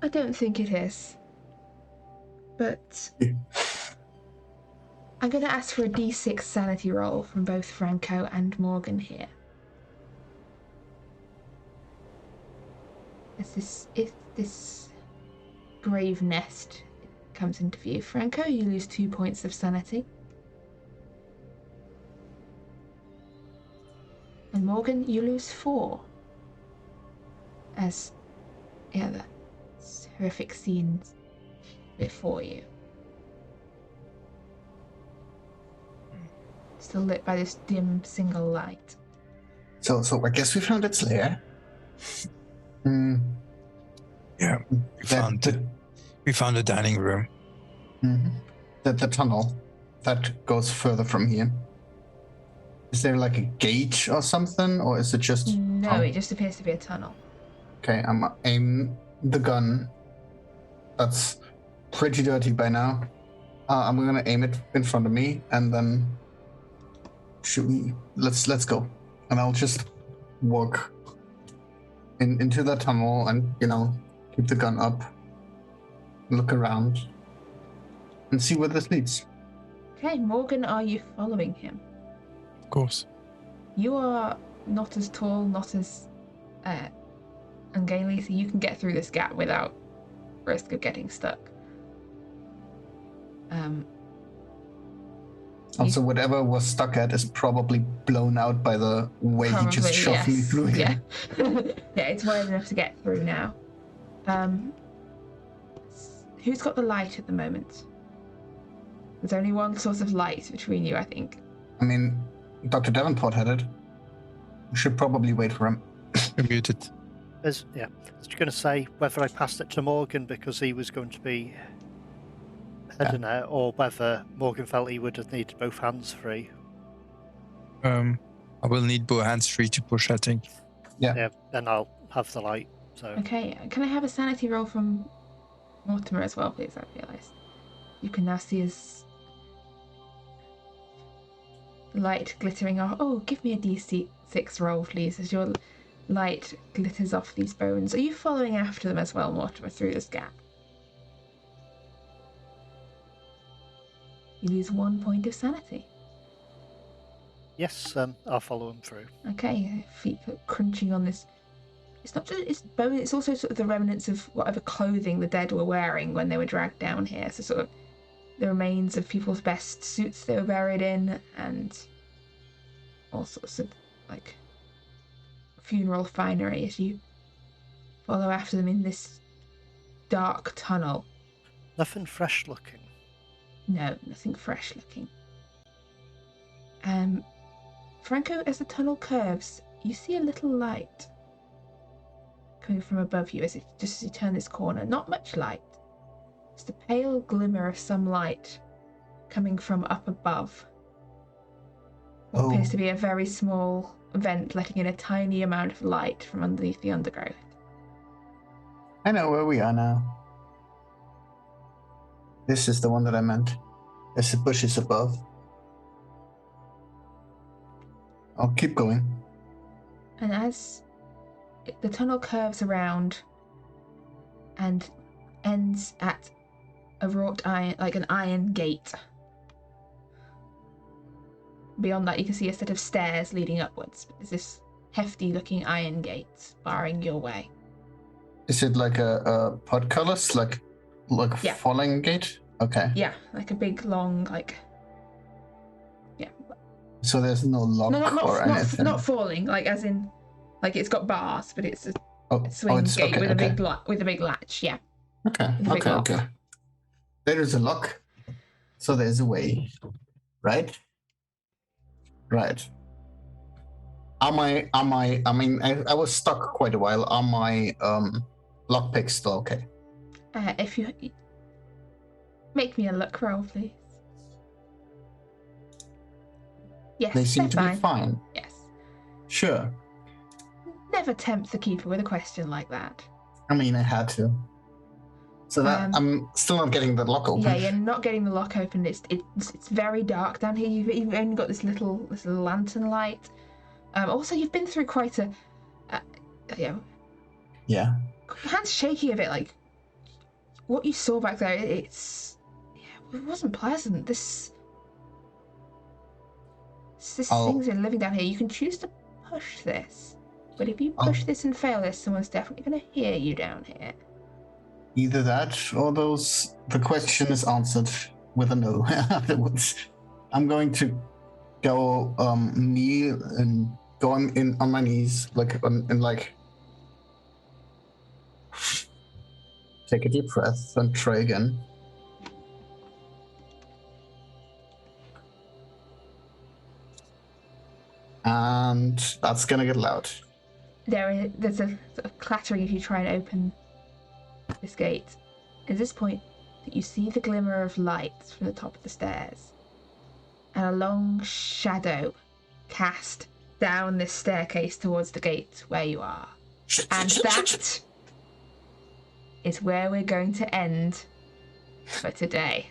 I don't think it is. But... I'm going to ask for a d6 sanity roll from both Franco and Morgan here. If this grave nest comes into view. Franco, you lose 2 points of sanity. And Morgan, you lose 4. As, yeah, the horrific scenes before you. Still lit by this dim single light. So I guess we found its lair. Yeah, we found the dining room. Mm-hmm. The tunnel that goes further from here. Is there like a gate or something, or is it just? No, it just appears to be a tunnel. Okay, I'm aim the gun. That's pretty dirty by now. I'm gonna aim it in front of me and then shoot me. Let's go, and I'll just walk into the tunnel and keep the gun up, look around, and see where this leads. Okay, Morgan, are you following him? Of course. You are not as tall, not as ungainly, so you can get through this gap without risk of getting stuck. Also, whatever was stuck at is probably blown out by the way he just shoved me through here. Yeah. Yeah, it's wide enough to get through now. Who's got the light at the moment? There's only one source of light between you, I think. I mean, Dr. Davenport had it. We should probably wait for him. You're muted. I was going to say whether I passed it to Morgan because he was going to be heading out, or whether Morgan felt he would have needed both hands free. I will need both hands free to push, I think. Yeah, then I'll have the light. So Okay, can I have a sanity roll from Mortimer as well, please? I realised. You can now see his light glittering off. Oh, give me a d6 roll, please, as your light glitters off these bones. Are you following after them as well, Mortimer, through this gap? You lose 1 point of sanity. yes, I'll follow him through. Okay, feet crunching on this. It's not just it's bone, it's also sort of the remnants of whatever clothing the dead were wearing when they were dragged down here. So sort of the remains of people's best suits they were buried in, and all sorts of like funeral finery as you follow after them in this dark tunnel. Nothing fresh looking. No, nothing fresh looking. Franco, as the tunnel curves, you see a little light coming from above you as you turn this corner. Not much light. Just a pale glimmer of some light coming from up above. What appears to be a very small vent letting in a tiny amount of light from underneath the undergrowth. I know where we are now. This is the one that I meant. There's the bushes above. I'll keep going. And as the tunnel curves around and ends at a wrought iron, like an iron gate. Beyond that, you can see a set of stairs leading upwards. There's this hefty-looking iron gate barring your way. Is it like a portcullis, like a Yeah. falling gate? Okay. Yeah, like a big, long, So there's no lock or anything. not falling, like as in, like it's got bars, but it's a swing it's gate okay, with okay. a big latch. Yeah. Okay, With a big lock. okay. There is a lock, so there's a way, right? Right. I mean, I was stuck quite a while. Are my lockpicks still okay? If you make me a luck roll, please. Yes, They seem to they're be fine. Yes. Sure. Never tempt the keeper with a question like that. I mean, I had to. So that I'm still not getting the lock open. Yeah, you're not getting the lock open. It's very dark down here. You've only got this little lantern light. Also, you've been through quite a, Yeah. hands shaky a bit. Like what you saw back there, it wasn't pleasant. This thing's been living down here. You can choose to push this, but if you push this and fail this, someone's definitely going to hear you down here. Either that or the question is answered with a no afterwards. I'm going to go kneel and go in on my knees, take a deep breath and try again. And that's gonna get loud. There's a sort of clattering if you try and open this gate. At this point, you see the glimmer of light from the top of the stairs, and a long shadow cast down this staircase towards the gate where you are. And that is where we're going to end for today.